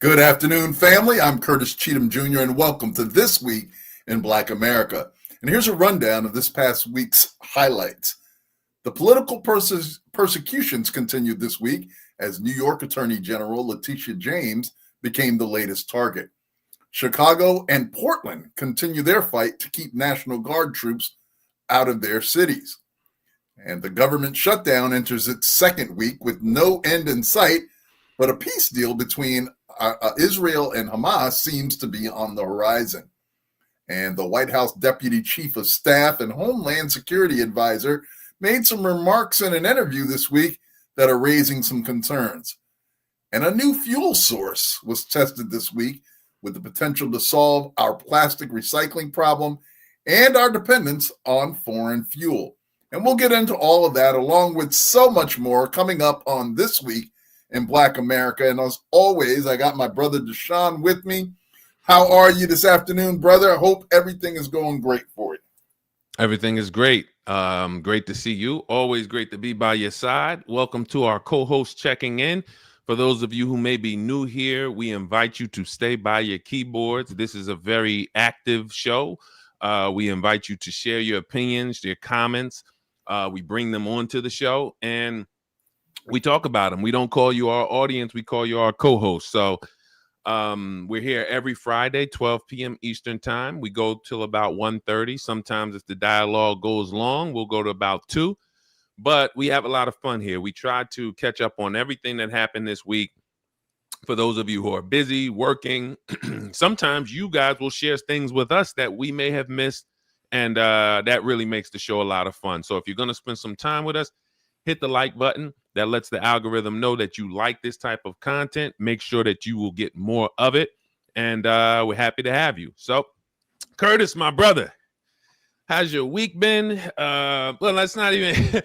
Good afternoon, family. I'm Curtis Cheatham Jr., and welcome to This Week in Black America. And here's a rundown of this past week's highlights. The political persecutions continued this week as New York Attorney General Letitia James became the latest target. Chicago and Portland continue their fight to keep National Guard troops out of their cities. And the government shutdown enters its second week with no end in sight, but a peace deal between Israel and Hamas seems to be on the horizon. And the White House Deputy Chief of Staff and Homeland Security Advisor made some remarks in an interview this week that are raising some concerns. And a new fuel source was tested this week with the potential to solve our plastic recycling problem and our dependence on foreign fuel. And we'll get into all of that along with so much more coming up on This Week in Black America. And as always, I got my brother Deshaun with me. How are you this afternoon, brother? I hope everything is going great for you. Everything is great. Great to see you. Always great to be by your side. Welcome to our co-host checking in. For those of you who may be new here, we invite you to stay by your keyboards. This is a very active show. We invite you to share your opinions, your comments. We bring them onto the show and we talk about them. We don't call you our audience. We call you our co-host. So we're here every Friday, 12 p.m. Eastern time. We go till about 1:30. Sometimes if the dialogue goes long, we'll go to about 2. But we have a lot of fun here. We try to catch up on everything that happened this week. For those of you who are busy working, sometimes you guys will share things with us that we may have missed. And that really makes the show a lot of fun. So if you're going to spend some time with us, hit the like button. That lets the algorithm know that you like this type of content. Make sure that you will get more of it. And we're happy to have you. So, Curtis, my brother, how's your week been? Well, let's not even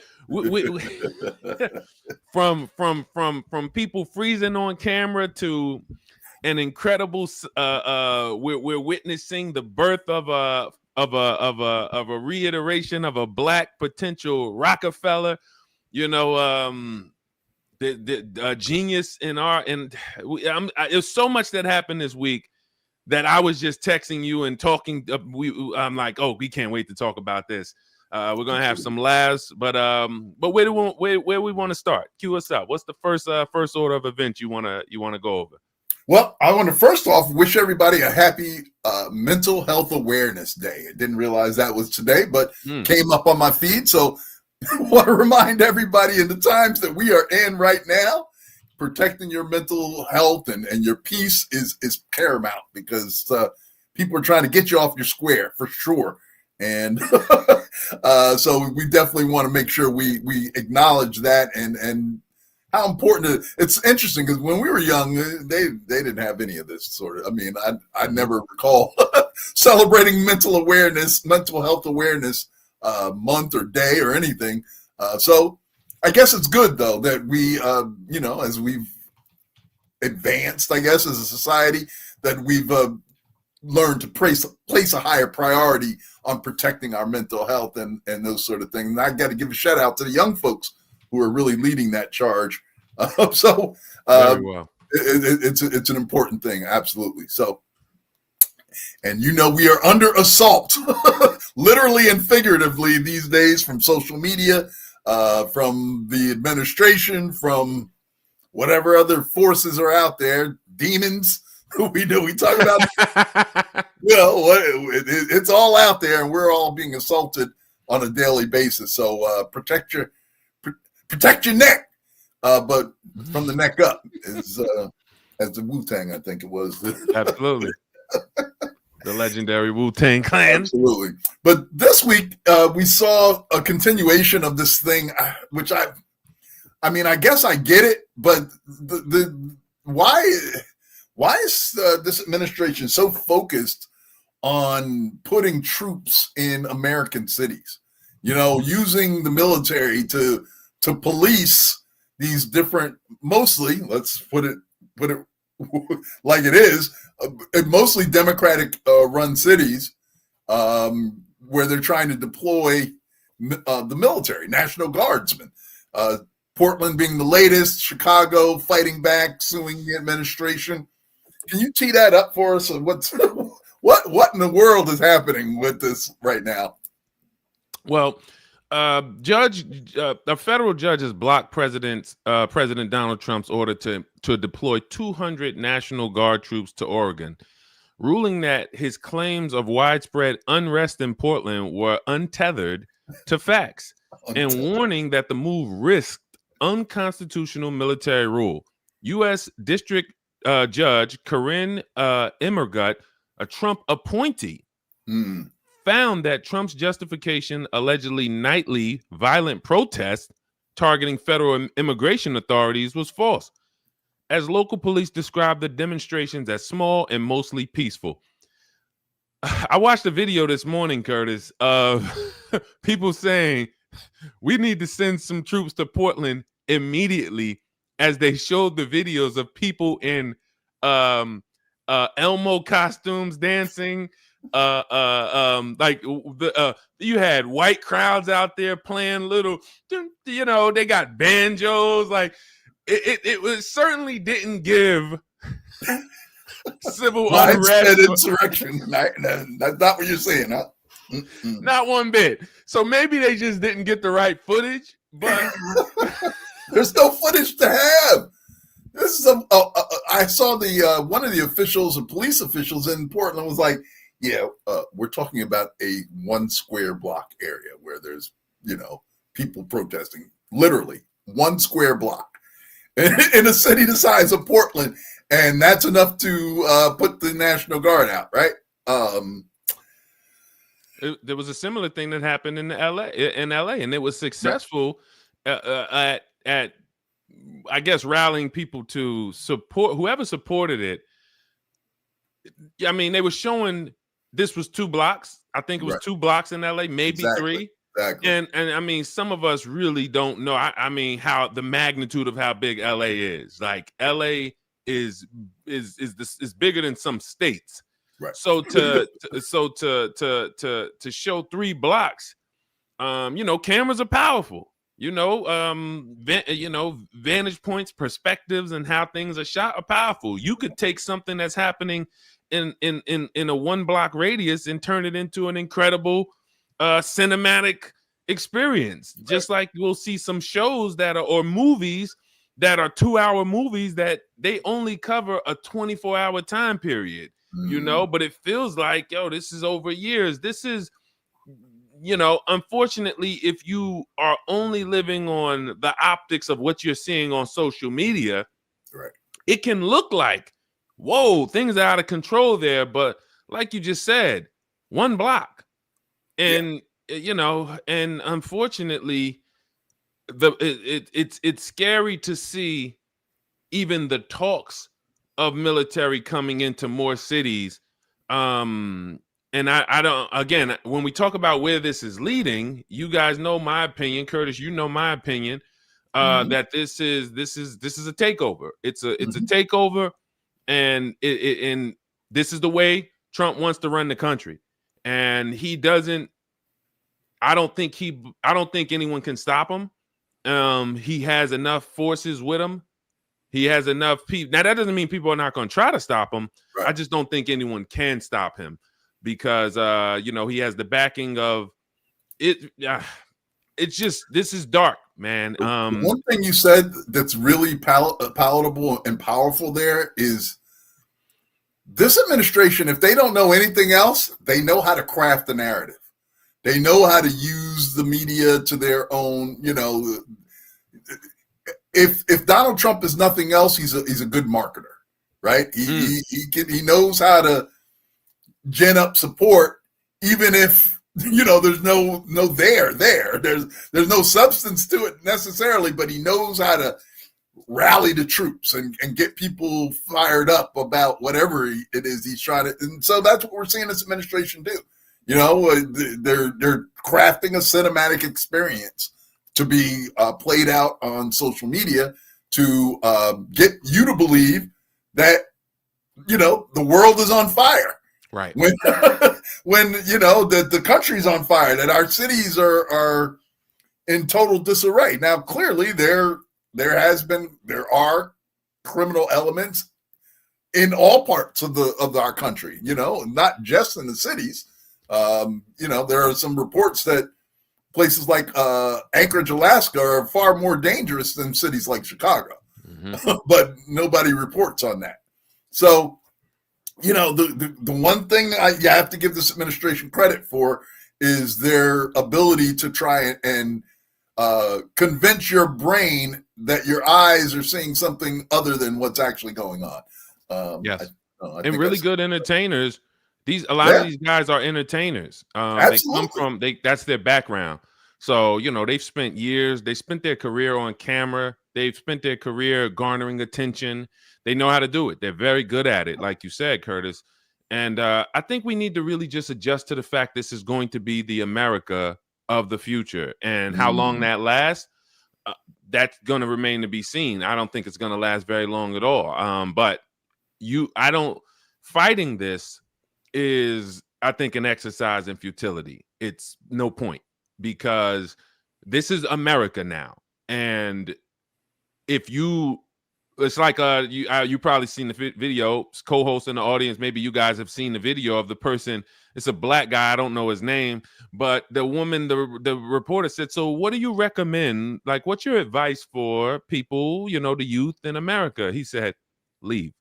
from people freezing on camera to an incredible. We're witnessing the birth of a reiteration of a Black potential Rockefeller. You know, the genius in our there's so much that happened this week that I was just texting you and talking. I'm like, oh, we can't wait to talk about this. We're gonna have some laughs, but where we want to start? Cue us up. What's the first order of events you wanna go over? Well, I want to first off wish everybody a happy Mental Health Awareness Day. I didn't realize that was today, but came up on my feed. So I want to remind everybody in the times that we are in right now, protecting your mental health and your peace is paramount because people are trying to get you off your square for sure. And so we definitely want to make sure we acknowledge that and how important it's interesting because when we were young, they didn't have any of this sort of. I mean, I never recall celebrating mental health awareness month or day or anything. So I guess it's good though that we, as we've advanced, I guess as a society, that we've learned to place a higher priority on protecting our mental health and those sort of things. And I got to give a shout out to the young folks who are really leading that charge. Very well. It's an important thing. Absolutely. So, and we are under assault, literally and figuratively these days from social media, from the administration, from whatever other forces are out there, demons. We talk about. It's all out there, and we're all being assaulted on a daily basis. So protect your neck, but from the neck up is as the Wu-Tang, I think it was. Absolutely. The legendary Wu-Tang Clan. Absolutely. But this week, we saw a continuation of this thing, which I guess I get it, but why is this administration so focused on putting troops in American cities? Using the military to police these different, mostly, let's put it like it is, mostly Democratic run cities where they're trying to deploy the military, National Guardsmen. Portland being the latest, Chicago fighting back, suing the administration. Can you tee that up for us? What's what in the world is happening with this right now? Well, a federal judge has blocked President Donald Trump's order to deploy 200 National Guard troops to Oregon, ruling that his claims of widespread unrest in Portland were untethered to facts, and warning that the move risked unconstitutional military rule. U.S. District Judge Corinne Emmergut, a Trump appointee, found that Trump's justification, allegedly nightly violent protests targeting federal immigration authorities, was false, as local police described the demonstrations as small and mostly peaceful. I watched a video this morning, Curtis, of people saying we need to send some troops to Portland immediately, as they showed the videos of people in Elmo costumes dancing. You had white crowds out there playing little, they got banjos. Like it was certainly didn't give civil unrest, insurrection. That's not what you're saying, huh? Not one bit. So maybe they just didn't get the right footage, but there's no footage to have. This is I saw the one of the officials, the police officials in Portland, was like, "Yeah, we're talking about a 1 square block area where there's people protesting, literally 1 square block in a city the size of Portland, and that's enough to put the National Guard out, right?" There was a similar thing that happened in LA, and it was successful at I guess rallying people to support whoever supported it. I mean, they were showing this was 2 blocks. I think it was 2 blocks in LA, maybe 3. Exactly. And I mean, some of us really don't know. I mean, how the magnitude of how big LA is. Like LA is bigger than some states. Right. So to show 3 blocks, cameras are powerful. Vantage points, perspectives, and how things are shot are powerful. You could take something that's happening in a 1 block radius and turn it into an incredible cinematic experience. Right. Just like we'll see some shows or movies that are 2-hour movies that they only cover a 24-hour time period. But it feels like, this is over years. This is, unfortunately, if you are only living on the optics of what you're seeing on social media, right, it can look like, whoa, things are out of control there. But like you just said, 1 block. And, and unfortunately, it's scary to see even the talks of military coming into more cities. And I don't, again, when we talk about where this is leading, you guys know my opinion, Curtis, my opinion, that this is a takeover. It's a takeover, and and this is the way Trump wants to run the country. And he doesn't, I don't think anyone can stop him. He has enough forces with him. He has enough people. Now, that doesn't mean people are not going to try to stop him. Right. I just don't think anyone can stop him because, he has the backing of it. It's just, this is dark, man. One thing you said that's really palatable and powerful there is this administration, if they don't know anything else, they know how to craft the narrative. They know how to use the media to their own, If Donald Trump is nothing else, he's a good marketer, right? He knows how to gin up support, even if there's no there. There's no substance to it necessarily, but he knows how to rally the troops and get people fired up about whatever it is he's trying to. And so that's what we're seeing this administration do. They're crafting a cinematic experience to be played out on social media to get you to believe that, the world is on fire. Right. When the country's on fire, that our cities are in total disarray. Now, clearly there are criminal elements in all parts of our country, not just in the cities. There are some reports that places like Anchorage, Alaska are far more dangerous than cities like Chicago, but nobody reports on that. So, the one thing you have to give this administration credit for is their ability to try and convince your brain that your eyes are seeing something other than what's actually going on. Yes. And really good entertainers. A lot of these guys are entertainers. They come from that's their background. So, they've spent years, they spent their career on camera. They've spent their career garnering attention. They know how to do it. They're very good at it, like you said, Curtis. And I think we need to really just adjust to the fact this is going to be the America of the future. And how long that lasts, that's going to remain to be seen. I don't think it's going to last very long at all. But fighting this is, I think, an exercise in futility. It's no point, because this is America now. And it's like you probably seen the video, co-host in the audience, maybe you guys have seen the video of the person. It's a black guy, I don't know his name, but the woman, the reporter said, so what do you recommend? Like, what's your advice for people, the youth in America? He said, leave.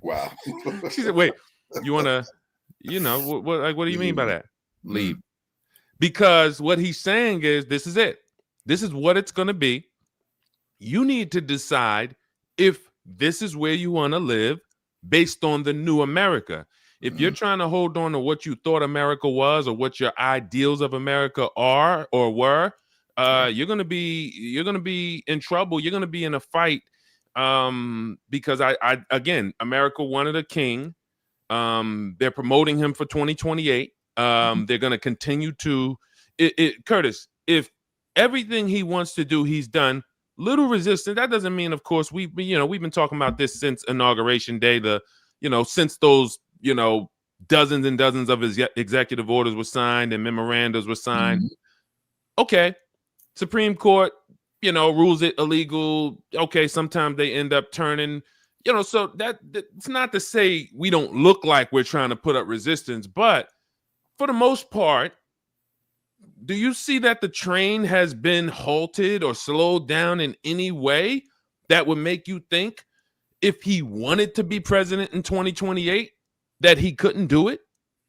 Wow. She said, wait, you want to, what do you mean by that? Leave. Because what he's saying is, this is it. This is what it's going to be. You need to decide if this is where you want to live based on the new America. If you're trying to hold on to what you thought America was, or what your ideals of America are or were, you're going to be in trouble. You're going to be in a fight. Because again, America wanted a king. They're promoting him for 2028. They're going to continue to Curtis, if everything he wants to do, he's done. Little resistance. That doesn't mean, of course, we've been talking about this since Inauguration Day, since those, dozens and dozens of his executive orders were signed and memorandums were signed. Okay. Supreme Court, rules it illegal. Okay. Sometimes they end up turning, so it's not to say we don't look like we're trying to put up resistance, but for the most part, do you see that the train has been halted or slowed down in any way that would make you think, if he wanted to be president in 2028, that he couldn't do it?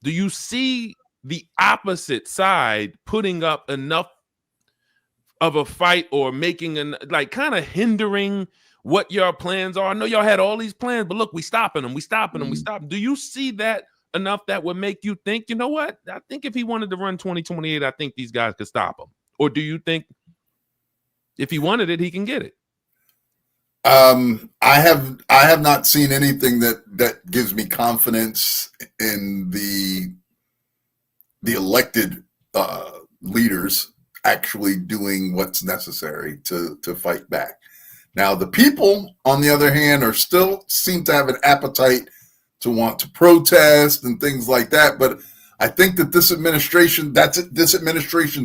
Do you see the opposite side putting up enough of a fight, or making kind of hindering what your plans are? I know y'all had all these plans, but look, we stopping them. Do you see that enough that would make you think, you know what? I think if he wanted to run 2028, I think these guys could stop him. Or do you think if he wanted it, he can get it? I have not seen anything that gives me confidence in the elected leaders actually doing what's necessary to fight back. Now, the people, on the other hand, still seem to have an appetite to want to protest and things like that. But I think that this administration's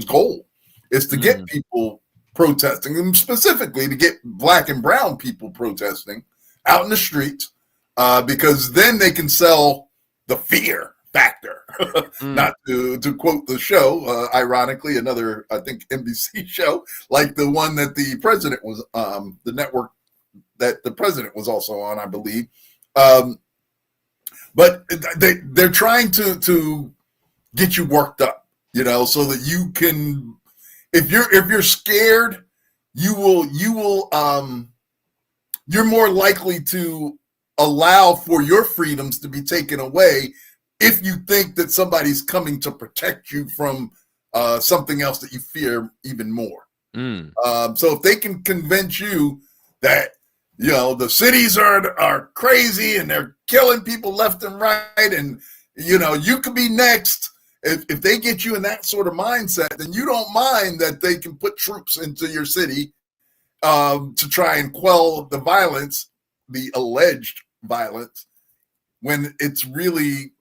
goal is to get people protesting, and specifically to get black and brown people protesting out in the streets, because then they can sell the fear factor. Not to quote the show, ironically, another, I think, NBC show, like the one that the president was, the network that the president was also on, I believe. But they're trying to get you worked up, so that you can, if you're scared, you're more likely to allow for your freedoms to be taken away if you think that somebody's coming to protect you from something else that you fear even more. So if they can convince you that, the cities are crazy and they're killing people left and right, and, you could be next. If they get you in that sort of mindset, then you don't mind that they can put troops into your city to try and quell the violence, the alleged violence, when it's really,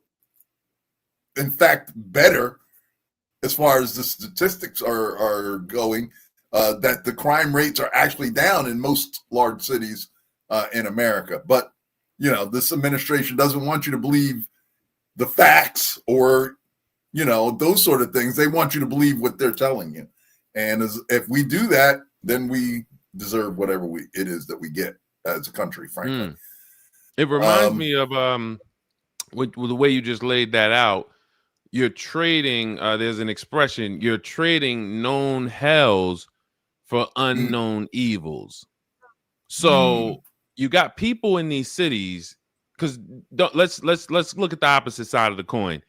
in fact, better, as far as the statistics are going, that the crime rates are actually down in most large cities in America. But, this administration doesn't want you to believe the facts or, those sort of things. They want you to believe what they're telling you. And if we do that, then we deserve whatever it is that we get as a country, frankly. It reminds me of with the way you just laid that out. You're trading, there's an expression, you're trading known hells for unknown evils. So you got people in these cities, because let's look at the opposite side of the coin.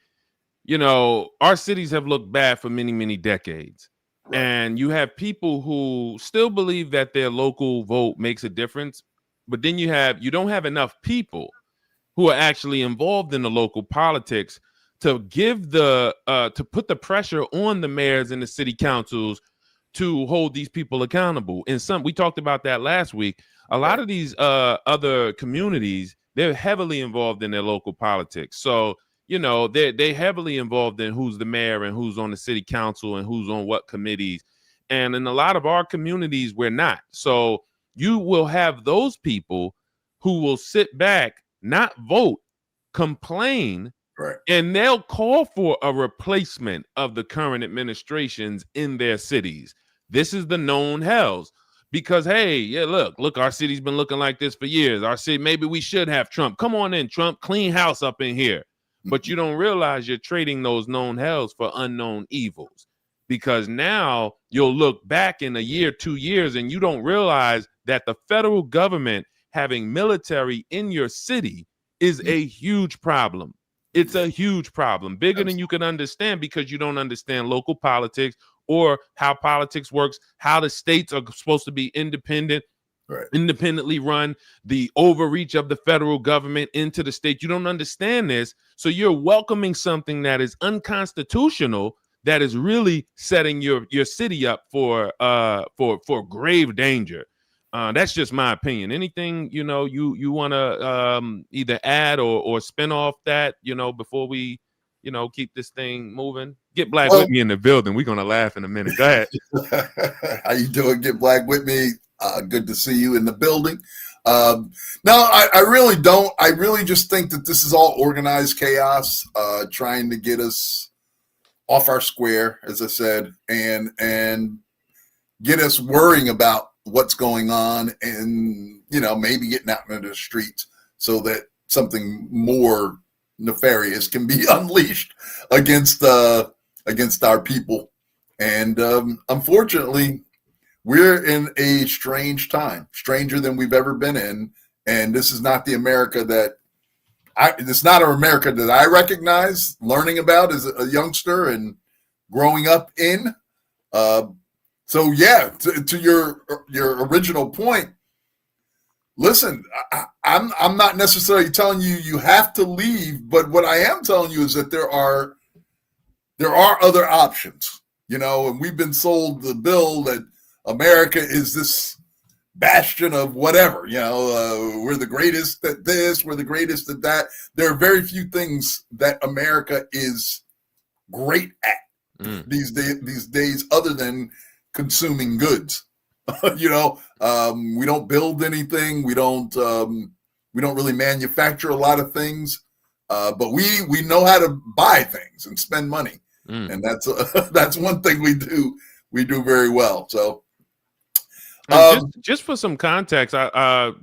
Our cities have looked bad for many, many decades. Right. And you have people who still believe that their local vote makes a difference, but then you don't have enough people who are actually involved in the local politics to give to put the pressure on the mayors and the city councils to hold these people accountable. And we talked about that last week. A lot of these other communities, they're heavily involved in their local politics. So, they're heavily involved in who's the mayor and who's on the city council and who's on what committees. And in a lot of our communities, we're not. So you will have those people who will sit back, not vote, complain, right, and they'll call for a replacement of the current administrations in their cities. This is the known hells. Because, hey, yeah, look, our city's been looking like this for years. Our city, maybe we should have Trump. Come on in, Trump, clean house up in here. But you don't realize you're trading those known hells for unknown evils. Because now you'll look back in a year, 2 years, and you don't realize that the federal government having military in your city is a huge problem. It's a huge problem, bigger than you can understand, because you don't understand local politics or how politics works, how the states are supposed to be independent, right, independently run, the overreach of the federal government into the state. You don't understand this. So you're welcoming something that is unconstitutional, that is really setting your city up for grave danger. That's just my opinion. Anything, you want to either add or spin off that, before we, keep this thing moving? Get Black with me in the building. We're going to laugh in a minute. Go ahead. How you doing? Get Black with me. Good to see you in the building. No, I really don't. I really just think that this is all organized chaos, trying to get us off our square, as I said, and get us worrying about what's going on, and maybe getting out into the streets so that something more nefarious can be unleashed against our people. And unfortunately, we're in a strange time, stranger than we've ever been in, and this is not the America that it's not an America that I recognize learning about as a youngster and growing up in. So yeah, to your original point, listen, I'm not necessarily telling you have to leave, but what I am telling you is that there are other options, and we've been sold the bill that America is this bastion of whatever, we're the greatest at this, we're the greatest at that. There are very few things that America is great at these days other than consuming goods. We don't build anything. We don't really manufacture a lot of things, but we know how to buy things and spend money, and that's one thing we do very well. So, just for some context, like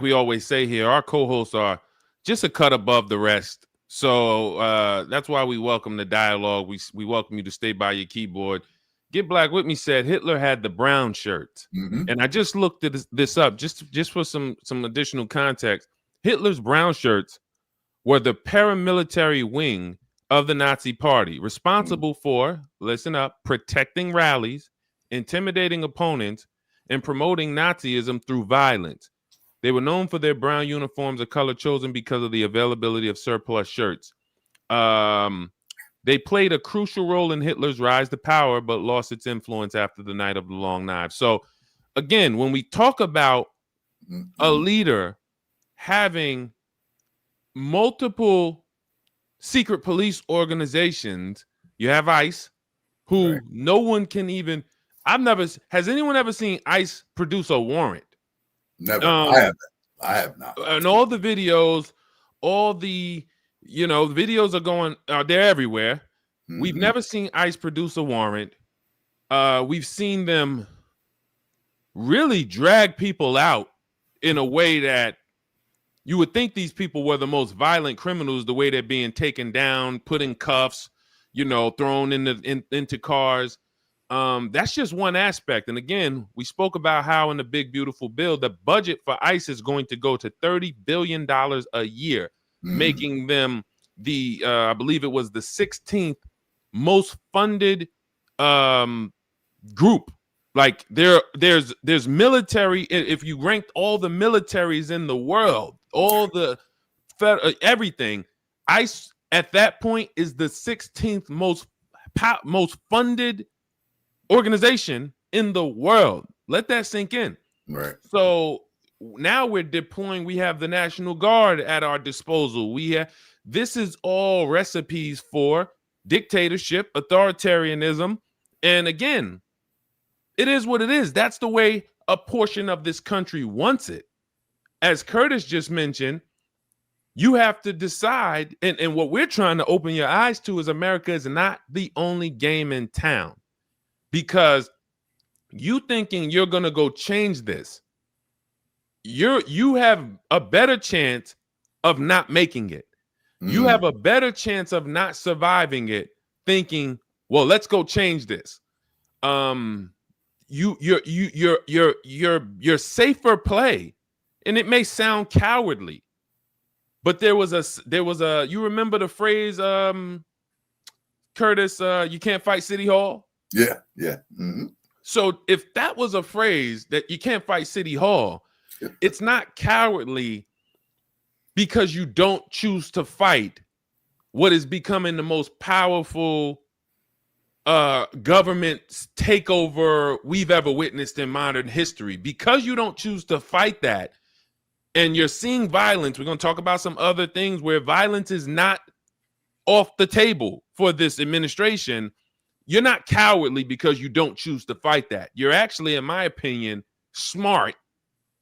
we always say here, our co-hosts are just a cut above the rest. So that's why we welcome the dialogue. We welcome you to stay by your keyboard. Get Black with me said Hitler had the brown shirts, and I just looked at this up just for some additional context. Hitler's brown shirts were the paramilitary wing of the Nazi Party, responsible for, listen up, protecting rallies, intimidating opponents, and promoting Nazism through violence. They were known for their brown uniforms, a color chosen because of the availability of surplus shirts. They played a crucial role in Hitler's rise to power, but lost its influence after the Night of the Long Knives. So, again, when we talk about a leader having multiple secret police organizations, you have ICE, who no one can even... has anyone ever seen ICE produce a warrant? Never. I have not. And all the videos, all the videos are going. They're everywhere. Mm-hmm. We've never seen ICE produce a warrant. We've seen them really drag people out in a way that you would think these people were the most violent criminals, the way they're being taken down, put in cuffs, thrown into cars. That's just one aspect. And again, we spoke about how in the Big Beautiful Bill, the budget for ICE is going to go to $30 billion a year, making them I believe it was the 16th most funded group. Like there's military. If you ranked all the militaries in the world, all the everything, ICE at that point is the 16th most funded organization in the world. Let that sink in. Right. So now we're deploying. We have the National Guard at our disposal. This is all recipes for dictatorship, authoritarianism, and again, it is what it is. That's the way a portion of this country wants it. As Curtis just mentioned, you have to decide, and what we're trying to open your eyes to is America is not the only game in town. Because you thinking you're going to go change this, you have a better chance of not making it. You have a better chance of not surviving it thinking, well, let's go change this. Your safer play, and it may sound cowardly, but there was a you remember the phrase, Curtis, you can't fight City Hall? Yeah. Mm-hmm. So if that was a phrase that you can't fight City Hall, it's not cowardly because you don't choose to fight what is becoming the most powerful government takeover we've ever witnessed in modern history. Because you don't choose to fight that, and you're seeing violence. We're going to talk about some other things where violence is not off the table for this administration. You're not cowardly because you don't choose to fight that. You're actually, in my opinion, smart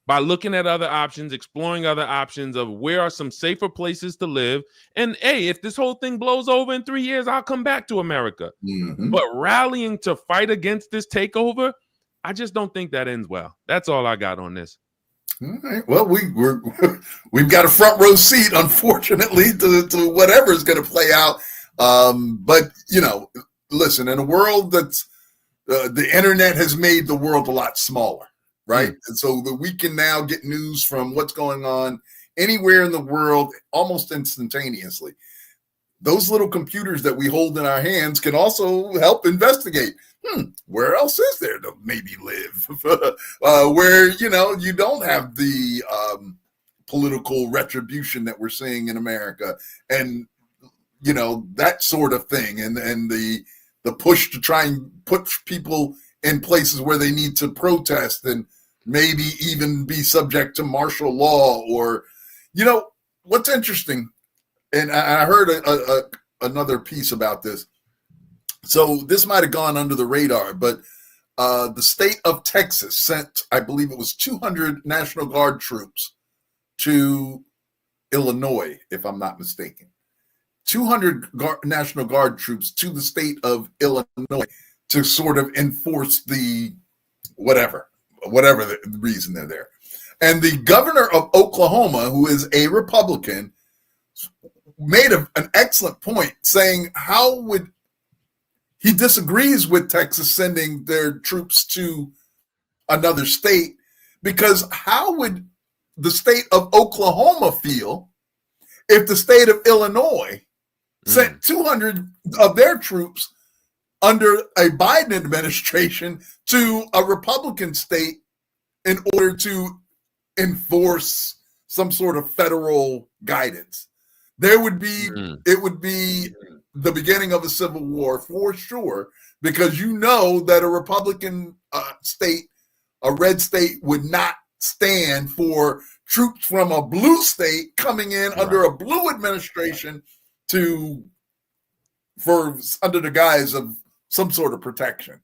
by looking at other options, exploring other options of where are some safer places to live. And hey, if this whole thing blows over in 3 years, I'll come back to America. Mm-hmm. But rallying to fight against this takeover, I just don't think that ends well. That's all I got on this. All right. Well, we've got a front row seat, unfortunately, to whatever is going to play out. But listen, in a world that's the internet has made the world a lot smaller, right? Mm-hmm. And so that we can now get news from what's going on anywhere in the world almost instantaneously. Those little computers that we hold in our hands can also help investigate. Where else is there to maybe live? Where, you don't have the political retribution that we're seeing in America, and, that sort of thing. And the push to try and put people in places where they need to protest and maybe even be subject to martial law. Or, what's interesting, and I heard another piece about this. So this might have gone under the radar, but the state of Texas sent, I believe it was 200 National Guard troops to Illinois, if I'm not mistaken. 200 National Guard troops to the state of Illinois to sort of enforce the whatever the reason they're there. And the governor of Oklahoma, who is a Republican, made an excellent point, saying he disagrees with Texas sending their troops to another state, because how would the state of Oklahoma feel if the state of Illinois sent 200 of their troops under a Biden administration to a Republican state in order to enforce some sort of federal guidance? It would be the beginning of a civil war for sure, because that a Republican state, a red state, would not stand for troops from a blue state coming in under a blue administration under the guise of some sort of protection.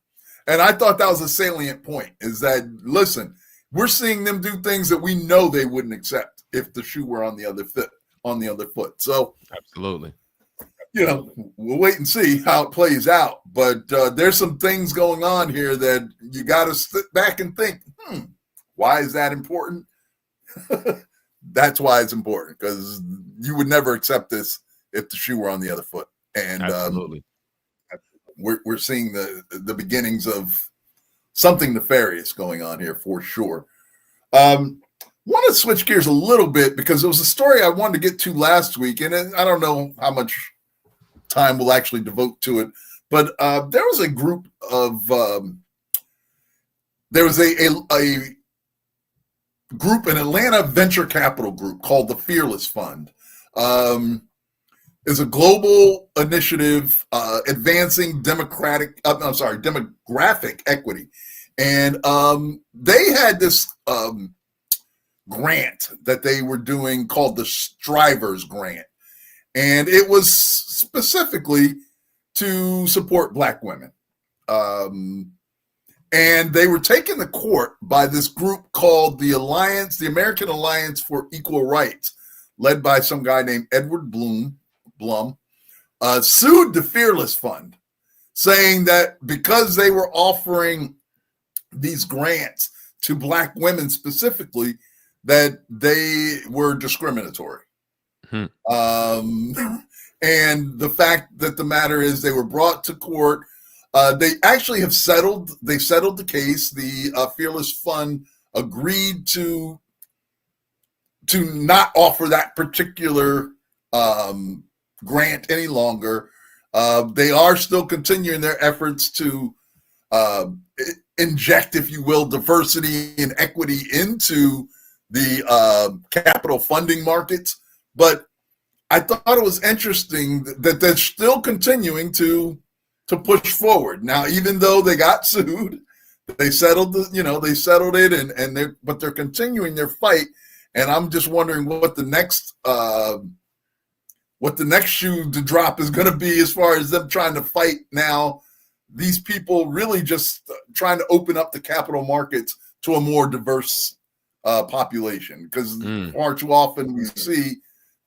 And I thought that was a salient point, is that, listen, we're seeing them do things that we know they wouldn't accept if the shoe were on the other foot. So absolutely, we'll wait and see how it plays out. But there's some things going on here that you got to sit back and think, why is that important? That's why it's important, because you would never accept this if the shoe were on the other foot. And absolutely. We're seeing the beginnings of something nefarious going on here for sure. Want to switch gears a little bit because it was a story I wanted to get to last week, and I don't know how much time we'll actually devote to it. But there was a group of there was a group, an Atlanta venture capital group called the Fearless Fund. Is a global initiative advancing demographic equity. And they had this grant that they were doing called the Strivers Grant. And it was specifically to support Black women. And they were taken to court by this group called the American Alliance for Equal Rights, led by some guy named Edward Blum, sued the Fearless Fund, saying that because they were offering these grants to Black women specifically, that they were discriminatory. And the fact that the matter is they were brought to court. They actually have settled. They settled the case. The Fearless Fund agreed to not offer that particular grant any longer. They are still continuing their efforts to inject, if you will, diversity and equity into the capital funding markets. But I thought it was interesting that they're still continuing to push forward. Now, even though they got sued, they settled it, but they're continuing their fight. And I'm just wondering what the next shoe to drop is going to be as far as them trying to fight now. These people really just trying to open up the capital markets to a more diverse population, because far too often we see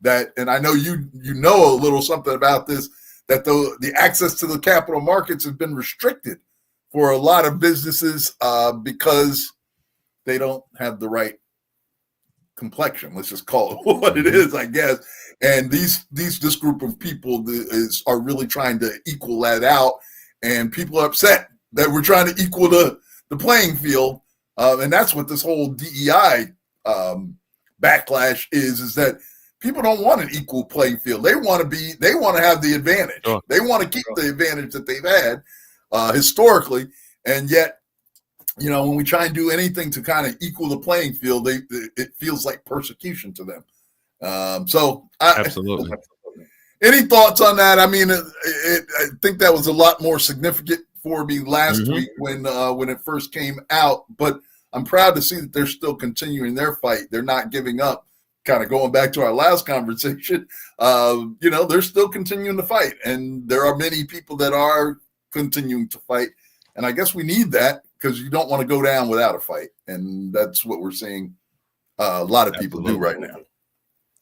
that, and I know you know a little something about this, that the access to the capital markets has been restricted for a lot of businesses because they don't have the right complexion. Let's just call it what it is, I guess. And this group of people are really trying to equal that out, and people are upset that we're trying to equal the playing field, and that's what this whole DEI backlash is that people don't want an equal playing field. They want to have the advantage. Sure. They want to keep the advantage that they've had historically, and yet, when we try and do anything to kind of equal the playing field, it feels like persecution to them. Absolutely. Any thoughts on that? I mean, I think that was a lot more significant for me last week when it first came out. But I'm proud to see that they're still continuing their fight. They're not giving up. Kind of going back to our last conversation, they're still continuing to fight, and there are many people that are continuing to fight. And I guess we need that, because you don't want to go down without a fight, and that's what we're seeing a lot of people do right now.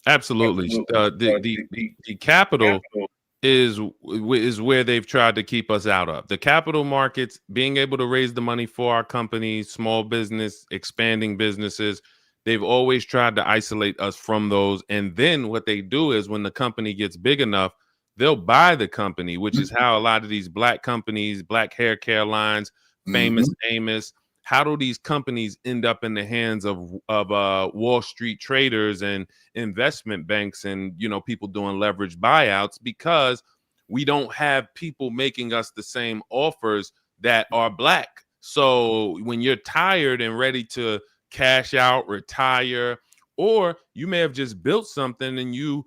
Absolutely. The capital is where they've tried to keep us out of. The capital markets, being able to raise the money for our companies, small business, expanding businesses, they've always tried to isolate us from those. And then what they do is when the company gets big enough, they'll buy the company, which is how a lot of these Black companies, Black hair care lines, Famous Amos, how do these companies end up in the hands of Wall Street traders and investment banks and, people doing leverage buyouts? Because we don't have people making us the same offers that are Black. So when you're tired and ready to cash out, retire, or you may have just built something and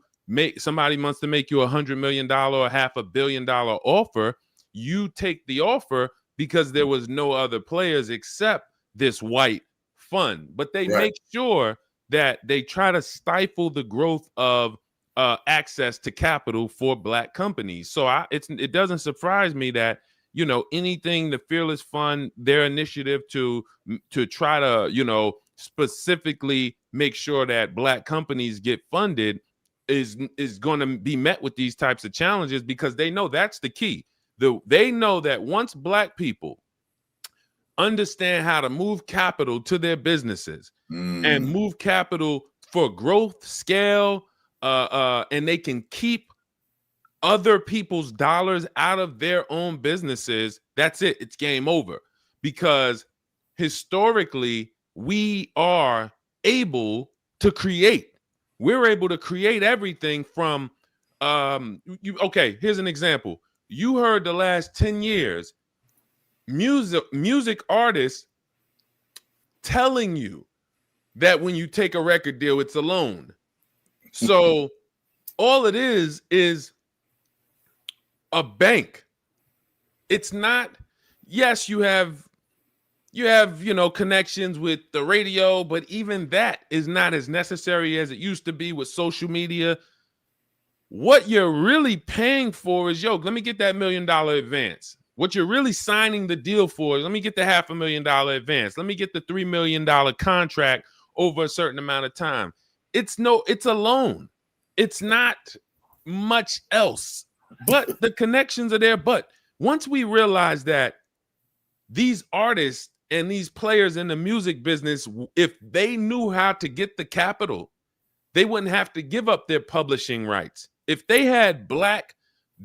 somebody wants to make you $100 million or $500 million offer, you take the offer because there was no other players except this white fund. But they make sure that they try to stifle the growth of access to capital for Black companies. So it doesn't surprise me that anything the Fearless Fund, their initiative to try to, specifically make sure that Black companies get funded is going to be met with these types of challenges, because they know that's the key. They know that once Black people understand how to move capital to their businesses and move capital for growth, scale, and they can keep other people's dollars out of their own businesses, that's it. It's game over. Because historically, we are able to create. We're able to create everything from, okay, here's an example. You heard the last 10 years, music artists telling you that when you take a record deal, it's a loan. So all it is a bank. It's not, yes, you have connections with the radio, but even that is not as necessary as it used to be with social media. What you're really paying for is, let me get that $1 million advance. What you're really signing the deal for is, let me get the $500,000 advance. Let me get the $3 million contract over a certain amount of time. It's a loan. It's not much else, but the connections are there. But once we realize that these artists and these players in the music business, if they knew how to get the capital, they wouldn't have to give up their publishing rights. If they had Black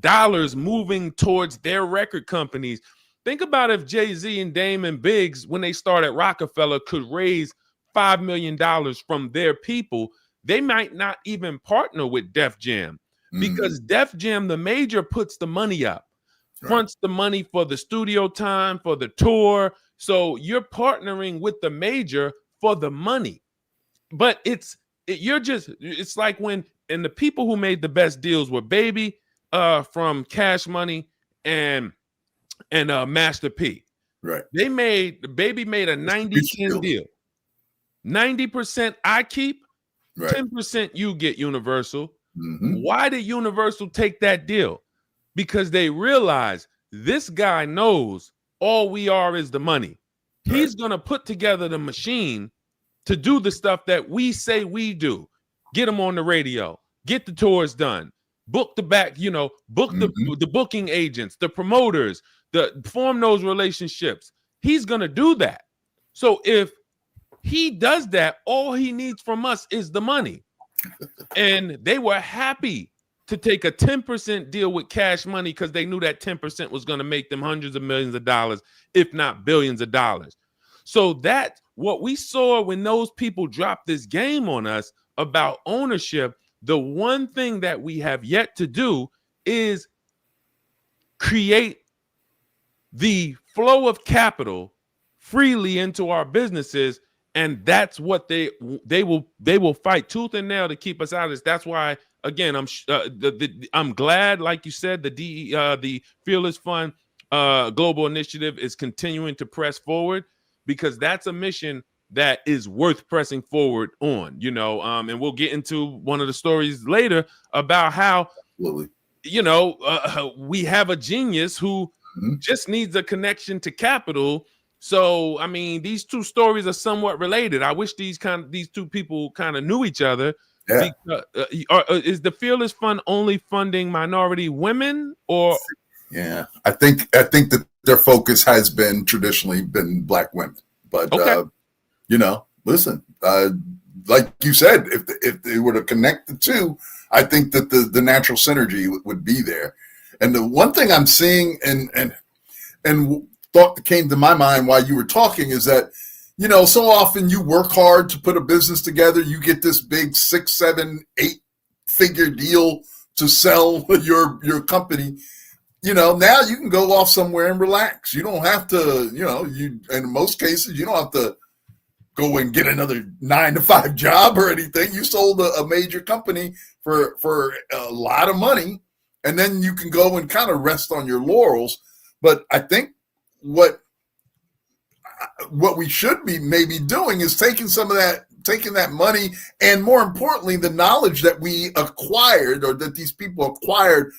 dollars moving towards their record companies, think about if Jay-Z and Dame and Biggs, when they started Rockefeller, could raise $5 million from their people, they might not even partner with Def Jam, because Def Jam, the major, puts the money up, fronts the money for the studio time, for the tour. So you're partnering with the major for the money. But it's like when, and the people who made the best deals were Baby from Cash Money and Master P. Right. Baby made a 90-10 deal. 90% I keep, 10% you get, Universal. Why did Universal take that deal? Because they realize this guy knows all we are is the money. He's going to put together the machine to do the stuff that we say we do. Get them on the radio, get the tours done, book the back, book the booking agents, the promoters, form those relationships. He's going to do that. So if he does that, all he needs from us is the money. And they were happy to take a 10% deal with Cash Money because they knew that 10% was going to make them hundreds of millions of dollars, if not billions of dollars. So that's what we saw when those people dropped this game on us about ownership. The one thing that we have yet to do is create the flow of capital freely into our businesses. And that's what they will fight tooth and nail to keep us out of this. That's why, again, I'm glad, like you said, the Fearless Fund Global Initiative is continuing to press forward, because that's a mission that is worth pressing forward on. And we'll get into one of the stories later about how, we have a genius who just needs a connection to capital. So, I mean, these two stories are somewhat related. I wish these two people kind of knew each other. Yeah. Is the Fearless Fund only funding minority women, or? Yeah, I think that their focus has been traditionally been Black women, but listen, like you said, if they were to connect the two, I think that the natural synergy would be there. And the one thing I'm seeing and thought that came to my mind while you were talking is that, so often you work hard to put a business together. You get this big 6, 7, 8-figure deal to sell your company. Now you can go off somewhere and relax. You don't have to, in most cases, you don't have to go and get another 9-to-5 job or anything. You sold a major company for a lot of money, and then you can go and kind of rest on your laurels. But I think what we should be maybe doing is taking that money, and more importantly, the knowledge that we acquired, or that these people acquired,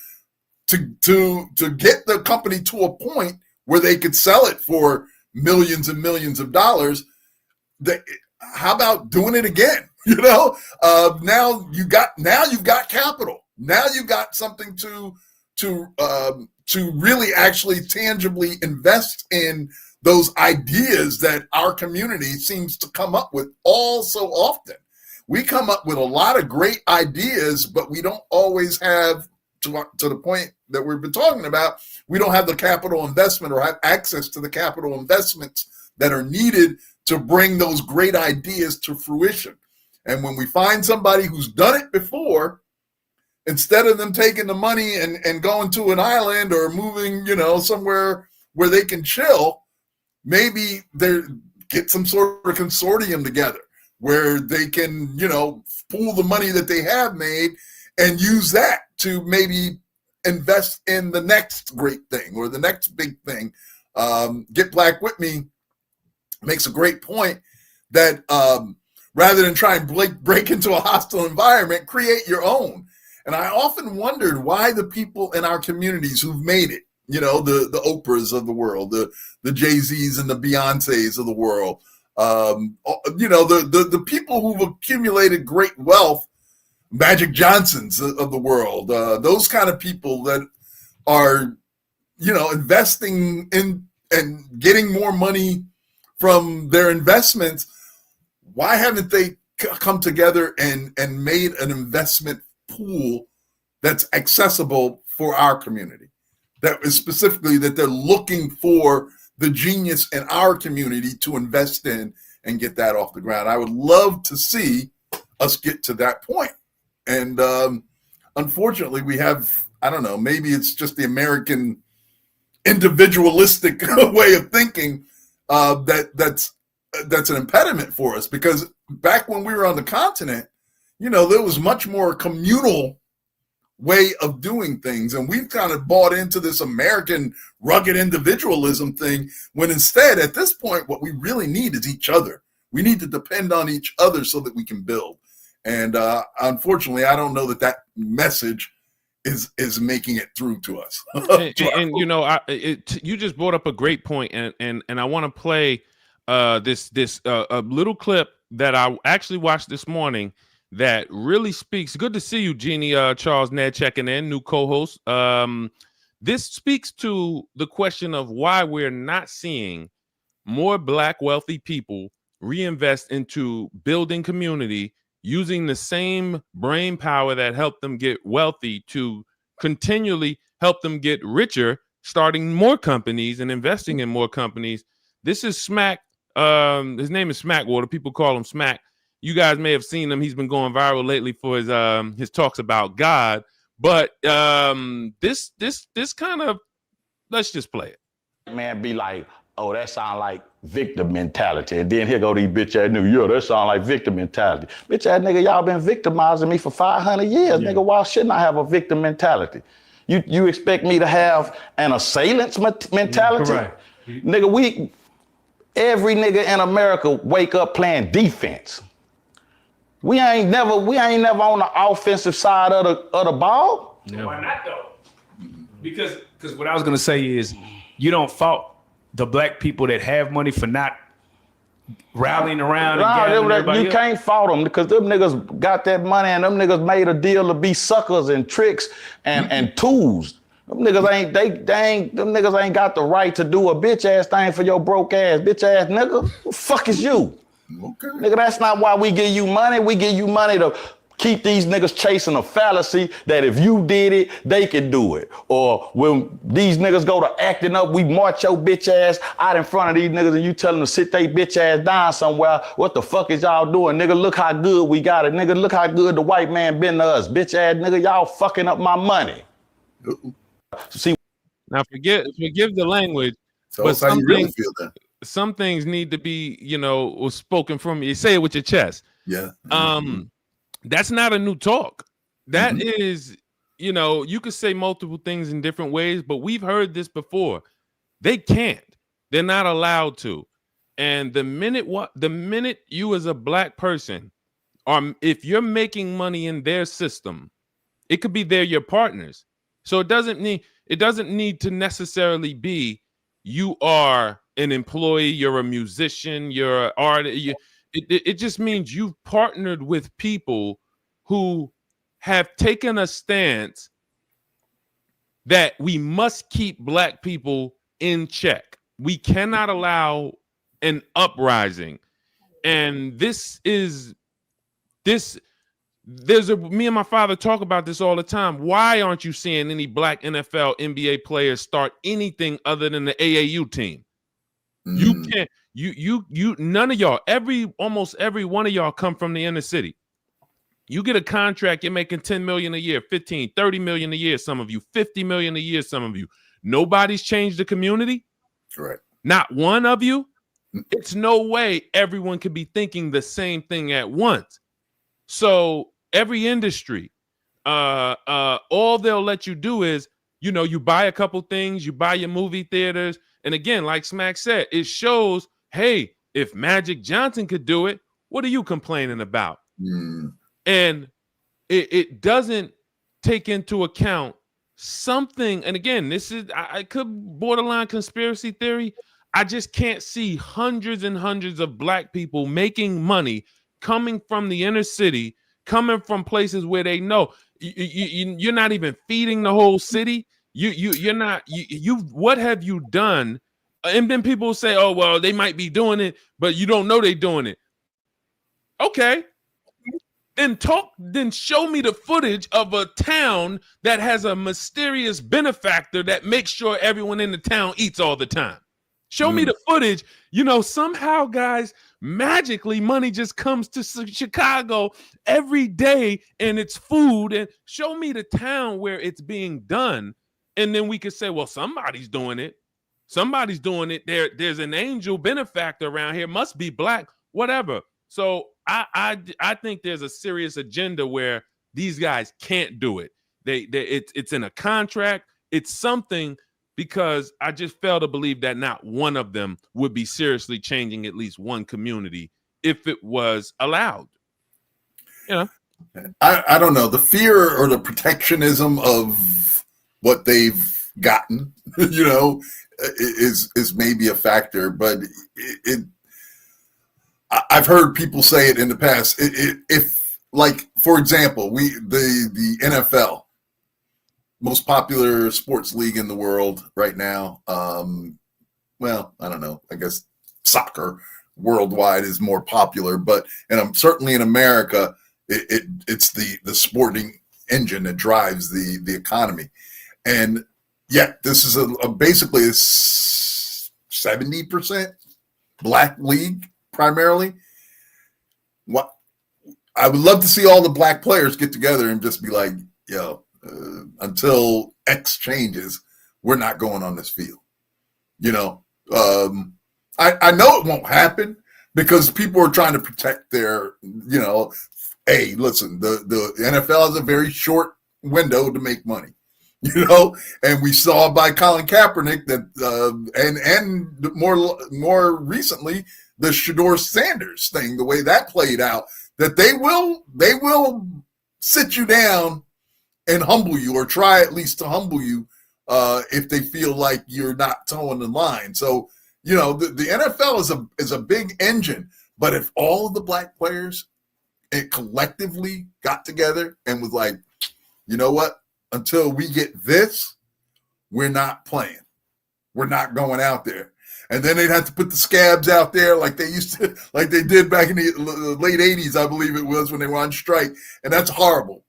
to get the company to a point where they could sell it for millions and millions of dollars. How about doing it again? Now you've got capital. Now you've got something to really actually tangibly invest in those ideas that our community seems to come up with all so often. We come up with a lot of great ideas, but we don't always have, to the point that we've been talking about, we don't have the capital investment or have access to the capital investments that are needed to bring those great ideas to fruition. And when we find somebody who's done it before, instead of them taking the money and going to an island or moving, somewhere where they can chill, maybe they get some sort of consortium together where they can, pool the money that they have made and use that to maybe invest in the next great thing or the next big thing. Get Black With Me makes a great point that rather than try and break into a hostile environment, create your own. And I often wondered why the people in our communities who've made it, the Oprahs of the world, the Jay-Z's and the Beyoncés of the world, the people who've accumulated great wealth, Magic Johnsons of the world, those kind of people that are, investing in and getting more money from their investments. Why haven't they come together and made an investment pool that's accessible for our community? That is specifically that they're looking for the genius in our community to invest in and get that off the ground. I would love to see us get to that point. And unfortunately, we have, I don't know, maybe it's just the American individualistic way of thinking that's an impediment for us. Because back when we were on the continent, there was much more communal way of doing things. And we've kind of bought into this American rugged individualism thing, when instead, at this point, what we really need is each other. We need to depend on each other so that we can build. And unfortunately, I don't know that message is making it through to us. You just brought up a great point, and I want to play this a little clip that I actually watched this morning that really speaks. Good to see you, Jeannie Charles Ned, checking in, new co-host. This speaks to the question of why we're not seeing more Black wealthy people reinvest into building community, using the same brain power that helped them get wealthy to continually help them get richer, starting more companies and investing in more companies. This is Smack. His name is Smackwater. People call him Smack. You guys may have seen him. He's been going viral lately for his talks about God. But this kind of, let's just play it. Man, be like, oh, that sound like victim mentality. And then here go these bitch ass niggas, yo, that sound like victim mentality. Bitch ass nigga, y'all been victimizing me for 500 years. Yeah. Nigga, why shouldn't I have a victim mentality? You expect me to have an assailant's mentality? Correct. Nigga, every nigga in America wake up playing defense. We ain't never on the offensive side of the ball. No. Why not though? Because what I was gonna say is, you don't fault the Black people that have money for not rallying around. You can't fault them because them niggas got that money and them niggas made a deal to be suckers and tricks and tools. Them niggas ain't got the right to do a bitch ass thing for your broke ass bitch ass nigga. Who the fuck is you? Okay. Nigga, that's not why we give you money. We give you money to keep these niggas chasing a fallacy that if you did it, they can do it. Or when these niggas go to acting up, we march your bitch ass out in front of these niggas and you tell them to sit they bitch ass down somewhere. What the fuck is y'all doing? Nigga, look how good we got it. Nigga, look how good the white man been to us. Bitch ass nigga, y'all fucking up my money. See, now forgive the language, so but how you really feel that. Some things need to be, spoken from you. Say it with your chest. Yeah. That's not a new talk. That is, you could say multiple things in different ways, but we've heard this before. They can't. They're not allowed to. And the minute you as a Black person, if you're making money in their system, it could be they're your partners. So it doesn't need to necessarily be you are an employee, you're a musician, you're an artist. It just means you've partnered with people who have taken a stance that we must keep Black people in check. We cannot allow an uprising. And me and my father talk about this all the time. Why aren't you seeing any Black NFL, NBA players start anything other than the AAU team? You can't, none of y'all, almost every one of y'all come from the inner city. You get a contract, you're making 10 million a year, 15, 30 million a year, some of you, 50 million a year, some of you. Nobody's changed the community. Right. Not one of you. It's no way everyone could be thinking the same thing at once. So every industry, all they'll let you do is, you buy a couple things, you buy your movie theaters. And again, like Smack said, it shows, hey, if Magic Johnson could do it, what are you complaining about? And it doesn't take into account something. And again, I could borderline conspiracy theory. I just can't see hundreds and hundreds of Black people making money coming from the inner city, coming from places where they know you're not even feeding the whole city. You're not. What have you done? And then people say, "Oh, well, they might be doing it, but you don't know they're doing it." Okay, then show me the footage of a town that has a mysterious benefactor that makes sure everyone in the town eats all the time. Show me the footage. Somehow, guys, magically money just comes to Chicago every day and it's food. And show me the town where it's being done. And then we could say, well, somebody's doing it. Somebody's doing it. There's an angel benefactor around here. Must be Black, whatever. So I think there's a serious agenda where these guys can't do it. It's in a contract. It's something, because I just fail to believe that not one of them would be seriously changing at least one community if it was allowed. I don't know. The fear or the protectionism of what they've gotten, is maybe a factor, but I've heard people say it in the past. If, like, for example, the NFL, most popular sports league in the world right now. Well, I don't know. I guess soccer worldwide is more popular, but certainly in America, it's the sporting engine that drives the economy. And yet this is basically a 70% Black league primarily. What I would love to see all the Black players get together and just be like, yo, until X changes, we're not going on this field. I know it won't happen because people are trying to protect their, hey, listen, the NFL has a very short window to make money, and we saw by Colin Kaepernick that, and more recently, the Shedeur Sanders thing, the way that played out, that they will sit you down and humble you, or try at least to humble you, if they feel like you're not towing the line. So, the NFL is a big engine, but if all of the Black players collectively got together and was like, you know what, until we get this, we're not playing. We're not going out there. And then they'd have to put the scabs out there like they did back in the late 80s, I believe it was, when they were on strike. And that's horrible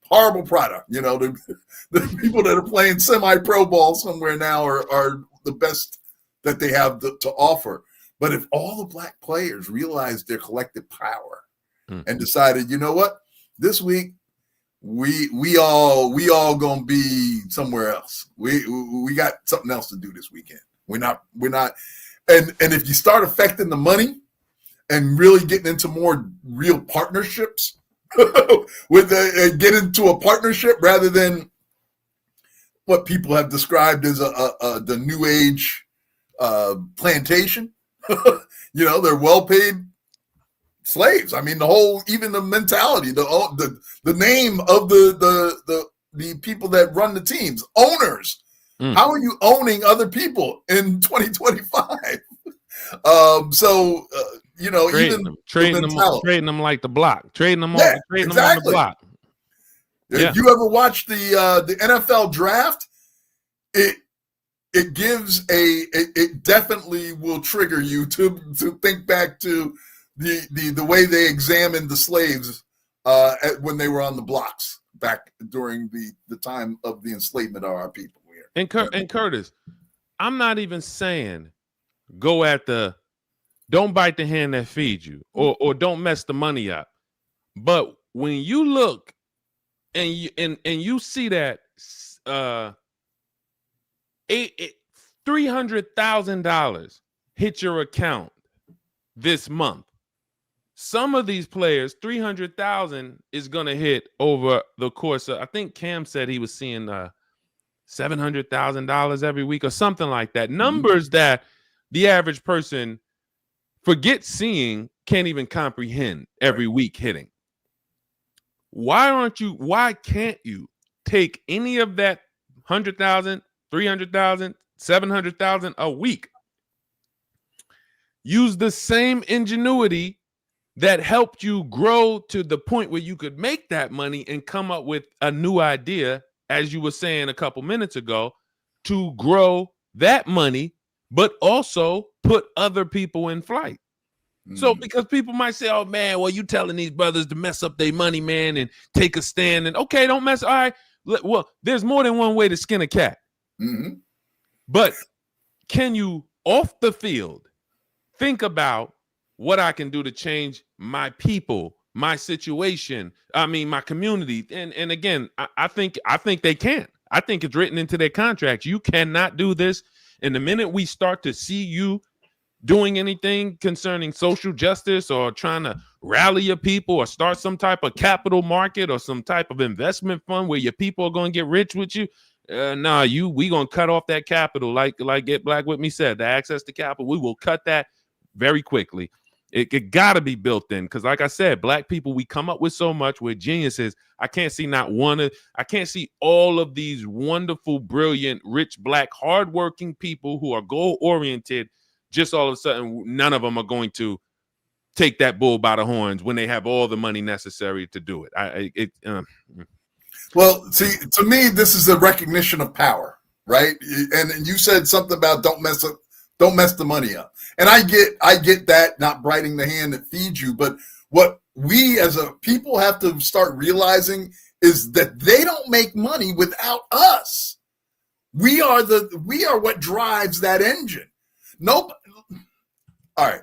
product. The people that are playing semi-pro ball somewhere now are the best that they have to offer. But if all the Black players realized their collective power and decided, you know what, this week we all gonna be somewhere else. We got something else to do this weekend. We're not. And if you start affecting the money and really getting into more real partnerships, get into a partnership rather than what people have described as the new age plantation. They're well-paid slaves. I mean, even the mentality, the name of the the people that run the teams, owners. How are you owning other people in 2025? Trading them like the block, trading them on the block. If you ever watch the NFL draft, it gives it definitely will trigger you to think back to the way they examined the slaves when they were on the blocks back during the time of the enslavement of our people here. And Curtis, I'm not even saying don't bite the hand that feeds you or don't mess the money up. But when you look and you see that $300,000 hit your account this month, some of these players, $300,000 is going to hit over the course of, I think Cam said he was seeing $700,000 every week or something like that. Numbers that the average person forget seeing, can't even comprehend every week hitting. Why can't you take any of that 100,000, 300,000, 700,000 a week, use the same ingenuity that helped you grow to the point where you could make that money and come up with a new idea, as you were saying a couple minutes ago, to grow that money, but also put other people in flight. So because people might say, oh man, well, you telling these brothers to mess up their money, man, and take a stand, and okay, don't mess. All right. Well, there's more than one way to skin a cat. But can you, off the field, think about what I can do to change my people, my situation, my community? And again, I think they can. I think it's written into their contracts. You cannot do this. And the minute we start to see you doing anything concerning social justice or trying to rally your people or start some type of capital market or some type of investment fund where your people are going to get rich with you, we going to cut off that capital. Like Get Black With Me said, the access to capital, we will cut that very quickly. It got to be built in, because like I said, black people, we come up with so much. We're geniuses. I can't see all of these wonderful, brilliant, rich, black, hardworking people who are goal-oriented. Just all of a sudden, none of them are going to take that bull by the horns when they have all the money necessary to do it. Well, see, to me, this is a recognition of power, right? And you said something about don't mess the money up. And I get that, not biting the hand that feeds you. But what we as a people have to start realizing is that they don't make money without us. We are what drives that engine. Nope. All right.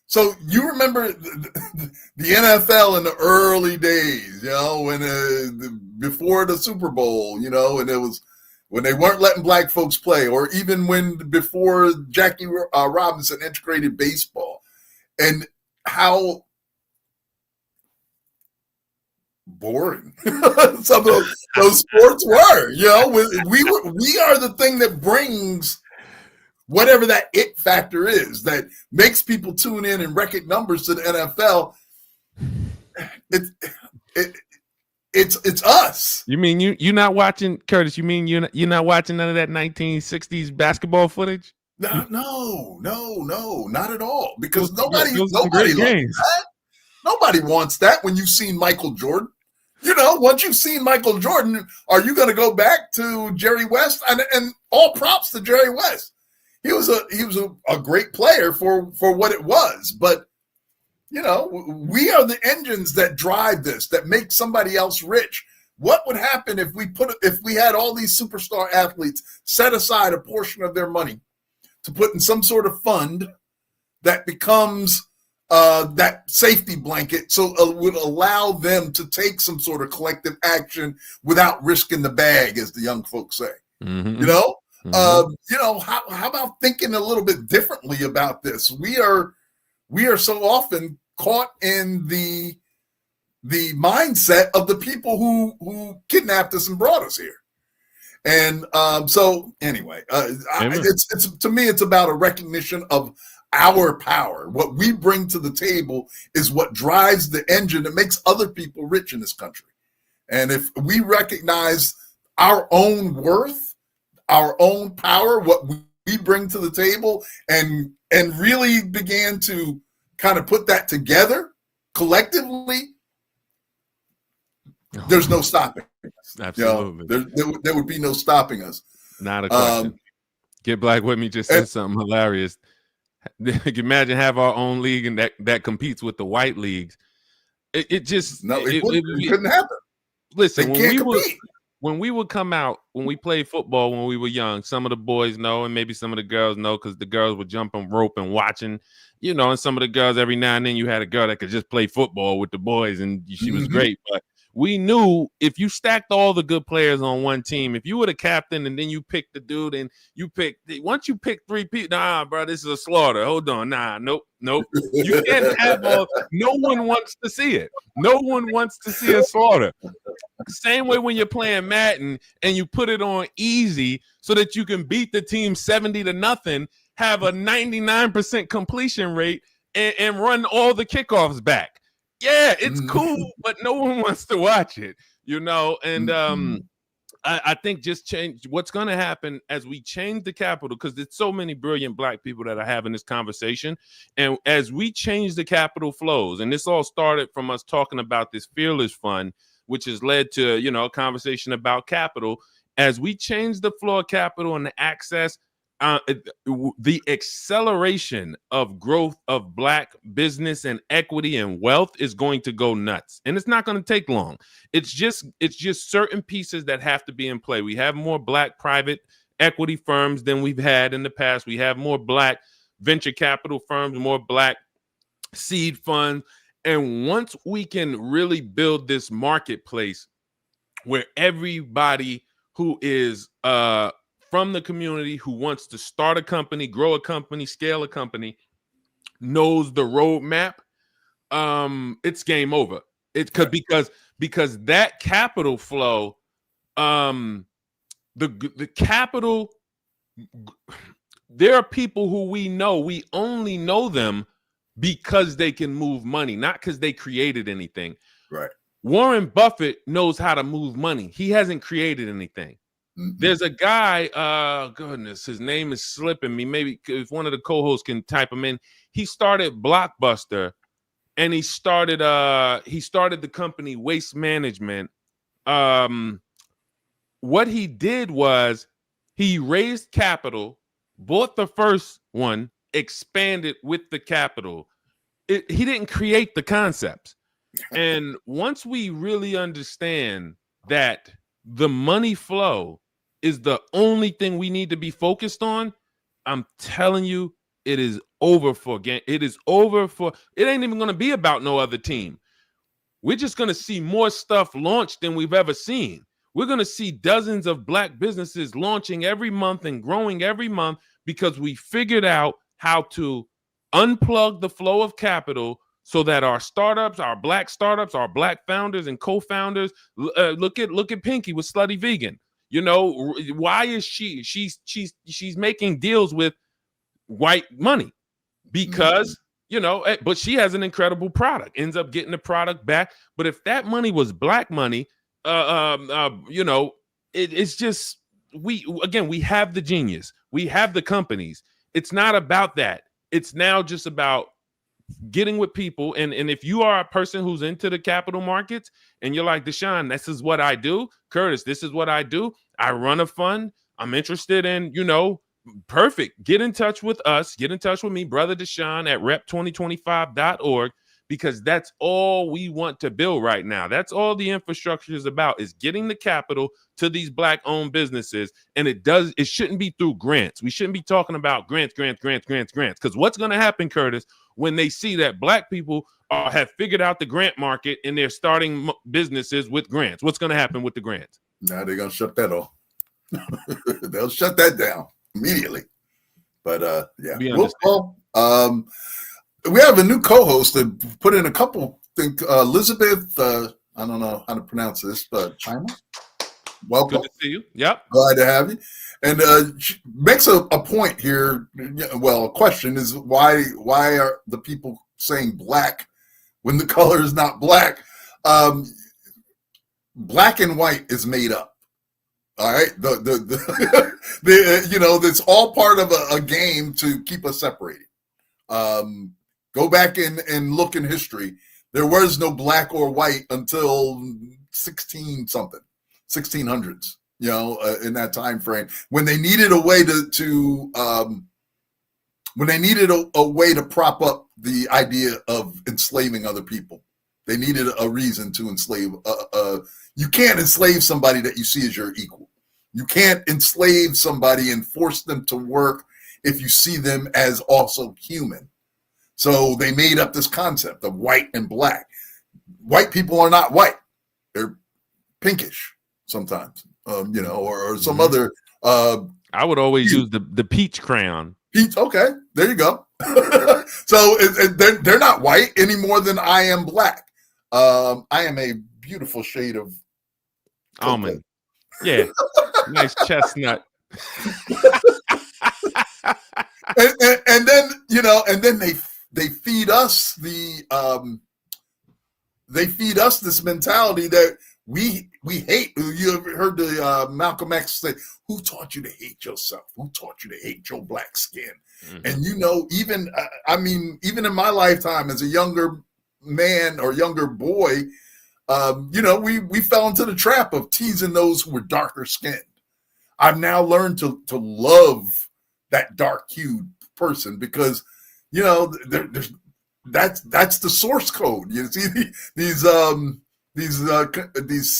So you remember the NFL in the early days, when before the Super Bowl, and it was when they weren't letting black folks play, or even before Jackie Robinson integrated baseball, and how boring some of those sports were. We are the thing that brings whatever that it factor is that makes people tune in and record numbers to the NFL. It's us. You mean you're not watching, Curtis? You mean you're not watching none of that 1960s basketball footage? No, not at all. Because nobody loves that. Nobody wants that. When you've seen Michael Jordan, once you've seen Michael Jordan, are you going to go back to Jerry West? And all props to Jerry West. He was a great player for what it was, but we are the engines that drive this, that make somebody else rich. What would happen if we had all these superstar athletes set aside a portion of their money to put in some sort of fund that becomes that safety blanket, so would allow them to take some sort of collective action without risking the bag, as the young folks say. How about thinking a little bit differently about this? We are so often caught in the mindset of the people who kidnapped us and brought us here. And so anyway, it's to me, it's about a recognition of our power. What we bring to the table is what drives the engine that makes other people rich in this country. And if we recognize our own worth, our own power, what we bring to the table, and really began to kind of put that together collectively, there's no stopping us. Absolutely. There would be no stopping us. Not a question. Get Black with Me just said something hilarious. Imagine have our own league and that competes with the white leagues. It couldn't happen. Listen, when we would come out, when we played football when we were young, some of the boys know and maybe some of the girls know because the girls were jumping rope and watching, and some of the girls every now and then you had a girl that could just play football with the boys and she was great. But we knew if you stacked all the good players on one team, if you were the captain and then you picked the dude and once you pick 3 people, nah, bro, this is a slaughter. Hold on. Nah, nope. You can't have no one wants to see it. No one wants to see a slaughter. Same way when you're playing Madden and you put it on easy so that you can beat the team 70-0, have a 99% completion rate and run all the kickoffs back. Yeah, it's cool, but no one wants to watch it, and I think just change what's going to happen as we change the capital, because there's so many brilliant Black people that are having this conversation. And as we change the capital flows, and this all started from us talking about this Fearless Fund, which has led to, a conversation about capital. As we change the flow of capital and the access, the acceleration of growth of Black business and equity and wealth is going to go nuts, and it's not going to take long. It's just certain pieces that have to be in play. We have more Black private equity firms than we've had in the past. We have more Black venture capital firms, more Black seed funds, and once we can really build this marketplace where everybody who is from the community who wants to start a company, grow a company, scale a company, knows the roadmap, it's game over. It's because that capital flow, the capital, there are people who we only know them because they can move money, not because they created anything. Right. Warren Buffett knows how to move money. He hasn't created anything. There's a guy, goodness, his name is slipping me. Maybe if one of the co-hosts can type him in. He started Blockbuster, and he started the company Waste Management. What he did was he raised capital, bought the first one, expanded with the capital. He didn't create the concepts. And once we really understand that the money flow is the only thing we need to be focused on, I'm telling you, it is over for game. It is over for, it ain't even going to be about no other team. We're just going to see more stuff launched than we've ever seen. We're going to see dozens of Black businesses launching every month and growing every month because we figured out how to unplug the flow of capital so that our startups, our Black founders and co-founders, look at Pinky with Slutty Vegan. Why is she's making deals with white money? Because, but she has an incredible product, ends up getting the product back. But if that money was Black money, it's just, we have the genius. We have the companies. It's not about that. It's now just about getting with people. And if you are a person who's into the capital markets and you're like, Deshaun, this is what I do. Curtis, this is what I do. I run a fund. I'm interested in, perfect. Get in touch with us. Get in touch with me, Brother Deshaun at rep2025.org, because that's all we want to build right now. That's all the infrastructure is about, is getting the capital to these Black owned businesses. And it shouldn't be through grants. We shouldn't be talking about grants. Because what's going to happen, Curtis, when they see that Black people have figured out the grant market and they're starting businesses with grants? What's going to happen with the grants? Now they're going to shut that off. They'll shut that down immediately. But yeah. We have a new co-host that put in a couple things. Elizabeth, I don't know how to pronounce this, but China. Welcome. Good to see you. Yep. Glad to have you. And she makes a point here. Well, a question is why are the people saying Black when the color is not Black? Black and white is made up. All right, that's all part of a game to keep us separated. Go back and look in history. There was no black or white until 1600s. In that time frame when they needed a way a way to prop up the idea of enslaving other people. They needed a reason to enslave. You can't enslave somebody that you see as your equal. You can't enslave somebody and force them to work if you see them as also human. So they made up this concept of white and black. White people are not white. They're pinkish sometimes, or some other. I would always use the peach crayon. Peach, okay, there you go. So they're not white any more than I am black. I am a beautiful shade of almond. Yeah, nice chestnut. and then they feed us this mentality that we hate. You ever heard the Malcolm X say, "Who taught you to hate yourself? Who taught you to hate your black skin?" Mm-hmm. And even in my lifetime as a younger man or younger boy, we fell into the trap of teasing those who were darker skinned. I've now learned to love that dark hued person because that's the source code. You see these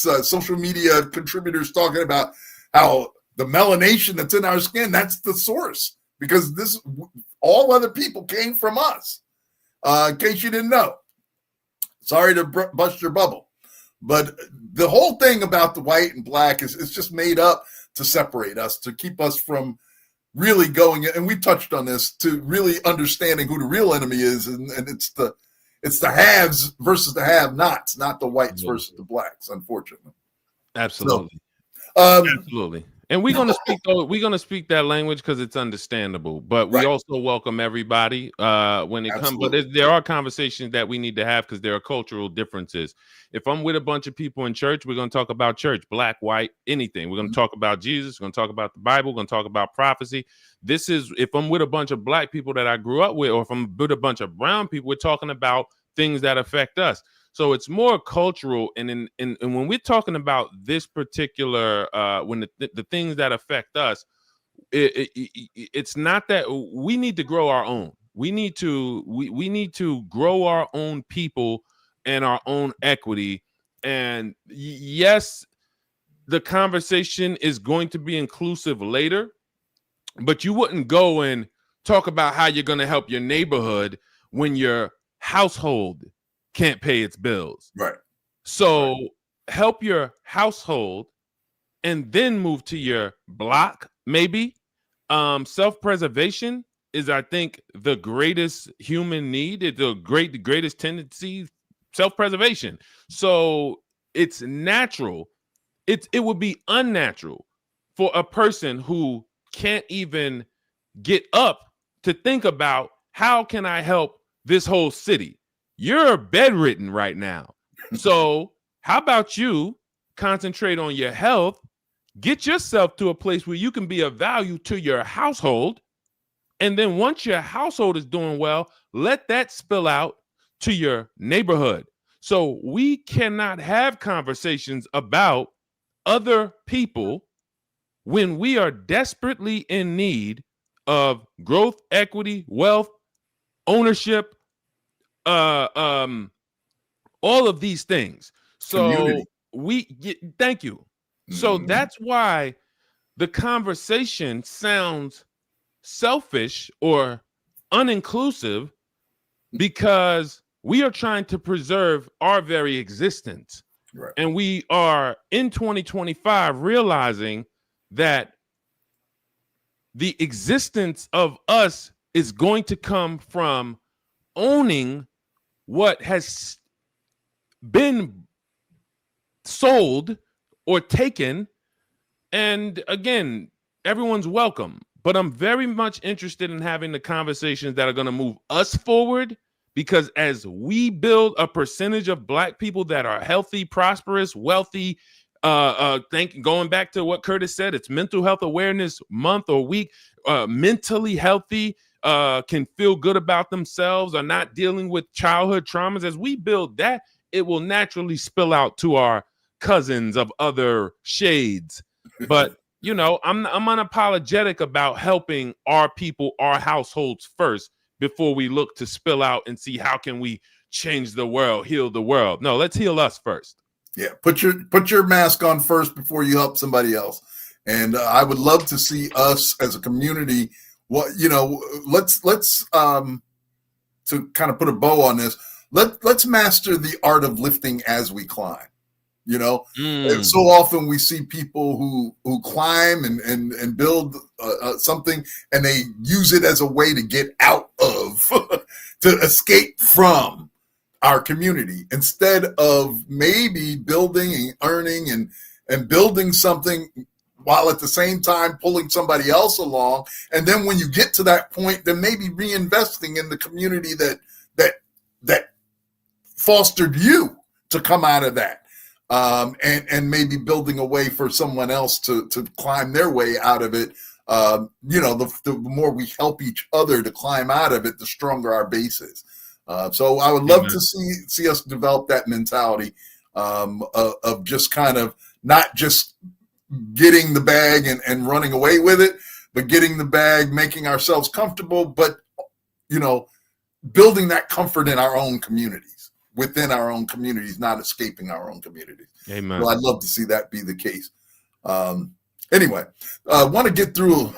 social media contributors talking about how the melanation that's in our skin, that's the source, because all other people came from us. In case you didn't know, sorry to bust your bubble, but the whole thing about the white and black is it's just made up to separate us, to keep us from really going, and we touched on this, to really understanding who the real enemy is, and it's the haves versus the have-nots, not the whites versus the blacks, unfortunately. Absolutely. So, absolutely. And we're gonna speak that language because it's understandable. But we also welcome everybody when it comes. But there are conversations that we need to have because there are cultural differences. If I'm with a bunch of people in church, we're gonna talk about church, black, white, anything. We're gonna talk about Jesus. We're gonna talk about the Bible. We're gonna talk about prophecy. This is if I'm with a bunch of black people that I grew up with, or if I'm with a bunch of brown people, we're talking about things that affect us. So it's more cultural, and when we're talking about this particular, when the things that affect us, it's not that we need to grow our own. We need to grow our own people and our own equity. And yes, the conversation is going to be inclusive later, but you wouldn't go and talk about how you're going to help your neighborhood when your household can't pay its bills. Right. So help your household and then move to your block, maybe. Self-preservation is, I think, the greatest human need. It's the greatest tendency, self-preservation. So it's natural. It would be unnatural for a person who can't even get up to think about, how can I help this whole city? You're bedridden right now. So how about you concentrate on your health, get yourself to a place where you can be of value to your household. And then once your household is doing well, let that spill out to your neighborhood. So we cannot have conversations about other people when we are desperately in need of growth, equity, wealth, ownership, all of these things. So thank you. So that's why the conversation sounds selfish or uninclusive, because we are trying to preserve our very existence. Right. And we are in 2025 realizing that the existence of us is going to come from owning what has been sold or taken. And again, everyone's welcome, but I'm very much interested in having the conversations that are going to move us forward, because as we build a percentage of Black people that are healthy, prosperous, wealthy, Going back to what Curtis said, it's Mental Health Awareness Month or week. Mentally healthy, can feel good about themselves, are not dealing with childhood traumas. As we build that, it will naturally spill out to our cousins of other shades. But you know, I'm unapologetic about helping our people, our households first, before we look to spill out and see how can we change the world, heal the world. No, let's heal us first. Yeah, put your mask on first before you help somebody else. And I would love to see us as a community. Let's to kind of put a bow on this. Let's master the art of lifting as we climb. And so often we see people who climb and build something, and they use it as a way to get out of, to escape from our community, instead of maybe building and earning and building something while at the same time pulling somebody else along. And then when you get to that point, then maybe reinvesting in the community that fostered you to come out of that. And maybe building a way for someone else to climb their way out of it. The more we help each other to climb out of it, the stronger our base is. So I would love to see us develop that mentality of just kind of not just getting the bag and running away with it, but getting the bag, making ourselves comfortable, but, building that comfort in our own communities, within our own communities, not escaping our own communities. Amen. Well, I'd love to see that be the case. Anyway, I want to get through.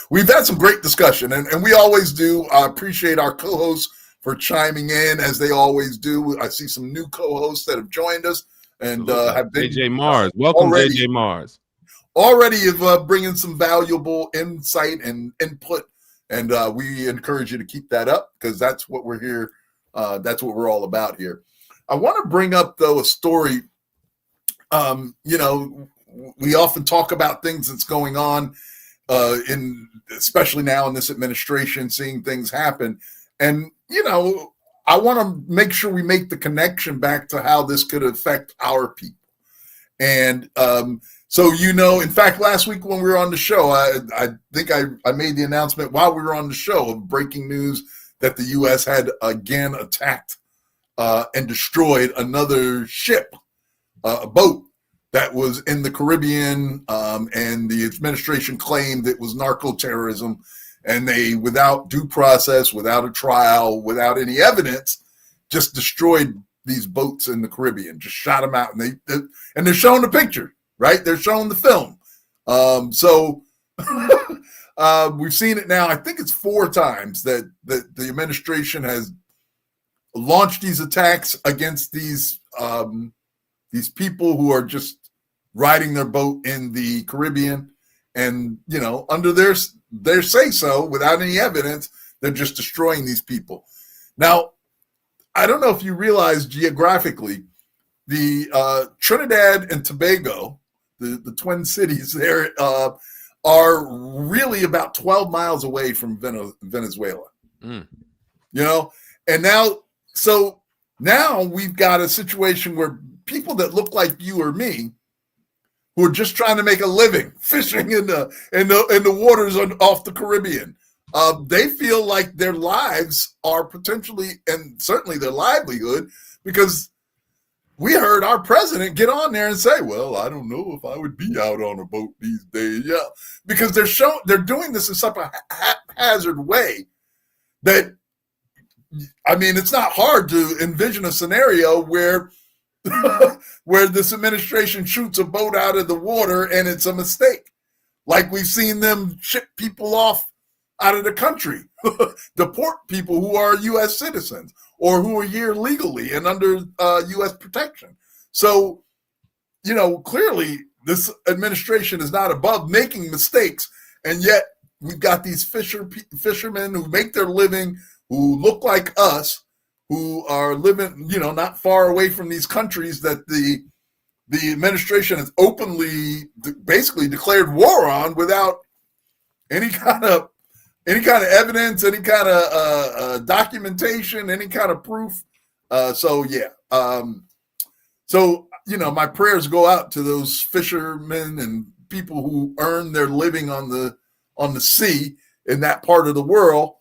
We've had some great discussion, and we always do. I appreciate our co-hosts for chiming in, as they always do. I see some new co-hosts that have joined us and have been. JJ Mars. Welcome, JJ Mars. Already bringing some valuable insight and input, and we encourage you to keep that up, because that's what we're here. That's what we're all about here. I want to bring up, though, a story. We often talk about things that's going on especially now in this administration, seeing things happen. And, I want to make sure we make the connection back to how this could affect our people. And so, in fact, last week when we were on the show, I think I made the announcement while we were on the show of breaking news that the U.S. had again attacked and destroyed another ship, a boat that was in the Caribbean, and the administration claimed it was narco-terrorism, and they, without due process, without a trial, without any evidence, just destroyed these boats in the Caribbean, just shot them out, and they're showing the picture, right? They're showing the film. So we've seen it now. I think it's 4 times that the administration has launched these attacks against these people who are just riding their boat in the Caribbean, and under their say so, without any evidence, they're just destroying these people. Now, I don't know if you realize geographically, the Trinidad and Tobago, the Twin Cities there, are really about 12 miles away from Venezuela. And now we've got a situation where people that look like you or me, who are just trying to make a living fishing in the waters off the Caribbean, they feel like their lives are potentially, and certainly their livelihood, because we heard our president get on there and say, well, I don't know if I would be out on a boat these days. Yeah, because they're doing this in such a haphazard way that, it's not hard to envision a scenario where this administration shoots a boat out of the water and it's a mistake. Like we've seen them ship people off out of the country, deport people who are U.S. citizens or who are here legally and under U.S. protection. So, clearly this administration is not above making mistakes. And yet we've got these fishermen who make their living, who look like us, who are living, not far away from these countries that the administration has openly basically declared war on without any kind of evidence, any kind of documentation, any kind of proof. So my prayers go out to those fishermen and people who earn their living on the sea in that part of the world,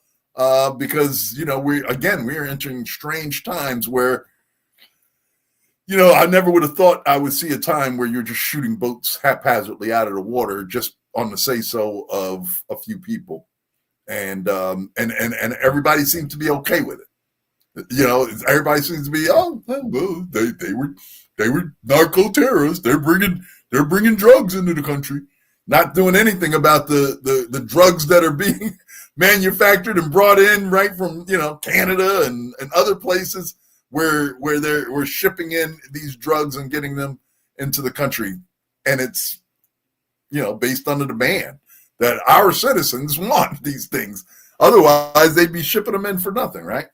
because we're entering strange times where I never would have thought I would see a time where you're just shooting boats haphazardly out of the water just on the say-so of a few people, and everybody seemed to be okay with it. Everybody seems to be, oh well, they were narco terrorists. They're bringing drugs into the country, not doing anything about the drugs that are being manufactured and brought in right from Canada and other places where we're shipping in these drugs and getting them into the country, and it's based on the demand that our citizens want these things. Otherwise, they'd be shipping them in for nothing, right?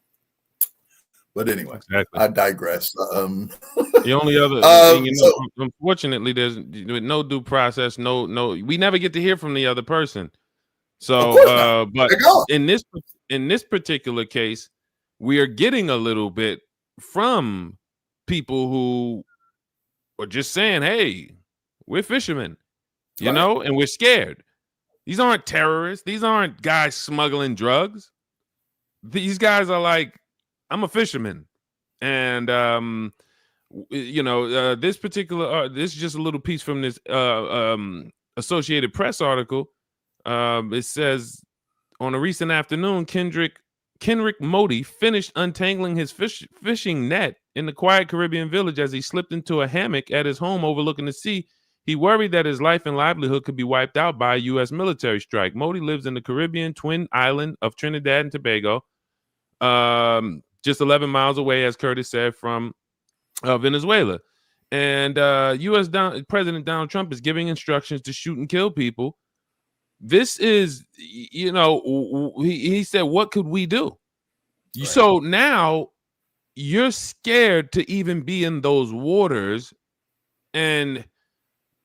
But anyway, exactly. I digress. The only other thing, unfortunately, there's no due process. No, we never get to hear from the other person. So, but in this particular case, we are getting a little bit from people who are just saying, "Hey, we're fishermen," and we're scared. These aren't terrorists. These aren't guys smuggling drugs. These guys are like, I'm a fisherman, and this particular this is just a little piece from this Associated Press article. It says, on a recent afternoon, Kenrick Modi finished untangling his fishing net in the quiet Caribbean village as he slipped into a hammock at his home overlooking the sea. He worried that his life and livelihood could be wiped out by a U.S. military strike. Modi lives in the Caribbean twin island of Trinidad and Tobago, just 11 miles away, as Curtis said, from Venezuela. And U.S. President Donald Trump is giving instructions to shoot and kill people. This is, he said, what could we do? Right. So now you're scared to even be in those waters. And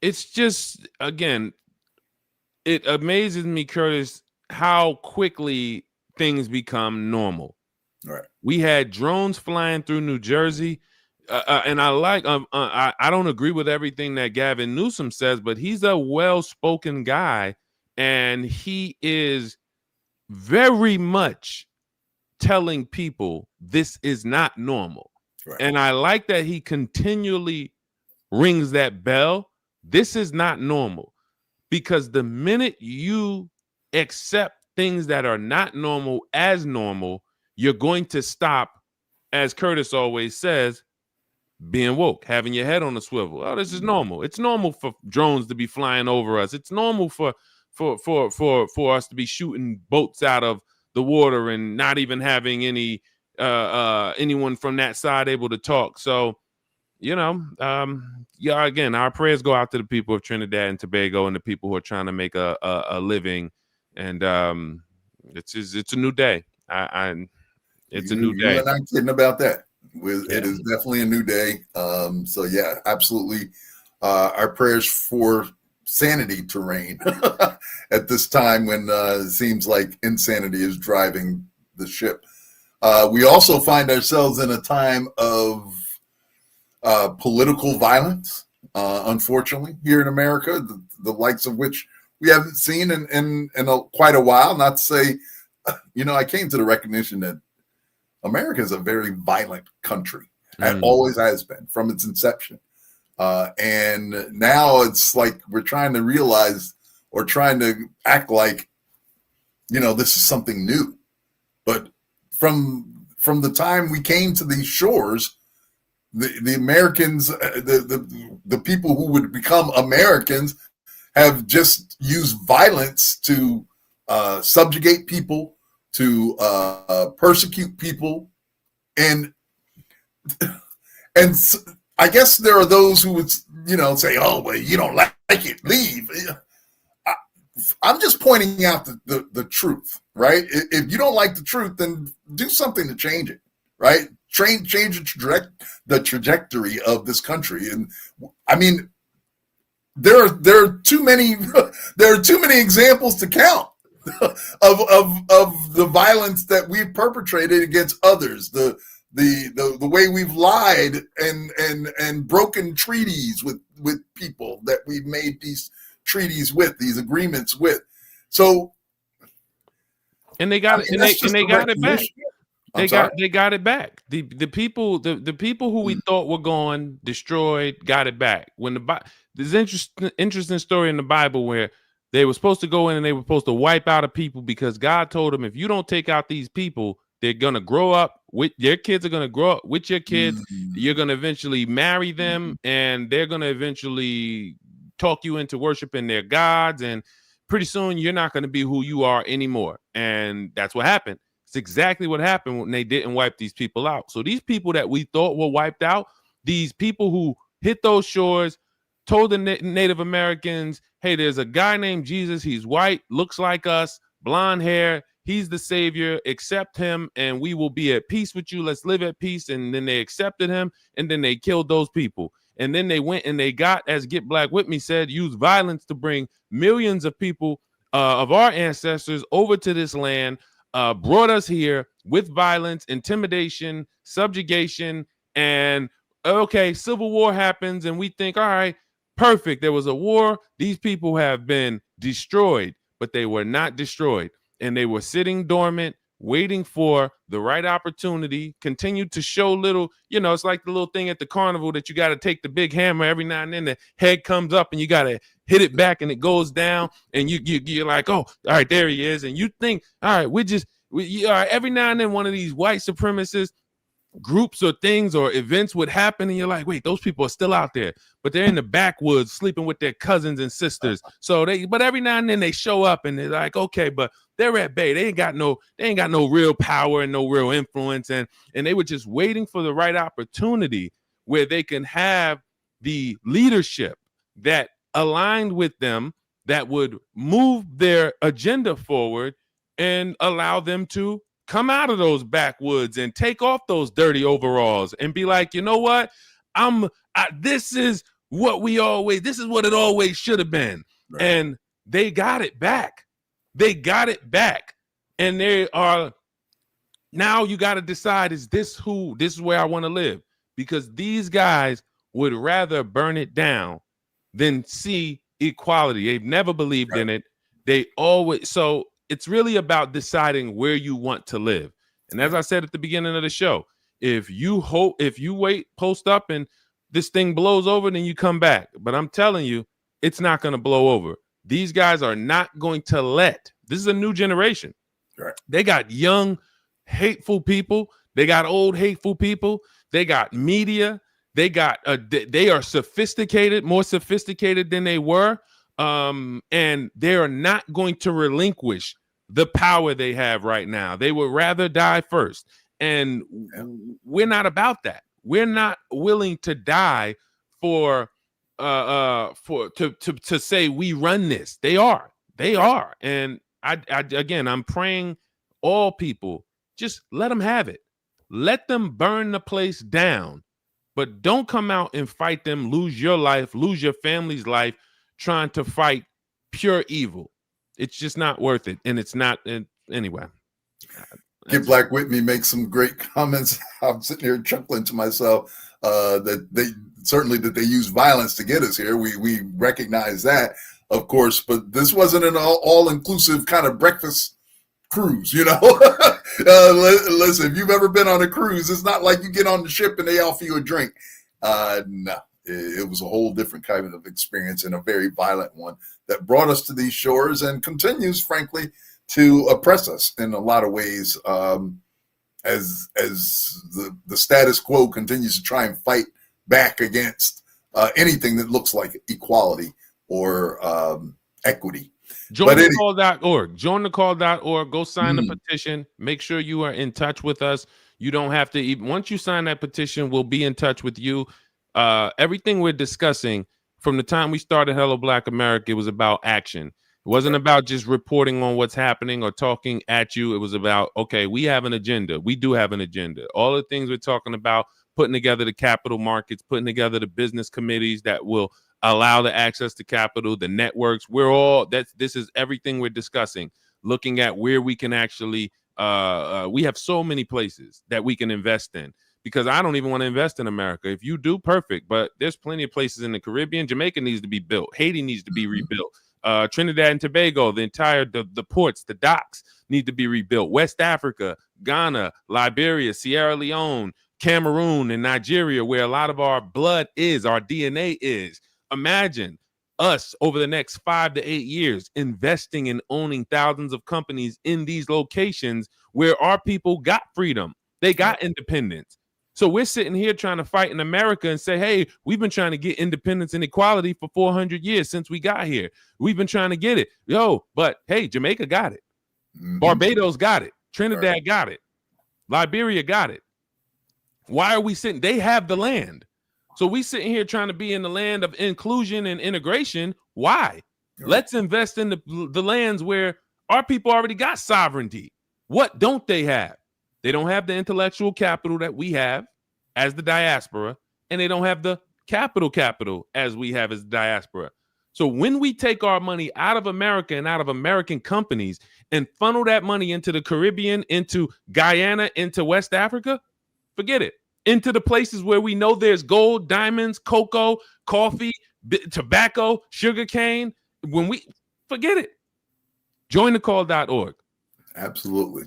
it's just, again, it amazes me, Curtis, how quickly things become normal. Right. We had drones flying through New Jersey. And I don't agree with everything that Gavin Newsom says, but he's a well-spoken guy. And he is very much telling people this is not normal. Right. And I like that he continually rings that bell. This is not normal. Because the minute you accept things that are not normal as normal, you're going to stop, as Curtis always says, being woke, having your head on a swivel. Oh, this is normal. It's normal for drones to be flying over us. It's normal for us to be shooting boats out of the water and not even having any anyone from that side able to talk. So, again, our prayers go out to the people of Trinidad and Tobago and the people who are trying to make a living. And it's a new day. It's a new day. You're not kidding about that. It is definitely a new day. So yeah, absolutely. Our prayers for sanity to reign at this time when it seems like insanity is driving the ship. We also find ourselves in a time of political violence, unfortunately, here in America, the likes of which we haven't seen in quite a while. Not to say, I came to the recognition that America is a very violent country and always has been from its inception. And now it's like we're trying to realize or trying to act like, this is something new. But from the time we came to these shores, the Americans, the people who would become Americans have just used violence to subjugate people, to persecute people. And I guess there are those who would, say, oh, well, you don't like it, leave. I'm just pointing out the truth, right? If you don't like the truth, then do something to change it, right? Change the trajectory of this country. And I mean, there are too many examples to count of the violence that we've perpetrated against others, the the way we've lied and broken treaties with people that we've made these treaties with, these agreements with. So, and they got it, and they got it back. They got it back. The people who we thought were gone, destroyed, got it back. When there's interesting story in the Bible where they were supposed to go in and they were supposed to wipe out a people because God told them, if you don't take out these people, they're gonna grow up with your kids are gonna grow up with your kids. You're gonna eventually marry them, and they're gonna eventually talk you into worshiping their gods, and pretty soon you're not gonna be who you are anymore. And that's what happened. It's exactly what happened when they didn't wipe these people out. So these people that we thought were wiped out, these people who hit those shores, told the Native Americans, hey, there's a guy named Jesus. He's white, looks like us, blonde hair. He's the savior. Accept him and we will be at peace with you. Let's live at peace. And then they accepted him, and then they killed those people. And then they went and they got, as Get Black With Me said, used violence to bring millions of people of our ancestors over to this land, brought us here with violence, intimidation, subjugation, and okay, civil war happens and we think, all right, perfect. There was a war. These people have been destroyed, but they were not destroyed. And they were sitting dormant, waiting for the right opportunity, continued to show little, it's like the little thing at the carnival that you got to take the big hammer every now and then, the head comes up and you got to hit it back and it goes down. And you're like, oh, all right, there he is. And you think, all right, all right, every now and then one of these white supremacist groups or things or events would happen and you're like, wait, those people are still out there, but they're in the backwoods sleeping with their cousins and sisters. So but every now and then they show up and they're like, okay, but they're at bay. They ain't got no real power and no real influence. And they were just waiting for the right opportunity where they can have the leadership that aligned with them, that would move their agenda forward and allow them to come out of those backwoods and take off those dirty overalls and be like, you know what? This is what it always should have been. Right. And they got it back. They got it back. And they are, now you got to decide, is this where I want to live? Because these guys would rather burn it down than see equality. They've never believed in it. So it's really about deciding where you want to live. And as I said at the beginning of the show, if you wait, post up, and this thing blows over, then you come back. But I'm telling you, it's not going to blow over. These guys are not going to this is a new generation. Right. They got young, hateful people. They got old, hateful people. They got media. They are sophisticated, more sophisticated than they were. And they are not going to relinquish the power they have right now. They would rather die first. And we're not about that. We're not willing to die to say we run this. They are. And I'm praying all people, just let them have it. Let them burn the place down, but don't come out and fight them, lose your life, lose your family's life, trying to fight pure evil. It's just not worth it. And it's not anyway. Get Black With Me makes some great comments. I'm sitting here chuckling to myself that they use violence to get us here. We recognize that, of course, but this wasn't an all-inclusive kind of breakfast cruise, Listen, if you've ever been on a cruise, it's not like you get on the ship and they offer you a drink. No. It was a whole different kind of experience, and a very violent one that brought us to these shores and continues, frankly, to oppress us in a lot of ways, as the status quo continues to try and fight back against anything that looks like equality or equity. Join thecall.org. Join thecall.org. Go sign the petition. Make sure you are in touch with us. You don't have to once you sign that petition, we'll be in touch with you. Everything we're discussing from the time we started Hello Black America, it was about action. It wasn't about just reporting on what's happening or talking at you. It was about, okay, we have an agenda. We do have an agenda. All the things we're talking about, putting together the capital markets, putting together the business committees that will allow the access to capital, the networks. This is everything we're discussing, looking at where we can actually We have so many places that we can invest in, because I don't even want to invest in America. If you do, perfect. But there's plenty of places in the Caribbean. Jamaica needs to be built. Haiti needs to be rebuilt. Trinidad and Tobago, the entire the ports, the docks need to be rebuilt. West Africa, Ghana, Liberia, Sierra Leone, Cameroon, and Nigeria, where a lot of our blood is, our DNA is. Imagine us over the next 5 to 8 years investing and owning thousands of companies in these locations where our people got freedom. They got independence. So we're sitting here trying to fight in America and say, hey, we've been trying to get independence and equality for 400 years since we got here. We've been trying to get it. But hey, Jamaica got it. Barbados got it. Trinidad got it. Liberia got it. Why are we sitting? They have the land. So we sitting here trying to be in the land of inclusion and integration. Why? Let's invest in the lands where our people already got sovereignty. What don't they have? They don't have the intellectual capital that we have as the diaspora, and they don't have the capital as we have as the diaspora. So when we take our money out of America and out of American companies and funnel that money into the Caribbean, into Guyana, into West Africa, forget it. Into the places where we know there's gold, diamonds, cocoa, coffee, tobacco, sugarcane. When we forget it, jointhecall.org. Absolutely.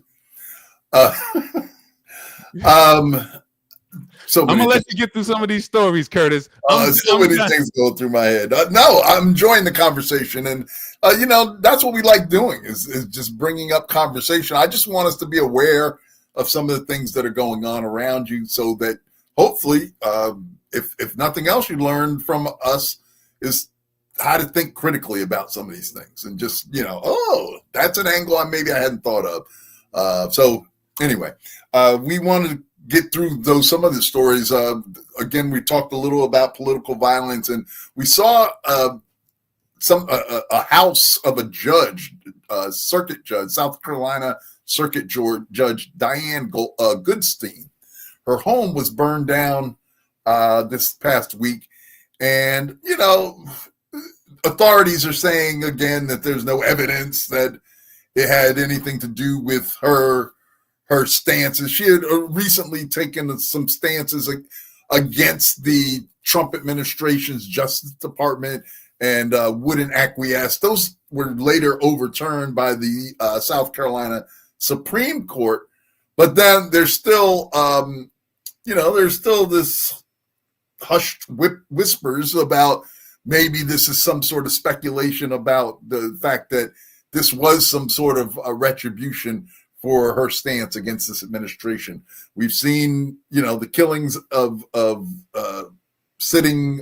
So I'm gonna let you get through some of these stories, Curtis. So many things go through my head. No, I'm enjoying the conversation, and that's what we like doing is just bringing up conversation. I just want us to be aware of some of the things that are going on around you, so that hopefully, if nothing else, you learn from us is how to think critically about some of these things, and just that's an angle maybe I hadn't thought of. So anyway, we wanted to get through some of the stories. Again, we talked a little about political violence, and we saw a house of a judge, circuit judge, South Carolina Circuit Judge Diane Goodstein. Her home was burned down this past week, and authorities are saying again that there's no evidence that it had anything to do with her stances. She had recently taken some stances against the Trump administration's Justice Department and wouldn't acquiesce. Those were later overturned by the South Carolina Supreme Court. But then there's still, there's still this hushed whispers about maybe this is some sort of speculation about the fact that this was some sort of a retribution for her stance against this administration. We've seen, the killings of sitting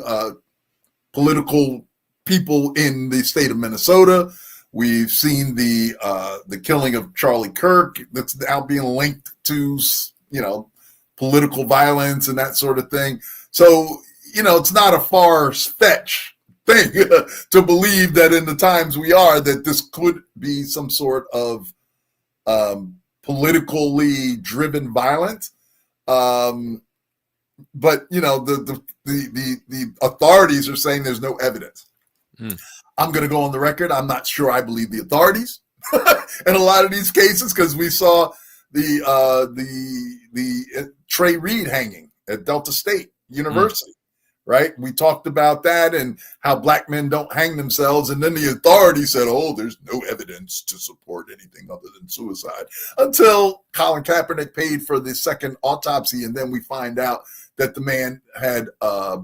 political people in the state of Minnesota. We've seen the killing of Charlie Kirk that's now being linked to, political violence and that sort of thing. So, it's not a far-fetched thing to believe that in the times we are, that this could be some sort of politically driven violence. But the authorities are saying there's no evidence. I'm going to go on the record. I'm not sure I believe the authorities in a lot of these cases, because we saw the Trey Reed hanging at Delta State University. Right? We talked about that and how black men don't hang themselves. And then the authorities said, there's no evidence to support anything other than suicide, until Colin Kaepernick paid for the second autopsy. And then we find out that the man had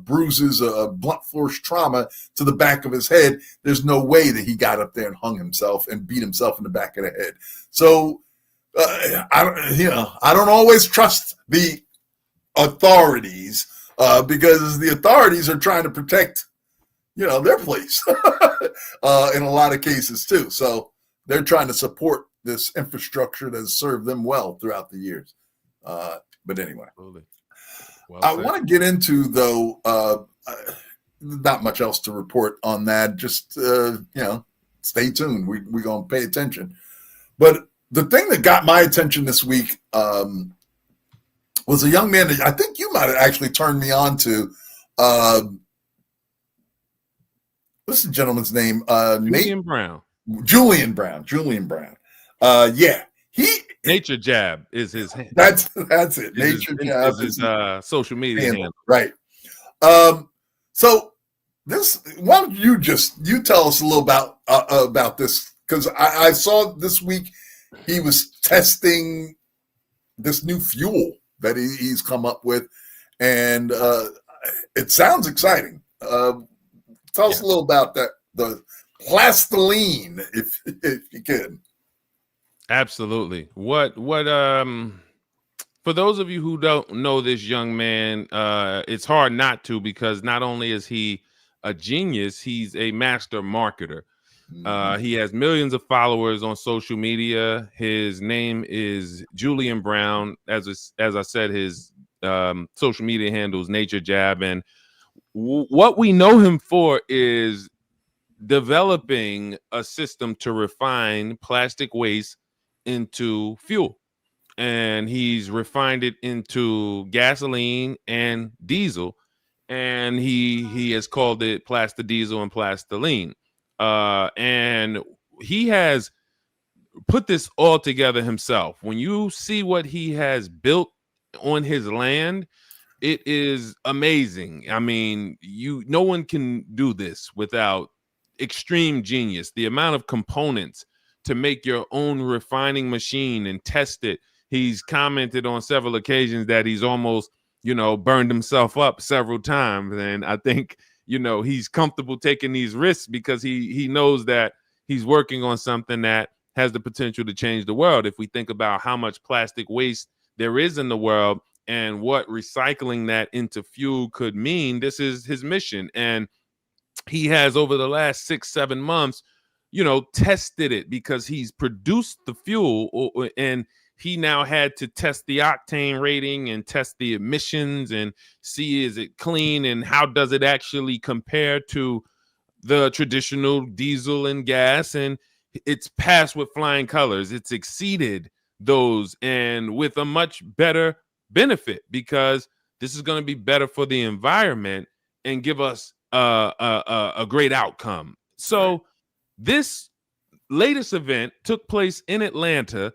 bruises, blunt force trauma to the back of his head. There's no way that he got up there and hung himself and beat himself in the back of the head. So, I don't always trust the authorities, because the authorities are trying to protect, their place in a lot of cases too. So they're trying to support this infrastructure that has served them well throughout the years. But anyway, well, I want to get into, though, not much else to report on that. Just, stay tuned. We're going to pay attention. But the thing that got my attention this week, was a young man that I think you might have actually turned me on to. What's the gentleman's name? Julian Brown. Julian Brown. Yeah. Nature Jab is his. That's it. Nature Jab is his social media handle. Right. So this, why don't you tell us a little about this, because I saw this week he was testing this new fuel that he's come up with, and it sounds exciting. Tell us a little about that, the plastoline, if you can. Absolutely. What for those of you who don't know this young man, it's hard not to, because not only is he a genius, he's a master marketer. He has millions of followers on social media. His name is Julian Brown. As I said, his social media handle is Nature Jab, and what we know him for is developing a system to refine plastic waste into fuel. And he's refined it into gasoline and diesel, and he has called it Plastadiesel and Plastoline. And he has put this all together himself. When you see what he has built on his land, it is amazing. I mean, no one can do this without extreme genius. The amount of components to make your own refining machine and test it. He's commented on several occasions that he's almost, burned himself up several times. And I think, he's comfortable taking these risks because he knows that he's working on something that has the potential to change the world. If we think about how much plastic waste there is in the world and what recycling that into fuel could mean, this is his mission. And he has, over the last 6-7 months, tested it, because he's produced the fuel, and he now had to test the octane rating and test the emissions and see, is it clean and how does it actually compare to the traditional diesel and gas. And it's passed with flying colors. It's exceeded those, and with a much better benefit, because this is going to be better for the environment and give us a great outcome. So this latest event took place in Atlanta,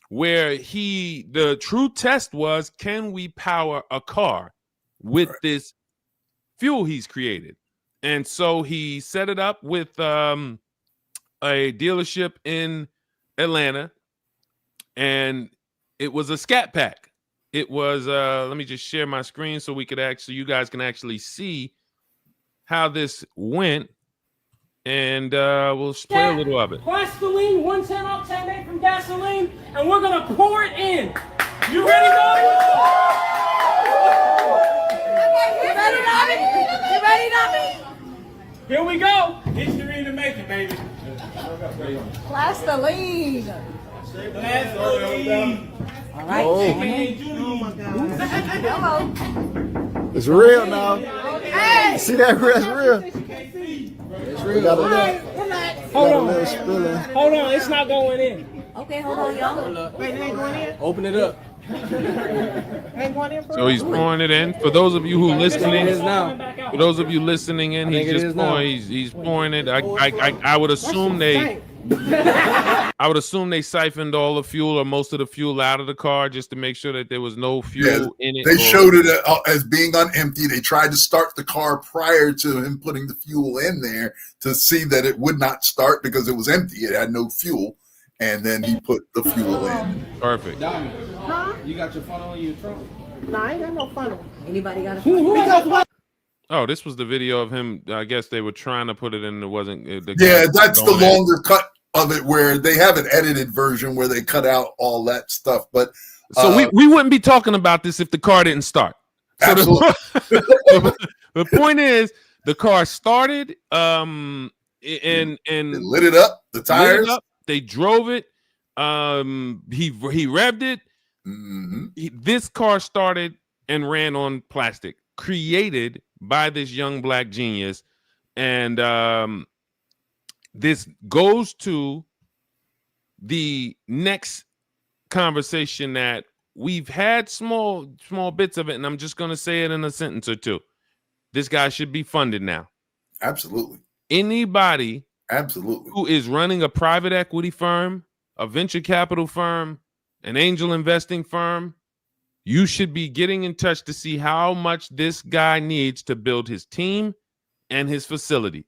where the true test was, can we power a car with this fuel he's created? And so he set it up with a dealership in Atlanta, and it was a Scat Pack. It was let me just share my screen so you guys can actually see how this went. And we'll play a little of it. Plastoline, 110 octane made from gasoline, and we're gonna pour it in. You ready, Bobby? You ready, Nobby? You ready, Nobby? Here we go. History in the making, baby. Plastoline. Plastoline. All right. Oh my God. Hello. It's real now. Hey. See that? That's real. We got a little spilling. Hold on, it's not going in. Okay, hold on, y'all. Wait, it ain't going in? Open it up. Ain't going in, bro? So he's pouring it in. For those of you who listening, now. for those of you listening in, he's just pouring. He's pouring it. I would assume I would assume they siphoned all the fuel or most of the fuel out of the car just to make sure that there was no fuel in it. They showed it as being on empty. They tried to start the car prior to him putting the fuel in there to see that it would not start because it was empty. It had no fuel. And then he put the fuel in. Perfect. Huh? You got your funnel in your trunk? No, I ain't got no funnel. Anybody got a Because Oh, this was the video of him. I guess they were trying to put it in. It wasn't. That's the longer cut of it, where they have an edited version where they cut out all that stuff. But so we wouldn't be talking about this if the car didn't start. So the point is, the car started. And lit it up. The tires. They drove it. He revved it. Mm-hmm. This car started and ran on plastic, created by this young black genius. And this goes to the next conversation that we've had, small bits of it, and I'm just going to say it in a sentence or two. This guy should be funded now. Absolutely. Anybody Absolutely who is running a private equity firm, a venture capital firm, an angel investing firm, you should be getting in touch to see how much this guy needs to build his team and his facility.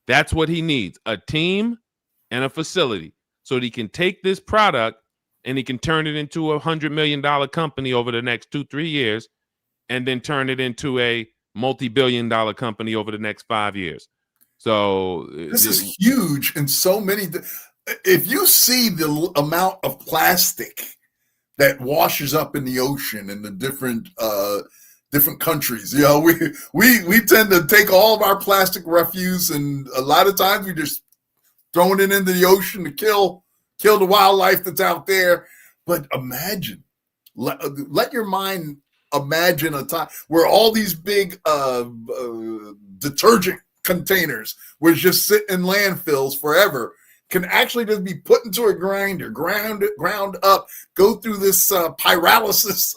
That's what he needs, a team and a facility, so that he can take this product and he can turn it into $100 million company over the next 2-3 years, and then turn it into a multi-billion-dollar company over the next 5 years. So this is huge in so many. If you see the amount of plastic that washes up in the ocean in the different countries, we tend to take all of our plastic refuse, and a lot of times we just throwing it into the ocean to kill the wildlife that's out there. But imagine, let your mind imagine a time where all these big detergent containers were just sit in landfills forever, can actually just be put into a grinder, ground up, go through this pyrolysis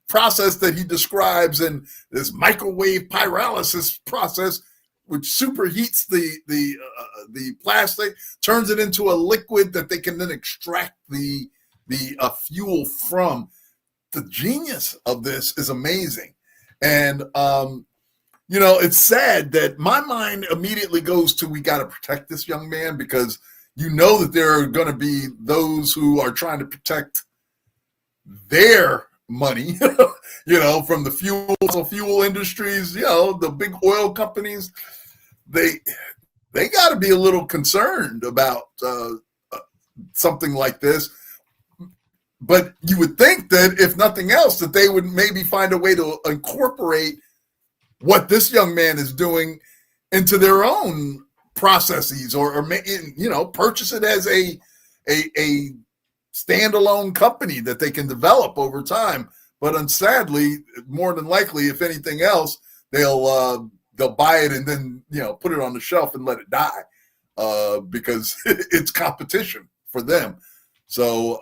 process that he describes, and this microwave pyrolysis process, which superheats the plastic, turns it into a liquid that they can then extract the fuel from. The genius of this is amazing. And it's sad that my mind immediately goes to, we got to protect this young man, because that there are going to be those who are trying to protect their money, from the fuel industries, the big oil companies. They got to be a little concerned about something like this. But you would think that if nothing else, that they would maybe find a way to incorporate what this young man is doing into their own processes, or purchase it as a standalone company that they can develop over time. But sadly, more than likely, if anything else, they'll buy it and then put it on the shelf and let it die, because it's competition for them. So,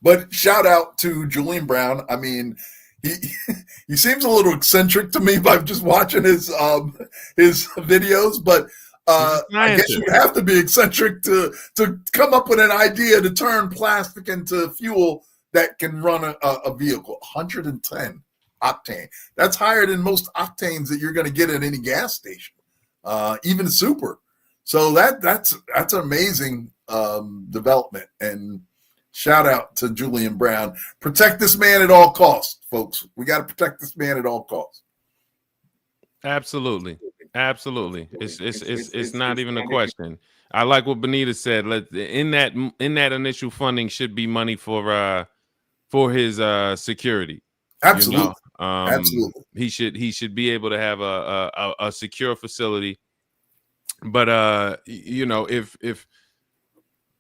but shout out to Julian Brown. I mean, he seems a little eccentric to me by just watching his videos, but I guess you have to be eccentric to come up with an idea to turn plastic into fuel that can run a vehicle. 110 octane. That's higher than most octanes that you're going to get at any gas station, even super. So that's an amazing development, and shout out to Julian Brown. Protect this man at all costs, folks. We got to protect this man at all costs. Absolutely. It's not even a question. I like what Benita said. In that initial funding should be money for his security. Absolutely. Absolutely. He should be able to have a secure facility. But if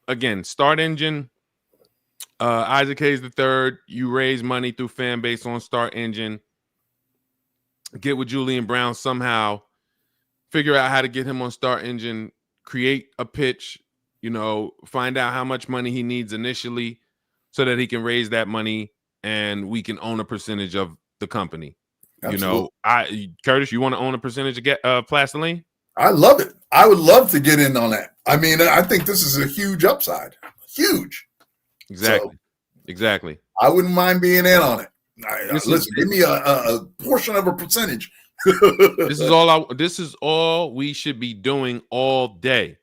again, Start Engine, Isaac Hayes III, you raise money through fan base on Start Engine. Get with Julian Brown somehow, figure out how to get him on Start Engine, create a pitch, find out how much money he needs initially so that he can raise that money and we can own a percentage of the company. Absolutely. Curtis, you want to own a percentage of Plastiline? I love it. I would love to get in on that. I mean, I think this is a huge upside. Huge. Exactly. I wouldn't mind being in on it. Listen, give me a portion of a percentage. This is all we should be doing all day,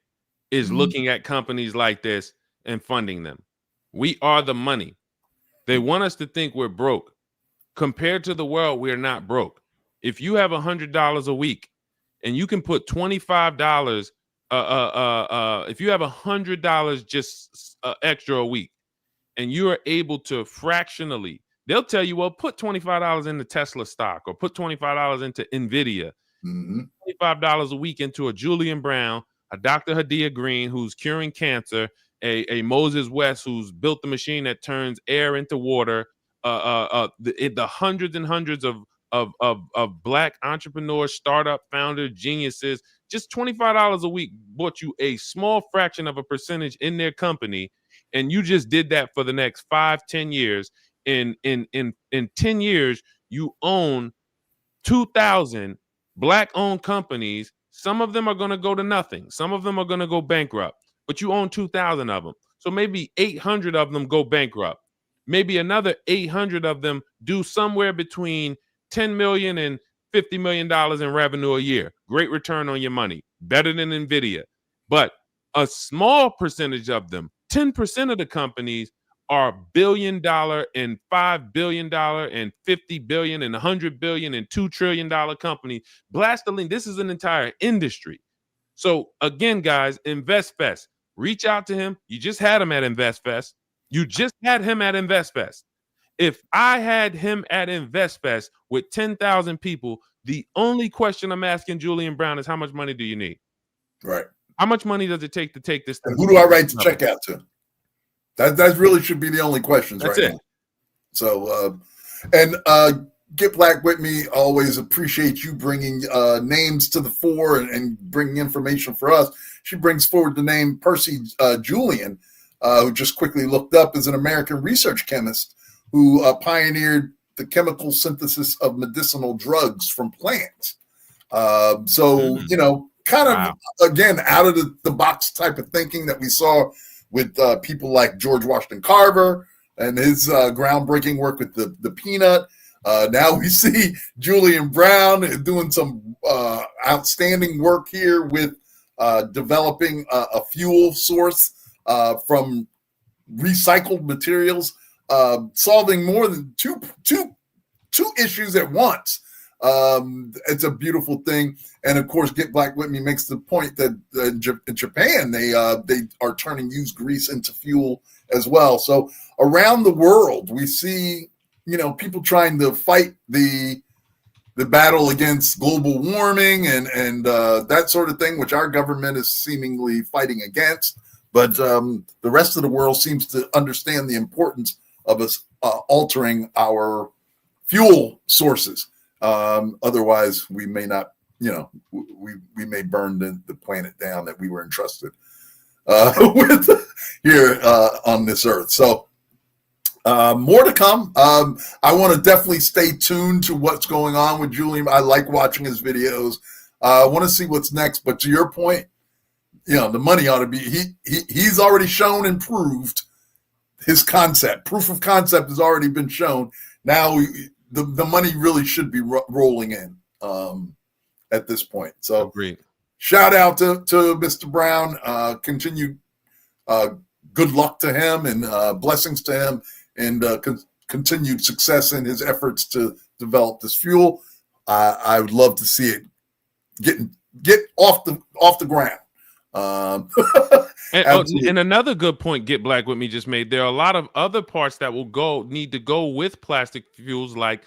is looking at companies like this and funding them. We are the money. They want us to think we're broke. Compared to the world, we're not broke. If you have $100 a week and you can put $25, if you have $100 just extra a week, and you are able to fractionally, they'll tell you, well, put $25 into Tesla stock, or put $25 into NVIDIA, $25 a week into a Julian Brown, a Dr. Hadia Green, who's curing cancer, a Moses West, who's built the machine that turns air into water, the hundreds and hundreds of Black entrepreneurs, startup founders, geniuses. Just $25 a week bought you a small fraction of a percentage in their company. And you just did that for the next 5-10 years. In 10 years, you own 2,000 Black-owned companies. Some of them are going to go to nothing. Some of them are going to go bankrupt. But you own 2,000 of them. So maybe 800 of them go bankrupt. Maybe another 800 of them do somewhere between 10 million and $50 million in revenue a year. Great return on your money. Better than NVIDIA. But a small percentage of them, 10% of the companies, are $1 billion and $5 billion and $50 billion and $100 billion and $2 trillion companies. Blast the link. This is an entire industry. So again, guys, InvestFest. Reach out to him. You just had him at InvestFest. If I had him at InvestFest with 10,000 people, the only question I'm asking Julian Brown is, how much money do you need? Right. How much money does it take to take this? And who do I write the check out to? That really should be the only questions. That's right it. now. So, Get Black with Me. Always appreciate you bringing names to the fore and bringing information for us. She brings forward the name Percy Julian, who just quickly looked up, as an American research chemist who pioneered the chemical synthesis of medicinal drugs from plants. Kind of, again, out of the box type of thinking that we saw with people like George Washington Carver and his groundbreaking work with the peanut. Now we see Julian Brown doing some outstanding work here with developing a fuel source from recycled materials, solving more than two issues at once. It's a beautiful thing. And of course, Get Black with Me makes the point that in Japan, they are turning used grease into fuel as well. So around the world, we see, people trying to fight the battle against global warming and that sort of thing, which our government is seemingly fighting against. But the rest of the world seems to understand the importance of us altering our fuel sources. Otherwise, we may not, we may burn the planet down that we were entrusted with here on this earth. So more to come. I want to definitely stay tuned to what's going on with Julian. I like watching his videos. I want to see what's next. But to your point, the money ought to be, he's already shown and proved his concept. Proof of concept has already been shown. Now the money really should be rolling in at this point. So Agreed. Shout out to Mr. Brown. Continued good luck to him and blessings to him, and continued success in his efforts to develop this fuel. I would love to see it get off the ground. And another good point Get Black with Me just made, there are a lot of other parts that will need to go with plastic fuels, like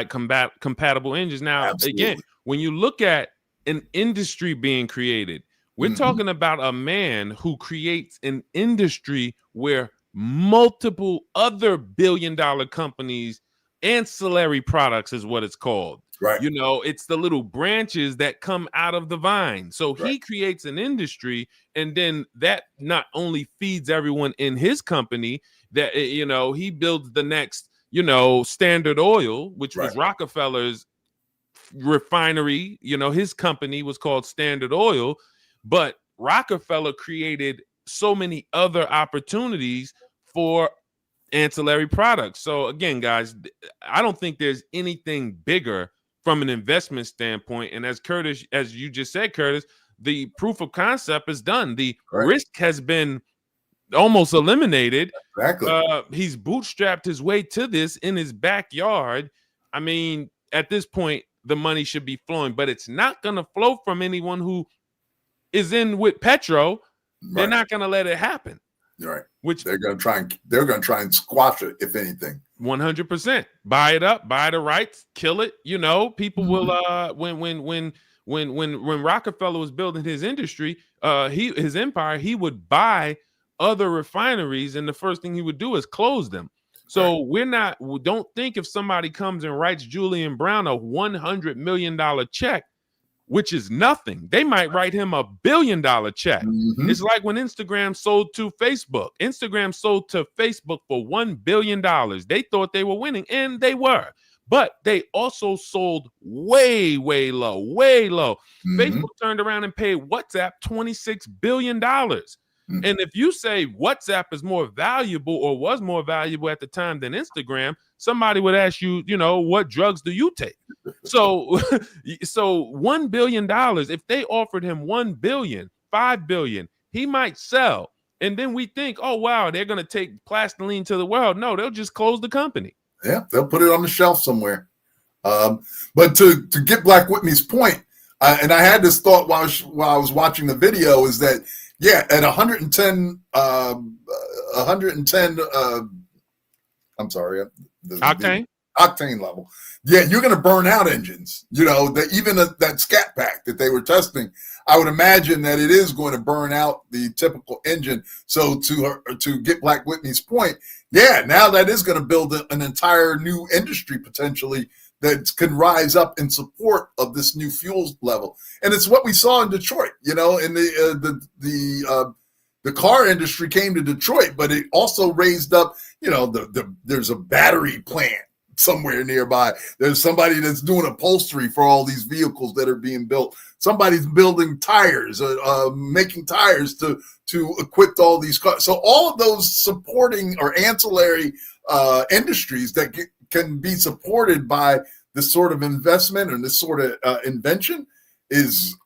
compatible engines. Now, again, when you look at an industry being created, we're talking about a man who creates an industry where multiple other billion-dollar companies, ancillary products is what it's called. Right. It's the little branches that come out of the vine. So he creates an industry, and then that not only feeds everyone in his company, that, he builds the next, Standard Oil, which was Rockefeller's refinery. His company was called Standard Oil, but Rockefeller created so many other opportunities for ancillary products. So again, guys, I don't think there's anything bigger from an investment standpoint. And as you just said, Curtis, the proof of concept is done. The risk has been almost eliminated. Exactly. He's bootstrapped his way to this in his backyard. I mean, at this point, the money should be flowing, but it's not going to flow from anyone who is in with Petro. They're not going to let it happen. Right. Which they're going to try and squash it, if anything. 100%. Buy it up, buy the rights, kill it. People will when Rockefeller was building his industry, his empire, he would buy other refineries, and the first thing he would do is close them. So don't think if somebody comes and writes Julian Brown a $100 million check, which is nothing, they might write him a $1 billion check. It's like when Instagram sold to Facebook. Instagram sold to Facebook for $1 billion. They thought they were winning, and they were. But they also sold way, way low, way low. Facebook turned around and paid WhatsApp $26 billion. And if you say WhatsApp is more valuable or was more valuable at the time than Instagram, somebody would ask you, what drugs do you take? So, so $1 billion, if they offered him 1 billion, 5 billion, he might sell. And then we think, oh, wow, they're going to take Plastiline to the world. No, they'll just close the company. Yeah, they'll put it on the shelf somewhere. But to get Black Whitney's point, and I had this thought while I was watching the video, is that, yeah, at 110, I'm sorry, Octane? Octane level. Yeah, you're going to burn out engines. Even that Scat Pack that they were testing, I would imagine that it is going to burn out the typical engine. So to get Black Whitney's point, yeah, now that is going to build an entire new industry potentially that can rise up in support of this new fuels level. And it's what we saw in Detroit, in the car industry came to Detroit, but it also raised up, there's a battery plant somewhere nearby. There's somebody that's doing upholstery for all these vehicles that are being built. Somebody's building tires, making tires to equip all these cars. So all of those supporting or ancillary industries that can be supported by this sort of investment and this sort of invention is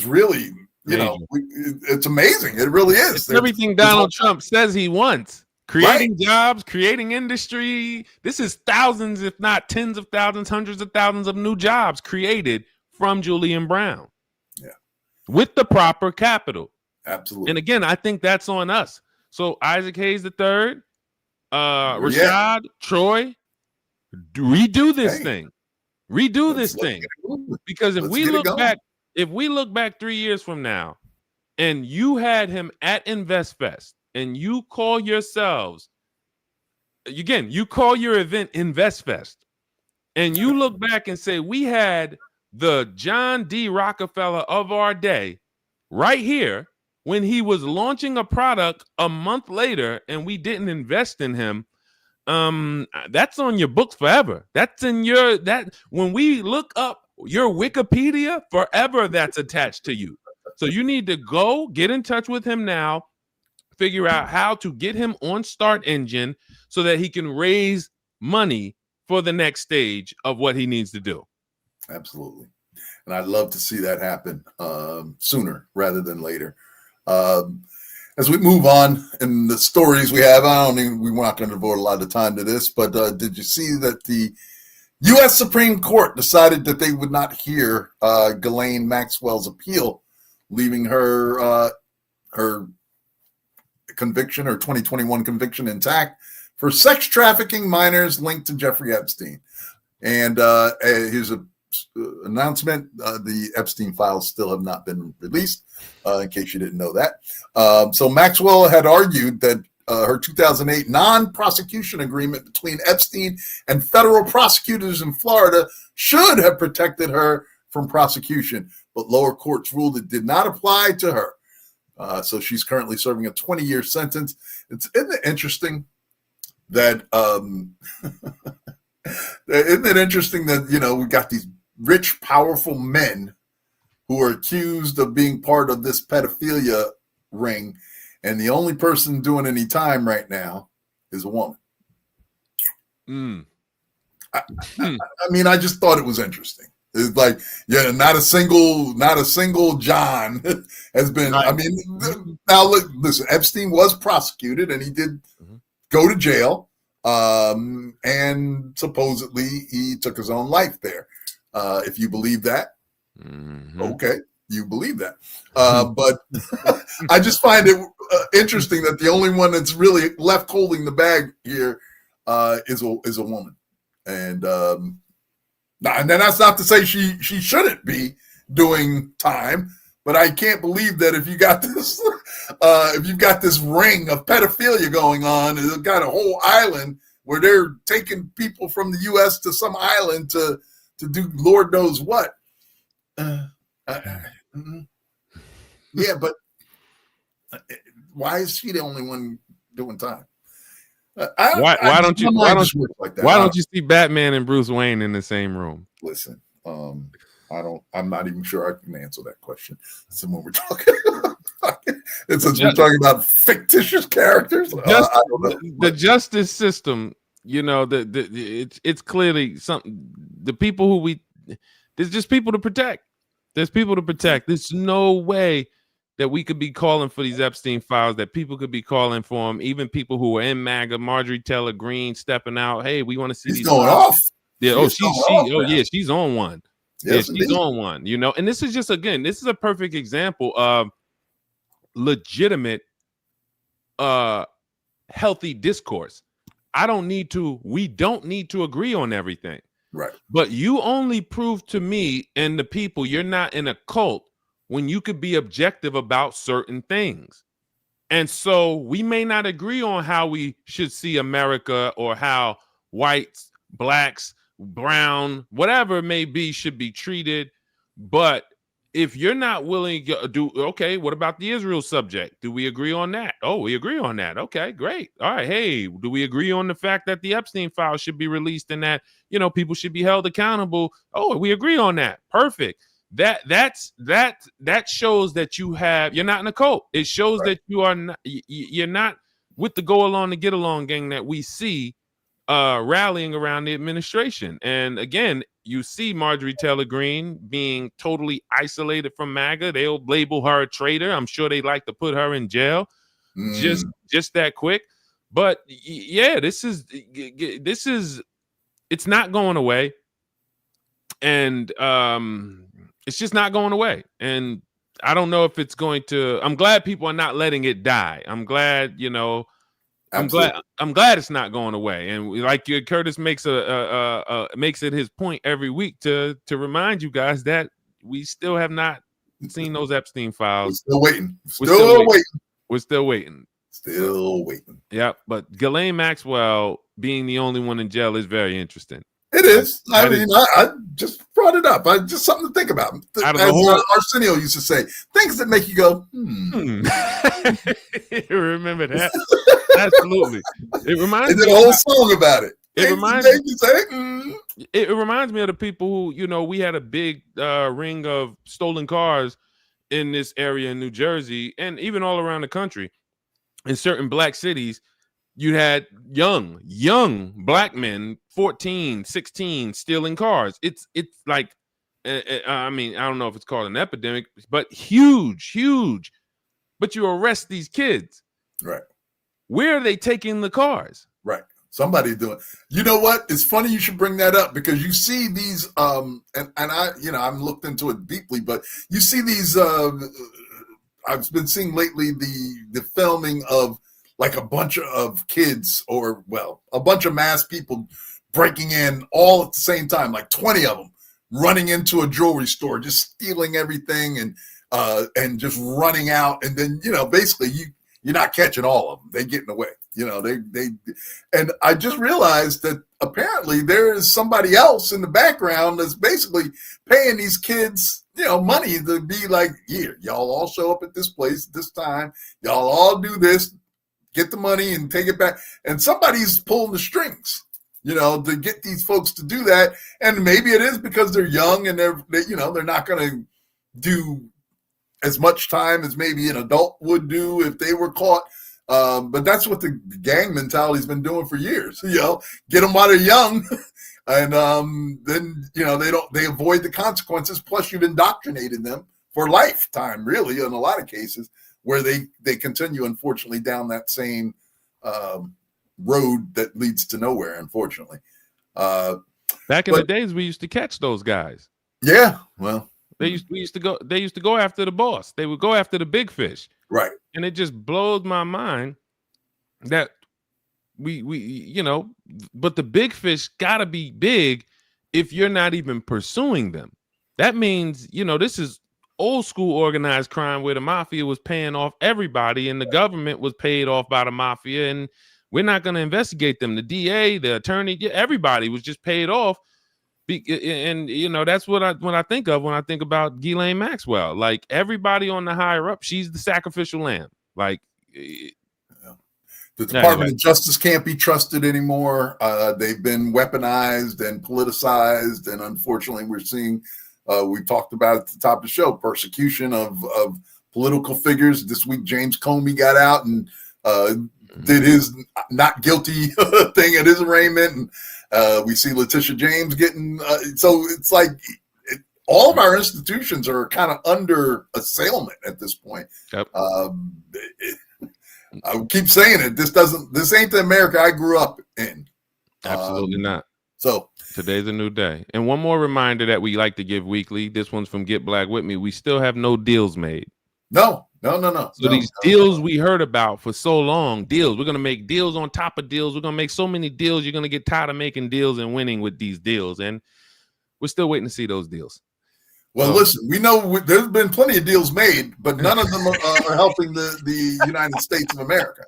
really, it's amazing. It really is. It's everything Donald Trump says he wants. Creating jobs, creating industry. This is thousands, if not tens of thousands, hundreds of thousands of new jobs created from Julian Brown. Yeah. With the proper capital. Absolutely. And again, I think that's on us. So Isaac Hayes III, Rashad, Troy, redo this thing. Redo this thing. Because if we look back 3 years from now and you had him at InvestFest, and you call yourselves, again, you call your event InvestFest, and you look back and say, we had the John D. Rockefeller of our day right here when he was launching a product a month later and we didn't invest in him, that's on your books forever. That's in when we look up your Wikipedia, forever that's attached to you. So you need to go get in touch with him now, figure out how to get him on Start Engine so that he can raise money for the next stage of what he needs to do. Absolutely. And I'd love to see that happen sooner rather than later. As we move on in the stories we have, we're not going to devote a lot of time to this, but did you see that the U.S. Supreme Court decided that they would not hear Ghislaine Maxwell's appeal, leaving her conviction, or 2021 conviction, intact for sex trafficking minors linked to Jeffrey Epstein. And here's an announcement. The Epstein files still have not been released, in case you didn't know that. So Maxwell had argued that her 2008 non-prosecution agreement between Epstein and federal prosecutors in Florida should have protected her from prosecution, but lower courts ruled it did not apply to her. So she's currently serving a 20-year sentence. Isn't it interesting that we got these rich, powerful men who are accused of being part of this pedophilia ring, and the only person doing any time right now is a woman. I mean, I just thought it was interesting. It's like, yeah, not a single John has been. I mean, now listen, Epstein was prosecuted and he did go to jail, and supposedly he took his own life there. If you believe that, okay, you believe that. But I just find it interesting that the only one that's really left holding the bag here is a woman, and then that's not to say she shouldn't be doing time, but I can't believe that if you got this if you've got this ring of pedophilia going on, and they've got a whole island where they're taking people from the U.S. to some island to do Lord knows what. Yeah, but why is she the only one doing time? Why don't you see Batman and Bruce Wayne in the same room? Listen, I'm not even sure I can answer that question. So when we're talking, since we're talking about fictitious characters, I don't know. The justice system, it's clearly something. The people who there's just people to protect. There's people to protect. There's no way that we could be calling for these Epstein files, that people could be calling for them, even people who are in MAGA, Marjorie Taylor Greene stepping out. Hey, we want to see He's these going files. off. Yeah, she's on one. Yes, she's on one, and this is just, again, this is a perfect example of legitimate healthy discourse. We don't need to agree on everything. Right. But you only prove to me and the people you're not in a cult when you could be objective about certain things. And so we may not agree on how we should see America, or how whites, blacks, brown, whatever it may be, should be treated. But if you're not willing to okay, what about the Israel subject? Do we agree on that? Oh, we agree on that. Okay, great. All right. Hey, do we agree on the fact that the Epstein files should be released and that, people should be held accountable? Oh, we agree on that. Perfect. That shows that you're not in a cult. It shows that you're not with the go along to get along gang that we see rallying around the administration. And again, you see Marjorie Taylor Greene being totally isolated from MAGA. They'll label her a traitor. I'm sure they like to put her in jail just that quick. But yeah, this is it's not going away. And it's just not going away. And I don't know if it's going to. I'm glad people are not letting it die. I'm glad, I'm glad it's not going away. And like Curtis makes makes it his point every week to remind you guys that we still have not seen those Epstein files. We're still waiting. We're still waiting. Still waiting. Yeah, but Ghislaine Maxwell being the only one in jail is very interesting. It is. I just brought it up. Just something to think about. As Arsenio used to say, things that make you go, Remember that? Absolutely. It reminds me. They did a whole song about it. It reminds me. It reminds me of the people who, we had a big ring of stolen cars in this area in New Jersey and even all around the country. In certain black cities, you had young black men, 14, 16, stealing cars. It's like, I don't know if it's called an epidemic, but huge. But you arrest these kids. Right. Where are they taking the cars? Right. Somebody's doing. You know what? It's funny you should bring that up, because you see these, and I, I've looked into it deeply, but you see these. I've been seeing lately the filming of like a bunch of kids, or a bunch of mass people breaking in all at the same time, like 20 of them running into a jewelry store, just stealing everything and just running out. And then, basically you're not catching all of them. They're getting away. And I just realized that apparently there is somebody else in the background that's basically paying these kids, money to be like, here, y'all all show up at this place at this time. Y'all all do this, get the money and take it back. And somebody's pulling the strings, to get these folks to do that. And maybe it is because they're young and they're not going to do as much time as maybe an adult would do if they were caught. But that's what the gang mentality's been doing for years. Get them while they're young, and then they avoid the consequences. Plus, you've indoctrinated them for lifetime, really, in a lot of cases, where they continue, unfortunately, down that same road that leads to nowhere. Unfortunately, back in the days, we used to catch those guys. Yeah, well, They used to go after the boss. They would go after the big fish. Right. And it just blows my mind that we but the big fish gotta be big if you're not even pursuing them. That means, this is old school organized crime where the mafia was paying off everybody and the government was paid off by the mafia, and we're not going to investigate them. The DA, the attorney, everybody was just paid off. And that's what I think of when I think about Ghislaine Maxwell. Like, everybody on the higher up, she's the sacrificial lamb. Like, the Department of Justice can't be trusted anymore. They've been weaponized and politicized, and unfortunately, we're seeing We talked about at the top of the show, persecution of political figures. This week, James Comey got out and did his not guilty thing at his arraignment. And we see Letitia James getting, so it's like all of our institutions are kind of under assailment at this point. Yep. I keep saying it. This ain't the America I grew up in. Absolutely not. So today's a new day. And one more reminder that we like to give weekly. This one's from Get Black With Me. We still have no deals made. No. So these deals we heard about for so long, deals. We're going to make deals on top of deals. We're going to make so many deals. You're going to get tired of making deals and winning with these deals. And we're still waiting to see those deals. Well, listen, we know there's been plenty of deals made, but none of them are helping the United States of America.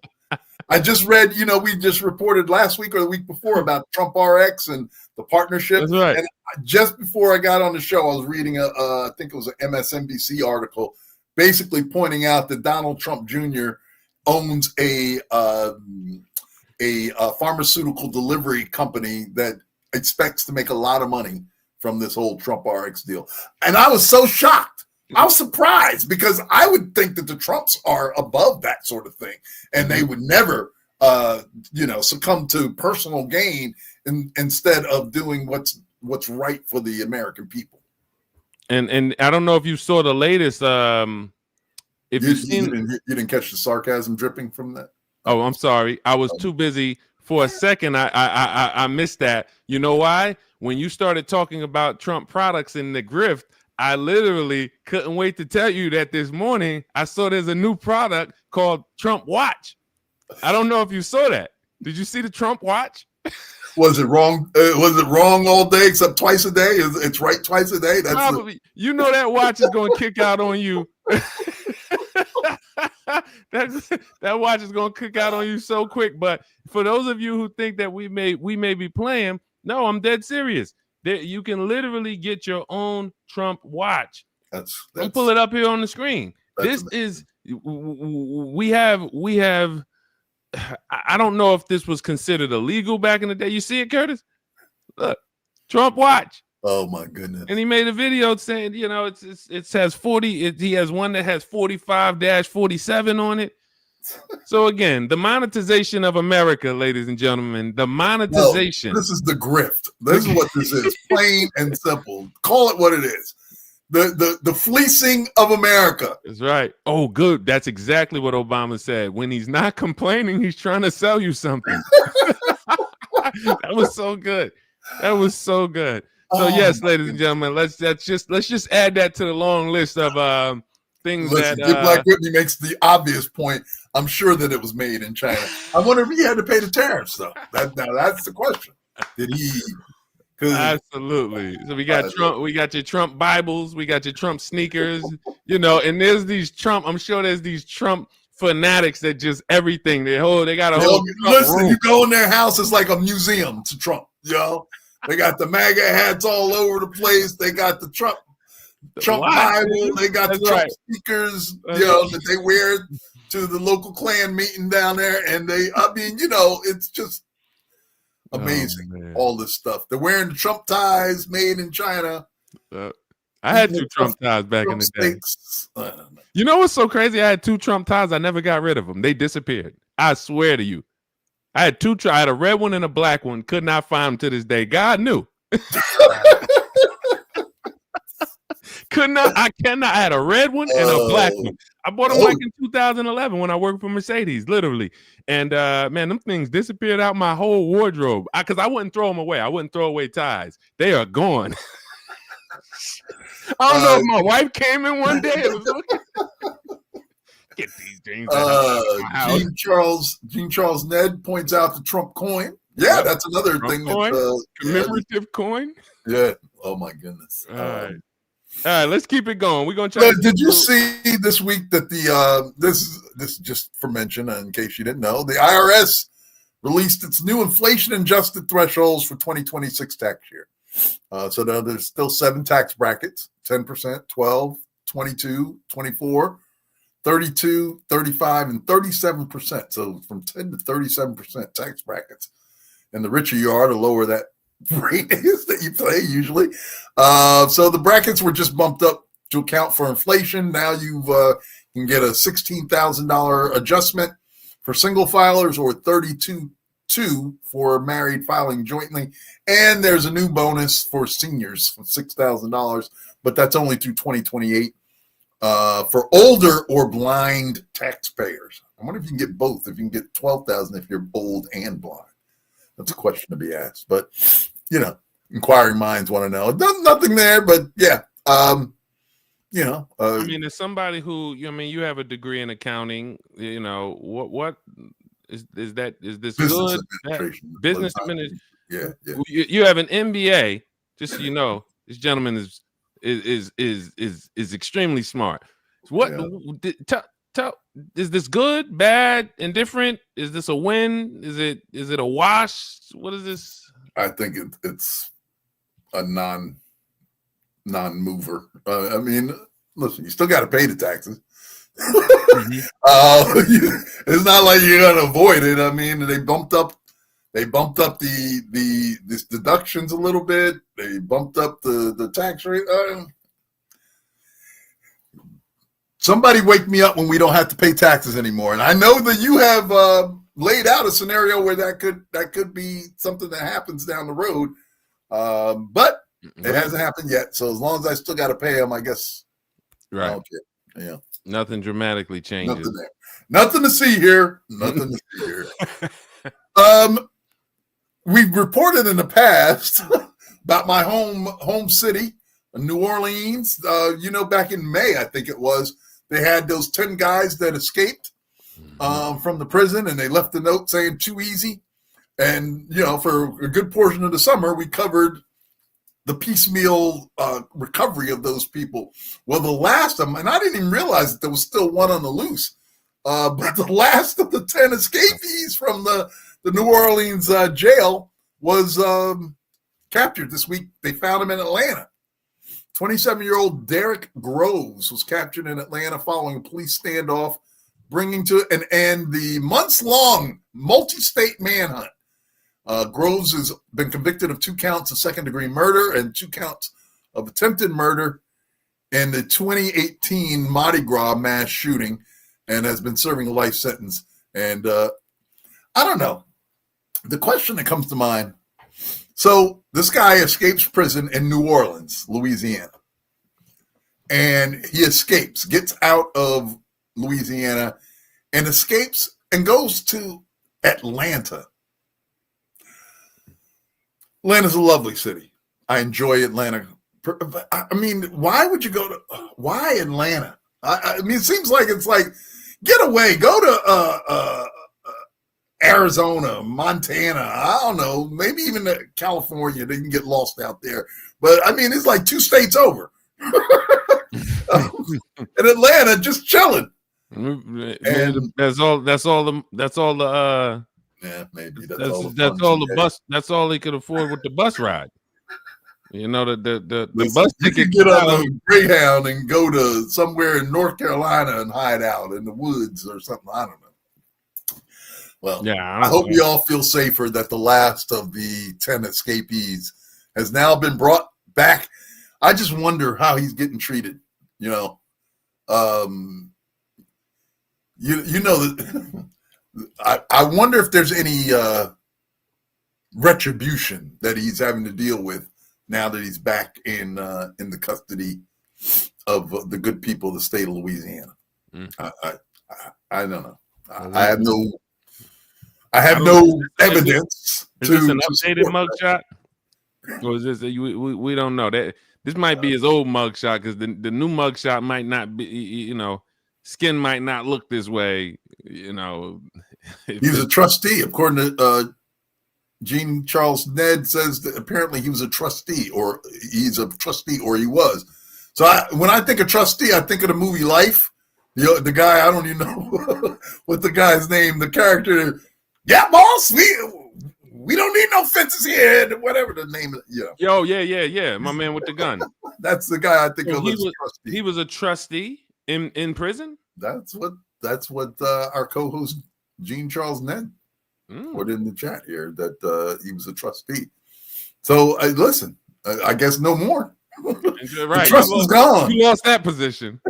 I just read, we just reported last week or the week before about Trump RX and the partnership. That's right. And just before I got on the show, I was reading I think it was an MSNBC article, basically pointing out that Donald Trump Jr. owns a pharmaceutical delivery company that expects to make a lot of money from this whole Trump RX deal. And I was so shocked. I was surprised because I would think that the Trumps are above that sort of thing and they would never, succumb to personal gain instead of doing what's right for the American people. And I don't know if you saw the latest. You didn't catch the sarcasm dripping from that. Oh, I'm sorry. I was too busy for a second. I missed that. You know why? When you started talking about Trump products in the grift, I literally couldn't wait to tell you that this morning I saw there's a new product called Trump Watch. I don't know if you saw that. Did you see the Trump Watch? Was it wrong? Was it wrong all day except twice a day? It's right twice a day. That's probably. That watch is going to kick out on you. that watch is going to kick out on you so quick. But for those of you who think that we may be playing, no, I'm dead serious. You can literally get your own Trump watch. I'll pull it up here on the screen. This is we have. I don't know if this was considered illegal back in the day. You see it, Curtis? Look, Trump watch. Oh my goodness! And he made a video saying, it says 40. He has one that has 45-47 on it. So again, the monetization of America, ladies and gentlemen, the monetization. No, this is the grift. This is what this is, plain and simple. Call it what it is. The fleecing of America. That's right. Oh, good. That's exactly what Obama said. When he's not complaining, he's trying to sell you something. That was so good. That was so good. So yes, ladies and gentlemen, let's just add that to the long list of things. Listen, that Black Whitney makes the obvious point. I'm sure that it was made in China. I wonder if he had to pay the tariffs though. That's the question. Did he? Absolutely. So we got Trump. We got your Trump Bibles. We got your Trump sneakers. And there's these Trump. I'm sure there's these Trump fanatics that just everything. They got a whole. Listen, room. You go in their house, it's like a museum to Trump. They got the MAGA hats all over the place. They got the Trump Bible. They got the Trump sneakers. That they wear to the local Klan meeting down there, and it's just. Amazing, all this stuff. They're wearing the Trump ties made in China. I had two Trump ties back in the day. You know what's so crazy? I had two Trump ties. I never got rid of them. They disappeared. I swear to you. I had two. I had a red one and a black one. Could not find them to this day. God knew. Could not. I cannot. I had a red one and a black one. I bought them like in 2011 when I worked for Mercedes, literally. And man, them things disappeared out my whole wardrobe. Because I wouldn't throw them away. I wouldn't throw away ties. They are gone. I don't know if my wife came in one day and was looking. Get these jeans. Jean Charles Ned points out the Trump coin. Yeah, that's another Trump thing. Coin? Commemorative coin. Yeah. Oh my goodness. All right, let's keep it going. We're gonna try. Did you see this week that this is just for mention in case you didn't know, the IRS released its new inflation adjusted thresholds for 2026 tax year. So now there's still 7 tax brackets: 10%, 12, 22, 24, 32, 35, and 37%. So from 10 to 37% tax brackets. And the richer you are, the lower that rate is that you play usually. So the brackets were just bumped up to account for inflation. Now you can get a $16,000 adjustment for single filers or $32,200 for married filing jointly. And there's a new bonus for seniors for $6,000, but that's only through 2028 for older or blind taxpayers. I wonder if you can get both. If you can get $12,000 if you're old and blind. That's a question to be asked. But, you know, inquiring minds want to know. Nothing there, but yeah. You know, I mean, as somebody who, I mean, you have a degree in accounting, you know, what is that? Is this business good? administration. Business administration. Yeah. You have an MBA, just so you know, this gentleman is extremely smart. What tell is this good, bad, indifferent? Is this a win? Is it a wash? What is this? I think it's a non-mover. I mean, listen, you still got to pay the taxes. Mm-hmm. It's not like you're gonna avoid it. I mean, they bumped up the deductions a little bit. They bumped up the tax rate. Somebody wake me up when we don't have to pay taxes anymore. And I know that you have laid out a scenario where that could be something that happens down the road, but it hasn't happened yet. So as long as I still got to pay them, I guess. Right. Okay. Yeah. Nothing dramatically changes. Nothing there. Nothing to see here. Nothing to see here. We've reported in the past about my home city, New Orleans. You know, back in May, I think it was, they had those 10 guys that escaped from the prison, and they left a note saying "too easy." And you know, for a good portion of the summer, we covered the piecemeal recovery of those people. Well, the last of them, and I didn't even realize that there was still one on the loose, but the last of the 10 escapees from the New Orleans jail was captured this week. They found him in Atlanta. 27-year-old Derek Groves was captured in Atlanta following a police standoff, bringing to an end the months-long multi-state manhunt. Groves has been convicted of 2 counts of second-degree murder and 2 counts of attempted murder in the 2018 Mardi Gras mass shooting, and has been serving a life sentence. And I don't know. The question that comes to mind, so this guy escapes prison in New Orleans, Louisiana. And he escapes, gets out of Louisiana, and escapes and goes to Atlanta. Atlanta's a lovely city. I enjoy Atlanta. I mean, why would you why Atlanta? I mean, it seems like it's like, get away, go to Arizona, Montana, I don't know, maybe even California. They can get lost out there. But I mean, it's like 2 states over. And Atlanta just chilling. And that's all the yeah, maybe that's all the bus. That's all they could afford with the bus ride. You know, the bus ticket. Get on a Greyhound and go to somewhere in North Carolina and hide out in the woods or something. I don't know. Well, yeah, I hope you all feel safer that the last of the 10 escapees has now been brought back. I just wonder how he's getting treated. You know, you know that. I wonder if there's any retribution that he's having to deal with now that he's back in the custody of the good people of the state of Louisiana. I don't know. I have no evidence. Is this an updated mugshot? Or is this we don't know that this might be his old mugshot, because the new mugshot might not be, you know, skin might not look this way, you know. He's a trustee, according to Jean Charles Ned says that apparently he was a trustee, or he's a trustee, or he was. So when I think of trustee, I think of the movie Life. The guy, I don't even know what the guy's name, the character. Yeah, boss, we don't need no fences here, whatever the name is. Yo, yeah. My man with the gun. That's the guy I think of as a trustee. He was a trustee in prison? That's what our co-host Jean Charles Ned put in the chat here, that he was a trustee. So listen, I guess no more. Right. Trust is gone. You lost that position.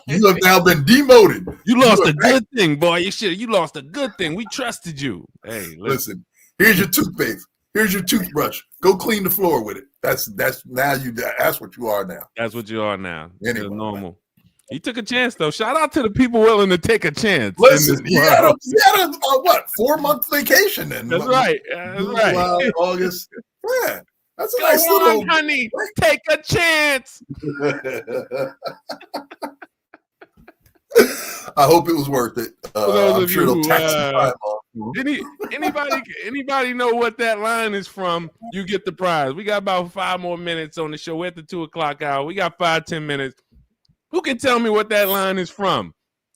You have now been demoted. You lost a good thing, boy. You lost a good thing. We trusted you. Hey, listen. Here's your toothpaste. Here's your toothbrush. Go clean the floor with it. That's what you are now. That's what you are now. Anyway, normal. He took a chance though. Shout out to the people willing to take a chance. Listen, he had a 4-month vacation then. That's right. That's right. July, August. Yeah. That's a Go nice on, little honey. Take a chance. I hope it was worth it. I'm sure it'll tax time off. Anybody know what that line is from? You get the prize. We got about 5 more minutes on the show. We're at the 2:00 hour. We got 5-10 minutes. Who can tell me what that line is from?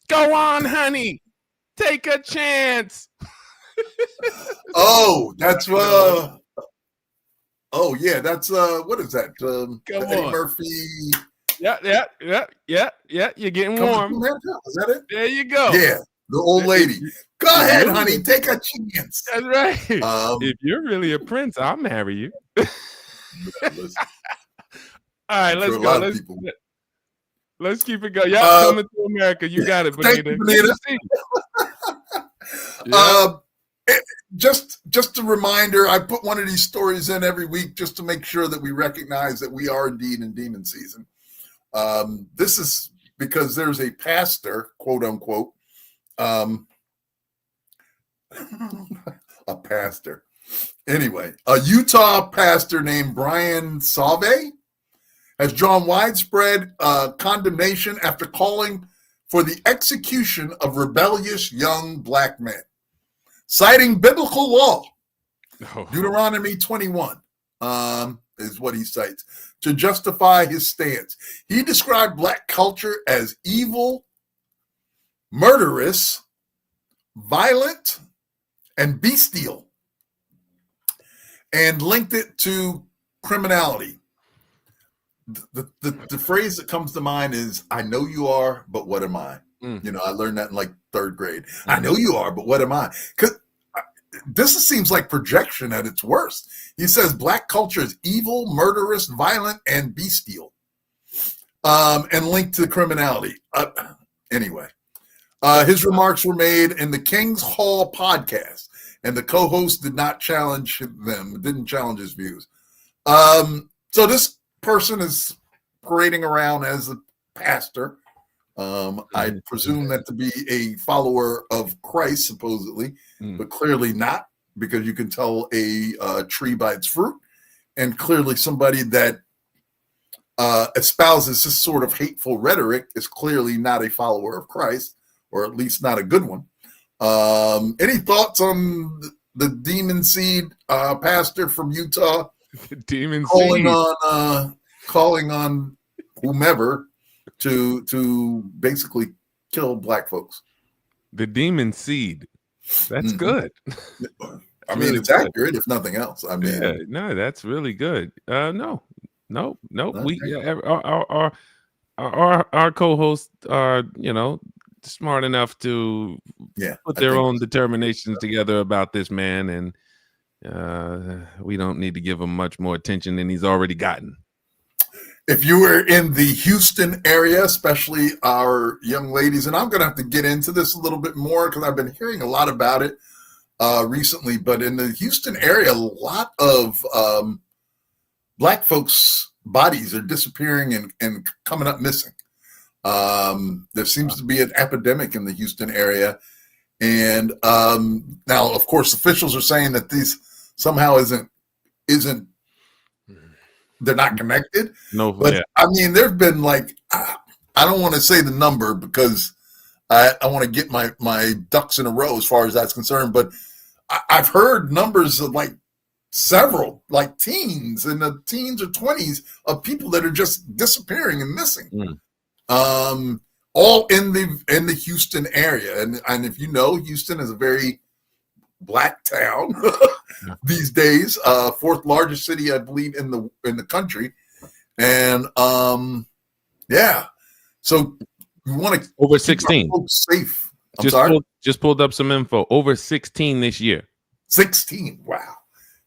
Go on, honey. Take a chance. Oh, that's oh yeah, that's what is that? Eddie Murphy. Yeah. You're getting warm. Is that it? There you go. Yeah, the old lady. Go ahead, honey. Take a chance. That's right. If you're really a prince, I'll marry you. All right, let's go. Let's keep it going. Y'all coming to America. You got it, Bonita. Just a reminder, I put one of these stories in every week just to make sure that we recognize that we are indeed in demon season. This is because there's a pastor, quote unquote, a pastor. Anyway, a Utah pastor named Brian Sauve has drawn widespread condemnation after calling for the execution of rebellious young black men, citing biblical law. Deuteronomy 21 is what he cites to justify his stance. He described black culture as evil, murderous, violent, and bestial, and linked it to criminality. The phrase that comes to mind is, I know you are, but what am I? You know, I learned that in like 3rd grade. I know you are, but what am I? Because this seems like projection at its worst. He says black culture is evil, murderous, violent, and bestial, and linked to criminality. Anyway, his remarks were made in the King's Hall podcast, and the co-host didn't challenge his views. So this person is parading around as a pastor. I presume that to be a follower of Christ, supposedly, but clearly not, because you can tell a tree by its fruit, and clearly somebody that espouses this sort of hateful rhetoric is clearly not a follower of Christ, or at least not a good one. Any thoughts on the demon seed pastor from Utah? Demon calling on whomever to basically kill black folks. The demon seed. That's good. I mean, it's accurate, if nothing else. I mean, no, that's really good. No. We our co-hosts are, smart enough to put their own determinations together about this man, and we don't need to give him much more attention than he's already gotten. If you were in the Houston area, especially our young ladies, and I'm going to have to get into this a little bit more because I've been hearing a lot about it recently, but in the Houston area, a lot of black folks' bodies are disappearing and coming up missing. There seems to be an epidemic in the Houston area. And now, of course, officials are saying that these somehow isn't they're not connected. No, but I mean, there've been like, I don't want to say the number because I want to get my ducks in a row as far as that's concerned. But I've heard numbers of like several, like teens in the teens or 20s of people that are just disappearing and missing. All in the Houston area. And if you know, Houston is a very black town these days, 4th largest city, I believe, in the country. And so you want to over 16 safe. Just pulled up some info. Over 16 this year. 16. Wow.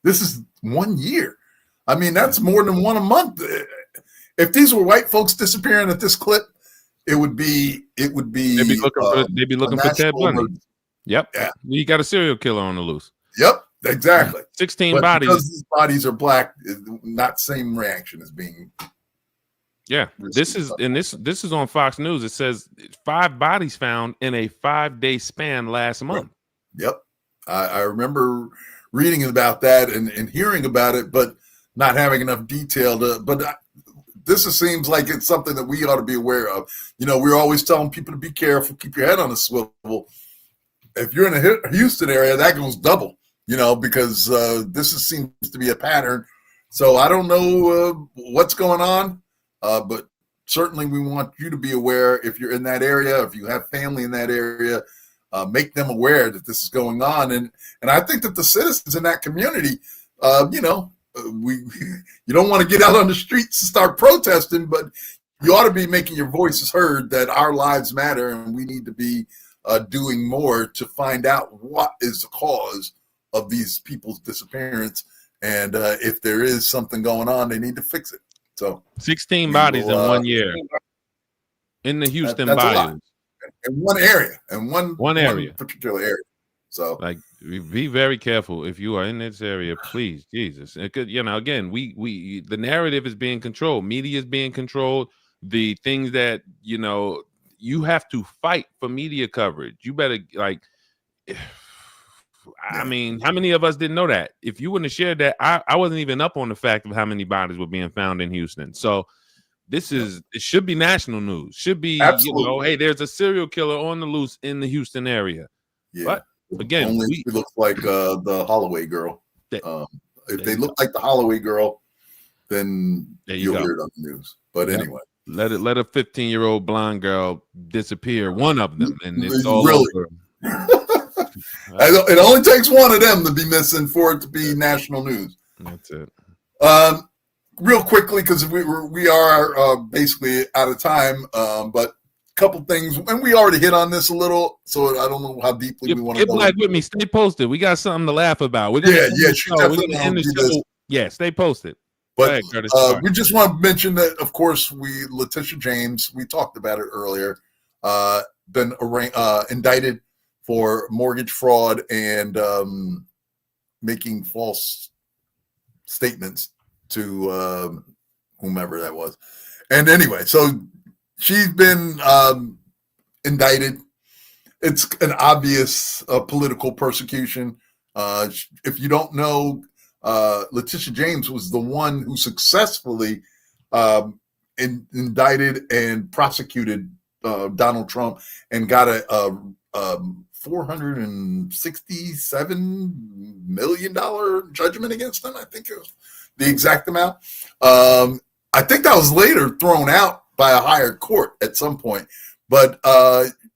This is 1 year. I mean, that's more than one a month. If these were white folks disappearing at this clip, it would be. They'd be looking for Ted Bundy. Yep. Yeah. You got a serial killer on the loose. Yep. Exactly. 16 but bodies. Because these bodies are black, not same reaction as being. Yeah. This is on Fox News. It says 5 bodies found in a 5-day span last month. Yep. I remember reading about that and hearing about it, but not having enough detail this seems like it's something that we ought to be aware of. You know, we're always telling people to be careful, keep your head on a swivel. If you're in the Houston area, that goes double, you know, because seems to be a pattern. So I don't know what's going on, but certainly we want you to be aware if you're in that area, if you have family in that area, make them aware that this is going on. And I think that the citizens in that community, you know, you don't want to get out on the streets and start protesting, but you ought to be making your voices heard that our lives matter and we need to be doing more to find out what is the cause of these people's disappearance. And if there is something going on, they need to fix it. So 16 bodies in 1 year in the Houston bayou. In one area, in one particular area. So, like, be very careful if you are in this area, please, Jesus. It could, you know, again, we the narrative is being controlled, media is being controlled. The things that, you know, you have to fight for media coverage. You better, like, I mean, how many of us didn't know that? If you wouldn't have shared that, I wasn't even up on the fact of how many bodies were being found in Houston. So it should be national news. Should be, you know, hey, there's a serial killer on the loose in the Houston area. Yeah. But again, only it looks like the Holloway girl. If they look like the Holloway girl, then you'll hear it on the news. But anyway, let a 15-year-old blonde girl disappear, one of them, and it's all really over. It only takes one of them to be missing for it to be national news. That's it. Real quickly, because we are basically out of time, but a couple things, and we already hit on this a little, so I don't know how deeply we want to go. Get back with me. Stay posted. We got something to laugh about. We're gonna end the show. Yeah, stay posted. But we just want to mention that, of course, Letitia James, we talked about it earlier, been indicted for mortgage fraud and making false statements to whomever that was. And anyway, so she's been indicted. It's an obvious political persecution. If you don't know, Letitia James was the one who successfully indicted and prosecuted Donald Trump and got a $467 million judgment against him. I think it was the exact amount. I think that was later thrown out by a higher court at some point. But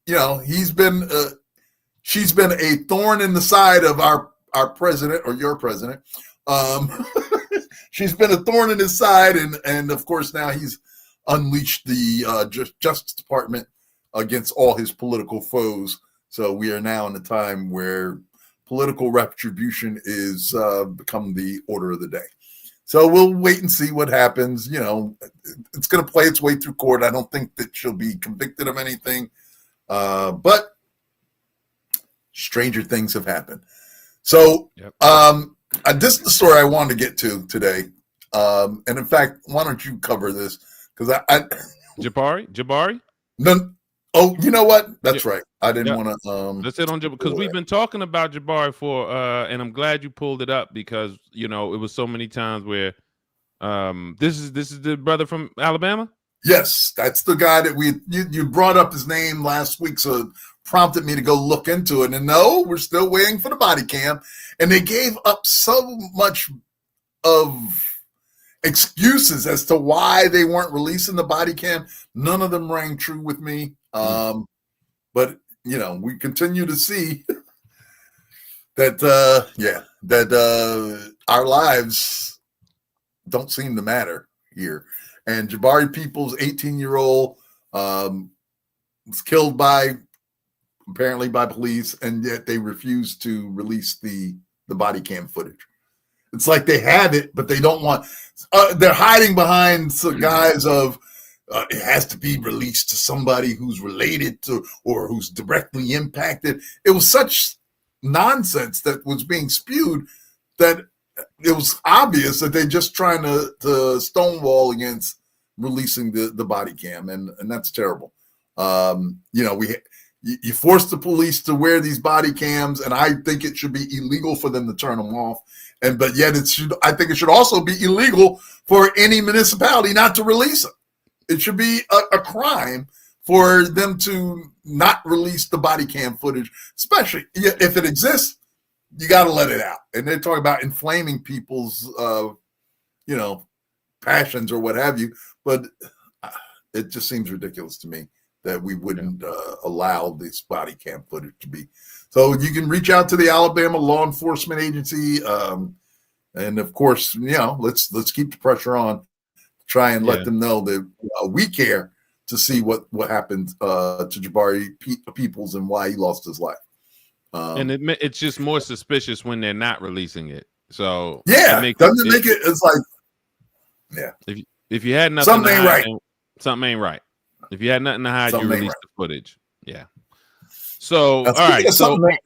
you know, she's been a thorn in the side of our president, or your president. She's been a thorn in his side, and of course now he's unleashed the Justice Department against all his political foes. So we are now in a time where political retribution is become the order of the day. So we'll wait and see what happens. You know, it's going to play its way through court. I don't think that she'll be convicted of anything, but stranger things have happened. So this is the story I wanted to get to today. And in fact, why don't you cover this? Because I Jabari? No. Oh, you know what? That's right. I didn't want to. Let's hit on Jabari, because we've been talking about Jabari for, and I'm glad you pulled it up, because you know it was so many times where, this is the brother from Alabama. Yes, that's the guy that you brought up his name last week, so it prompted me to go look into it. And no, we're still waiting for the body cam, and they gave up so much of excuses as to why they weren't releasing the body cam. None of them rang true with me. But you know, we continue to see that our lives don't seem to matter here. And Jabari Peoples, 18-year-old, was killed apparently by police, and yet they refused to release the body cam footage. It's like they have it, but they don't want. They're hiding behind the guise of it has to be released to somebody who's related to or who's directly impacted. It was such nonsense that was being spewed that it was obvious that they're just trying to stonewall against releasing the body cam, and that's terrible. You force the police to wear these body cams, and I think it should be illegal for them to turn them off. But yet I think it should also be illegal for any municipality not to release them. It should be a crime for them to not release the body cam footage, especially if it exists. You got to let it out. And they're talking about inflaming people's, passions or what have you. But it just seems ridiculous to me that we wouldn't allow this body cam footage to be. So you can reach out to the Alabama Law Enforcement Agency, and of course, let's keep the pressure on, try and let them know that we care to see what happened to Jabari Peoples and why he lost his life. And it's just more suspicious when they're not releasing it. So doesn't it make it? It's like, if you had nothing, something ain't right. Something ain't right. If you had nothing to hide, something you released the footage. Yeah. So all right. So right.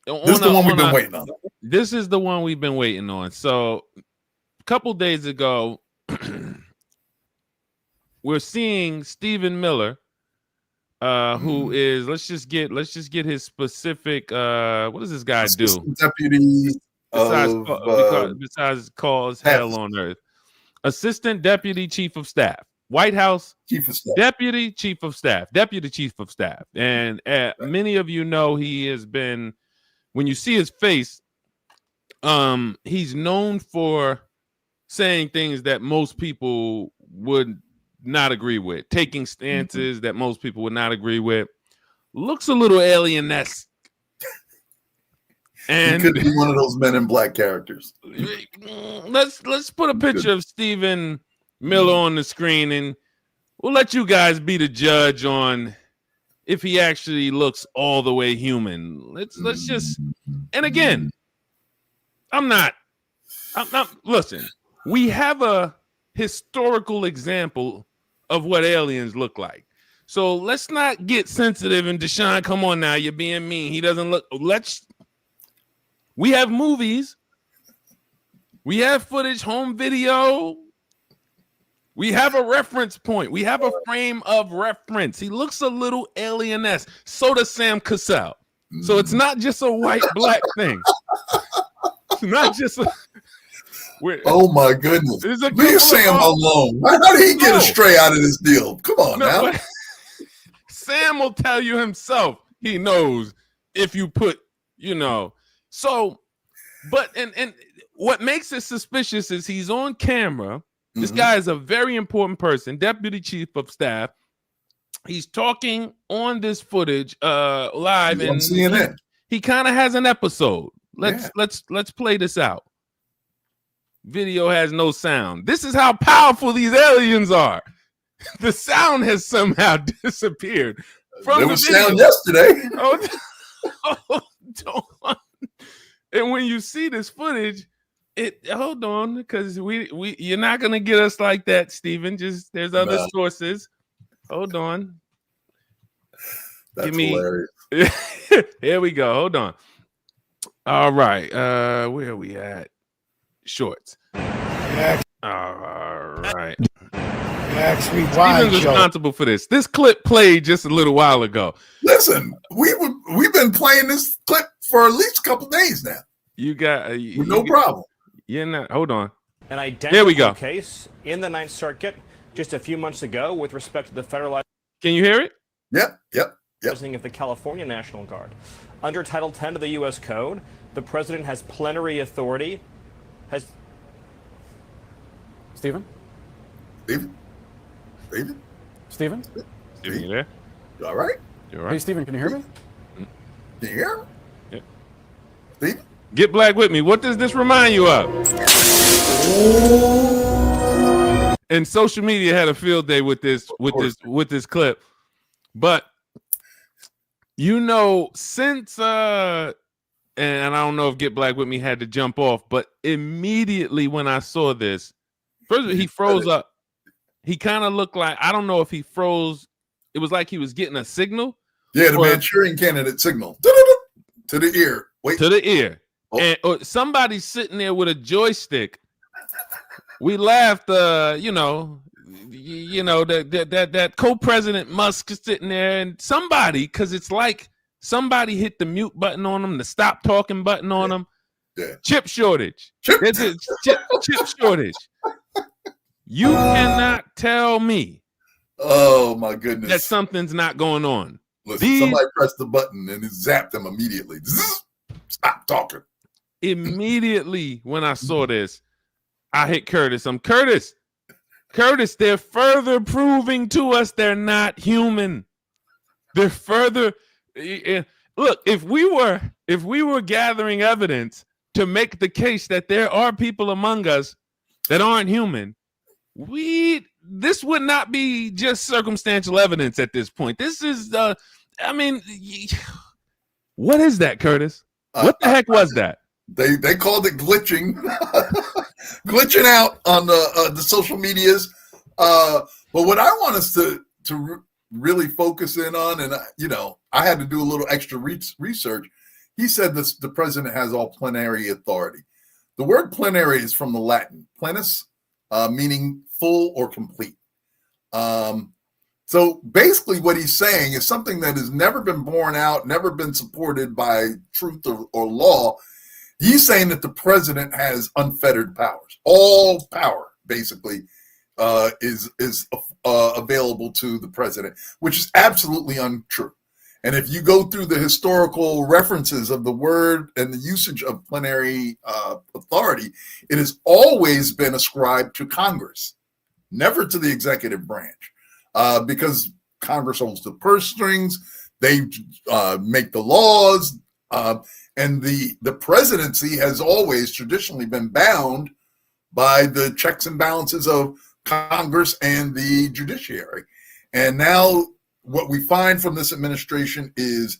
This is the one we've been waiting on. This is the one we've been waiting on. So a couple days ago, we're seeing Stephen Miller, who is let's just get his specific. What does this guy do? Deputy besides cause hell on earth. Assistant Deputy Chief of Staff, White House Chief of Staff, Deputy Chief of Staff, Deputy Chief of Staff, and many of you know he has been. When you see his face, he's known for saying things that most people would not agree with, taking stances that most people would not agree with. Looks a little alien-esque. And he could be one of those Men in Black characters. Let's put a picture of Stephen Miller on the screen, and we'll let you guys be the judge on if he actually looks all the way human. Let's just, and again, I'm not listen, we have a historical example of what aliens look like. So let's not get sensitive. And Deshaun, come on now, you're being mean. He doesn't look, we have movies, we have footage, home video. We have a reference point. We have a frame of reference. He looks a little alien-esque. So does Sam Cassell. So it's not just a white-black thing. It's not just a... Oh, my goodness. Leave Sam alone. How did he get astray out of this deal? Come on now. Sam will tell you himself he knows if you put, So, but, and what makes it suspicious is he's on camera. This guy is a very important person, Deputy Chief of Staff. He's talking on this footage live, and CNN. He kind of has an episode. Let's play this out. Video has no sound. This is how powerful these aliens are. The sound has somehow disappeared from there the was video. Sound yesterday. And when you see this footage. Hold on, because you're not gonna get us like that, Stephen. Just there's other sources. Hold on. That's hilarious. Here we go. Hold on. All right. Where are we at? Shorts. All right. Actually, Stephen's responsible for this. This clip played just a little while ago. Listen, we've been playing this clip for at least a couple days now. You got no problem. You're not. Hold on. An identical case in the Ninth Circuit just a few months ago with respect to the federalized. Can you hear it? Yep. Of the California National Guard. Under Title 10 of the U.S. Code, the president has plenary authority. Stephen, Stephen, you there? You all right? You all right? Hey, Stephen, can you hear me? Can you hear me? Yeah. Stephen? Get black with me. What does this remind you of? And social media had a field day with this clip. But since and I don't know if Get Black With Me had to jump off, but immediately when I saw this, first he froze up. He kind of looked like, I don't know if he froze. It was like he was getting a signal. Yeah, the Manchurian candidate signal to the ear. Wait, to the ear, oh. and somebody's sitting there with a joystick. We laughed, you know that co-president Musk is sitting there, and somebody, because it's like somebody hit the mute button on him, the stop talking button on him. Yeah. Chip shortage. There's a chip shortage. You cannot tell me. Oh my goodness. That something's not going on. Listen, somebody pressed the button and it zapped them immediately. Stop talking. Immediately when I saw this, I hit Curtis. Curtis, they're further proving to us they're not human. They're further. Look, if we were gathering evidence to make the case that there are people among us that aren't human, this would not be just circumstantial evidence at this point. This is, what is that, Curtis? What the heck was that? They called it glitching, glitching out on the social medias. But what I want us to really focus in on, and I had to do a little extra research. He said the president has all plenary authority. The word plenary is from the Latin plenus, meaning full or complete. So basically what he's saying is something that has never been borne out, never been supported by truth or law. He's saying that the president has unfettered powers. All power, basically, is available to the president, which is absolutely untrue. And if you go through the historical references of the word and the usage of plenary authority, it has always been ascribed to Congress, never to the executive branch, because Congress holds the purse strings. They make the laws, and the presidency has always traditionally been bound by the checks and balances of Congress and the judiciary. And now what we find from this administration is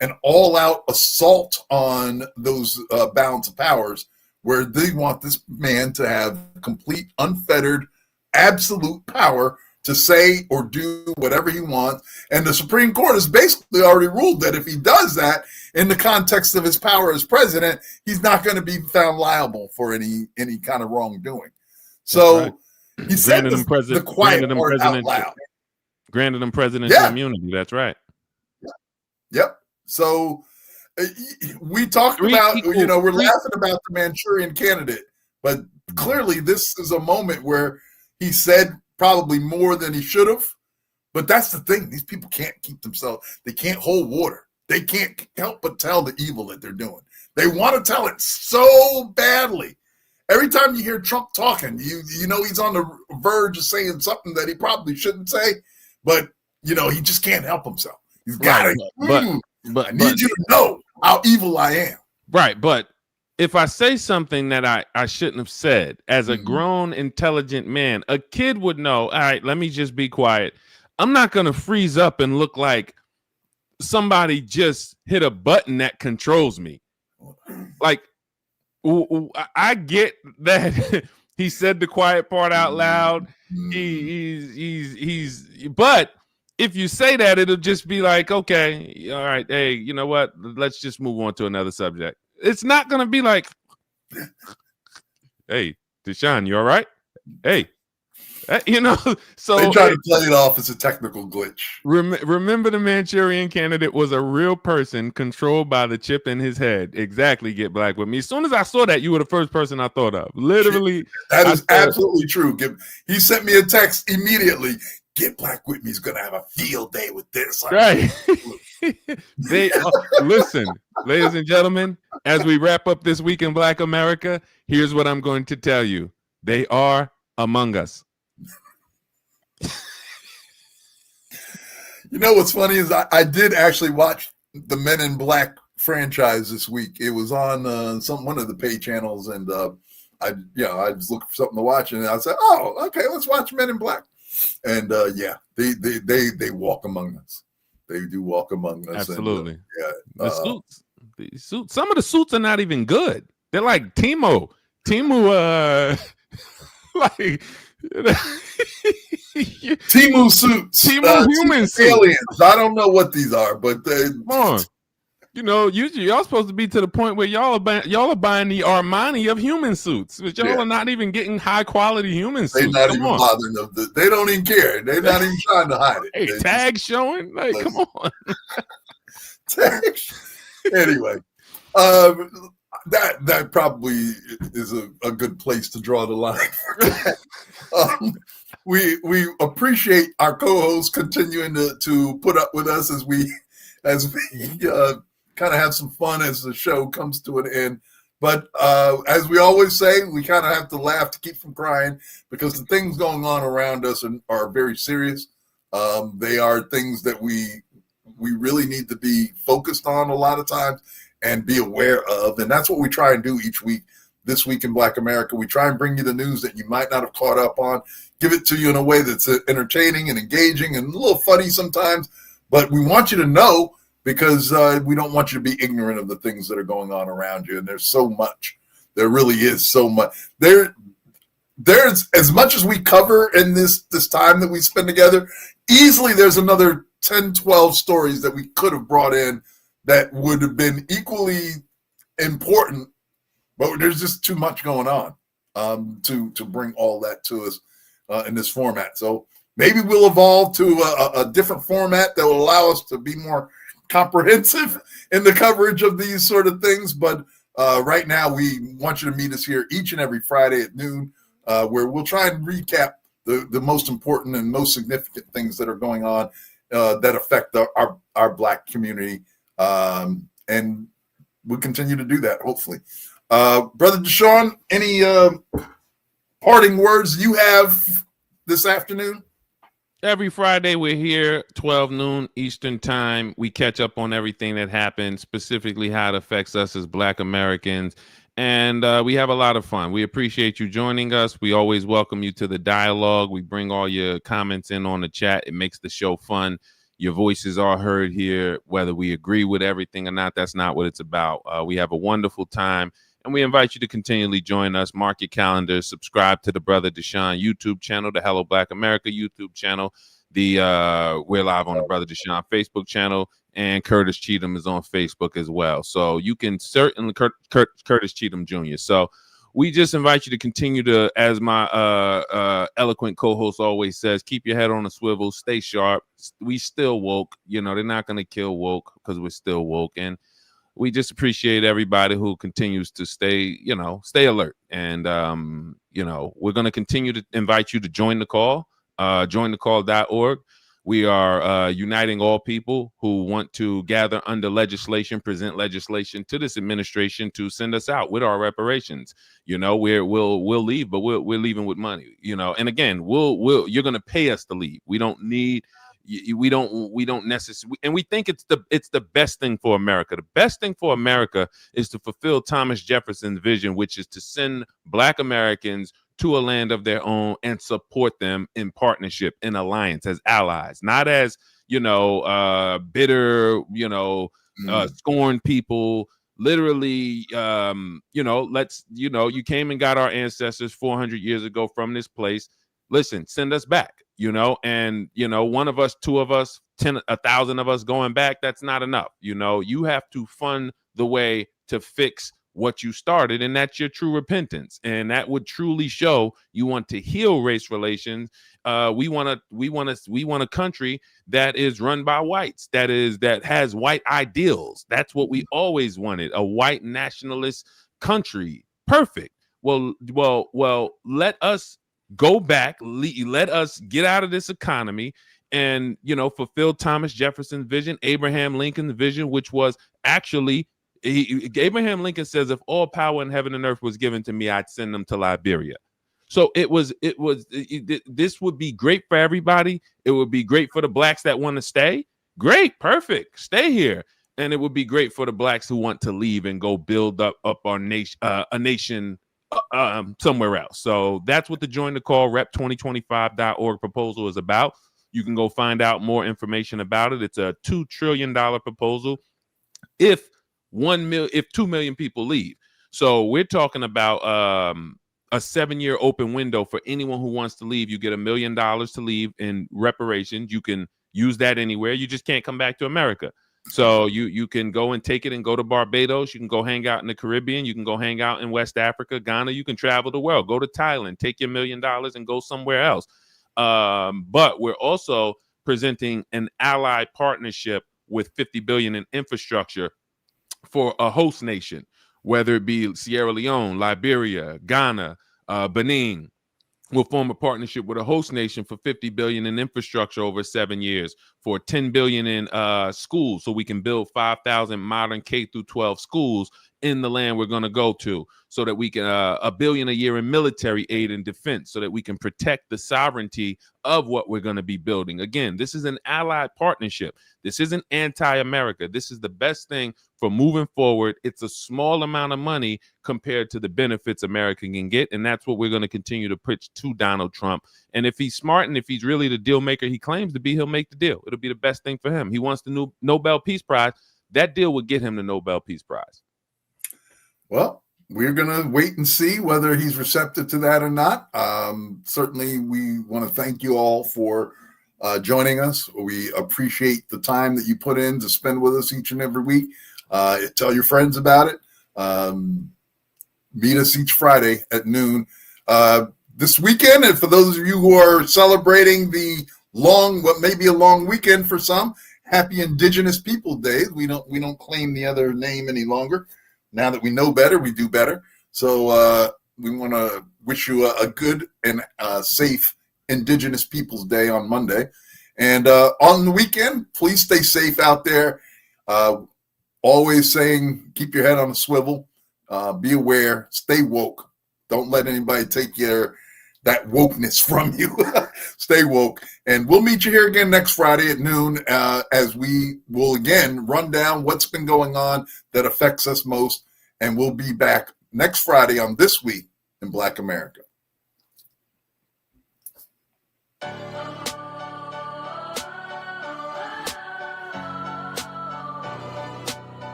an all-out assault on those balance of powers, where they want this man to have complete, unfettered, absolute power to say or do whatever he wants. And the Supreme Court has basically already ruled that if he does that in the context of his power as president, he's not going to be found liable for any kind of wrongdoing. So he said the quiet part out loud. Granted him presidential immunity. That's right. Yep. So we talked about, we're laughing about the Manchurian candidate, but clearly this is a moment where he said probably more than he should have. But that's the thing. These people can't keep themselves. They can't hold water. They can't help but tell the evil that they're doing. They want to tell it so badly. Every time you hear Trump talking, you know he's on the verge of saying something that he probably shouldn't say. But, he just can't help himself. He's got it. But I need you to know how evil I am. Right. But if I say something that I shouldn't have said, as a grown, intelligent man, a kid would know, all right, let me just be quiet. I'm not going to freeze up and look like somebody just hit a button that controls me. Like, I get that he said the quiet part out loud. But if you say that, it'll just be like, okay, all right, hey, you know what? Let's just move on to another subject. It's not going to be like, hey, Deshaun, you all right? Hey, so they try to play it off as a technical glitch. Remember, the Manchurian candidate was a real person controlled by the chip in his head. Exactly. Get Black With Me. As soon as I saw that, you were the first person I thought of. Literally, that is absolutely true. He sent me a text immediately. Get Black With Me is going to have a field day with this. Right. Listen, ladies and gentlemen, as we wrap up this week in Black America, here's what I'm going to tell you. They are among us. You know what's funny is I did actually watch the Men in Black franchise this week. It was on one of the pay channels, and I was looking for something to watch, and I said, "Oh, okay, let's watch Men in Black." And they walk among us. They do walk among us. Absolutely. And, the suits. These suits, some of the suits are not even good. They're like Timo, like Temu suits. Temu human suits. Aliens. I don't know what these are, but come on. You know, usually y'all supposed to be to the point where y'all are buying the Armani of human suits, but y'all are not even getting high quality human suits. They're not even bothering them. They don't even care. They're not even trying to hide it. Hey, tags showing. Like, come on. Anyway, that probably is a good place to draw the line for that. We appreciate our co-hosts continuing to put up with us as we kind of have some fun as the show comes to an end. But as we always say, we kind of have to laugh to keep from crying because the things going on around us are very serious. They are things that we really need to be focused on a lot of times and be aware of. And that's what we try and do each week. This Week in Black America, we try and bring you the news that you might not have caught up on, give it to you in a way that's entertaining and engaging and a little funny sometimes. But we want you to know because we don't want you to be ignorant of the things that are going on around you. And there's so much. There really is so much. There's as much as we cover in this time that we spend together, easily there's another 10, 12 stories that we could have brought in that would have been equally important, but there's just too much going on to bring all that to us in this format. So maybe we'll evolve to a different format that will allow us to be more comprehensive in the coverage of these sort of things. But right now, we want you to meet us here each and every Friday at noon, where we'll try and recap the most important and most significant things that are going on that affect our Black community. And we'll continue to do that, hopefully. Brother Deshaun, any parting words you have this afternoon? Every Friday, we're here, 12 noon Eastern time. We catch up on everything that happened, specifically how it affects us as Black Americans. And we have a lot of fun. We appreciate you joining us. We always welcome you to the dialogue. We bring all your comments in on the chat. It makes the show fun. Your voices are heard here, whether we agree with everything or not. That's not what it's about. We have a wonderful time. And we invite you to continually join us. Mark your calendar. Subscribe to the Brother Deshaun YouTube channel, the Hello Black America YouTube channel. We're live on the Brother Deshaun Facebook channel, and Curtis Cheatham is on Facebook as well. So you can certainly Curtis Cheatham Jr. So we just invite you to continue to, as my eloquent co-host always says, keep your head on a swivel, stay sharp. We still woke. You know, they're not going to kill woke because we're still woke. And we just appreciate everybody who continues to stay alert. And, we're going to continue to invite you to join the call, jointhecall.org. We are uniting all people who want to gather under legislation, present legislation to this administration to send us out with our reparations. You know, we'll leave, but we're leaving with money, you know, and again, you're going to pay us to leave. We don't necessarily, and we think it's the best thing for America. The best thing for America is to fulfill Thomas Jefferson's vision, which is to send Black Americans to a land of their own and support them in partnership, in alliance, as allies, not as, bitter, scorned people. Literally, you came and got our ancestors 400 years ago from this place. Listen, send us back, and, one of us, two of us, 1,000 of us going back, that's not enough. You have to fund the way to fix what you started, and that's your true repentance. And that would truly show you want to heal race relations. We want a country that is run by whites, that has white ideals. That's what we always wanted, a white nationalist country. Perfect. Well, let us go back, let us get out of this economy and, fulfill Thomas Jefferson's vision, Abraham Lincoln's vision, which was actually, Abraham Lincoln says, if all power in heaven and earth was given to me, I'd send them to Liberia. So this would be great for everybody. It would be great for the Blacks that want to stay. Great. Perfect. Stay here. And it would be great for the Blacks who want to leave and go build up our nation, a nation somewhere else. So that's what the Join the Call rep2025.org proposal is about. You can go find out more information about it. It's a $2 trillion proposal. If if 2 million people leave. So we're talking about a 7-year open window for anyone who wants to leave. You get $1 million to leave in reparations. You can use that anywhere. You just can't come back to America. So you can go and take it and go to Barbados. You can go hang out in the Caribbean. You can go hang out in West Africa, Ghana. You can travel the world. Go to Thailand. Take your $1 million and go somewhere else. But we're also presenting an allied partnership with $50 billion in infrastructure for a host nation, whether it be Sierra Leone, Liberia, Ghana, Benin. We'll form a partnership with a host nation for $50 billion in infrastructure over 7 years, for $10 billion in schools, so we can build 5,000 modern K-12 schools in the land we're going to go to, so that we can $1 billion a year in military aid and defense, so that we can protect the sovereignty of what we're going to be building. Again, this is an allied partnership. This isn't anti-America. This is the best thing for moving forward. It's a small amount of money compared to the benefits America can get, and that's what we're going to continue to pitch to Donald Trump. And if he's smart and if he's really the deal maker he claims to be, he'll make the deal. It'll be the best thing for him. He wants the new Nobel Peace Prize. That deal would get him the Nobel Peace Prize. Well, we're going to wait and see whether he's receptive to that or not. Certainly, we want to thank you all for joining us. We appreciate the time that you put in to spend with us each and every week. Tell your friends about it. Meet us each Friday at noon. This weekend, and for those of you who are celebrating the what may be a long weekend for some, Happy Indigenous People Day. We don't claim the other name any longer. Now that we know better, we do better. So we want to wish you a good and safe Indigenous Peoples Day on Monday. And on the weekend, please stay safe out there. Always saying, keep your head on a swivel. Be aware. Stay woke. Don't let anybody take that wokeness from you. Stay woke. And we'll meet you here again next Friday at noon as we will again run down what's been going on that affects us most. And we'll be back next Friday on This Week in Black America.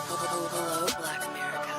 Hello, Black America.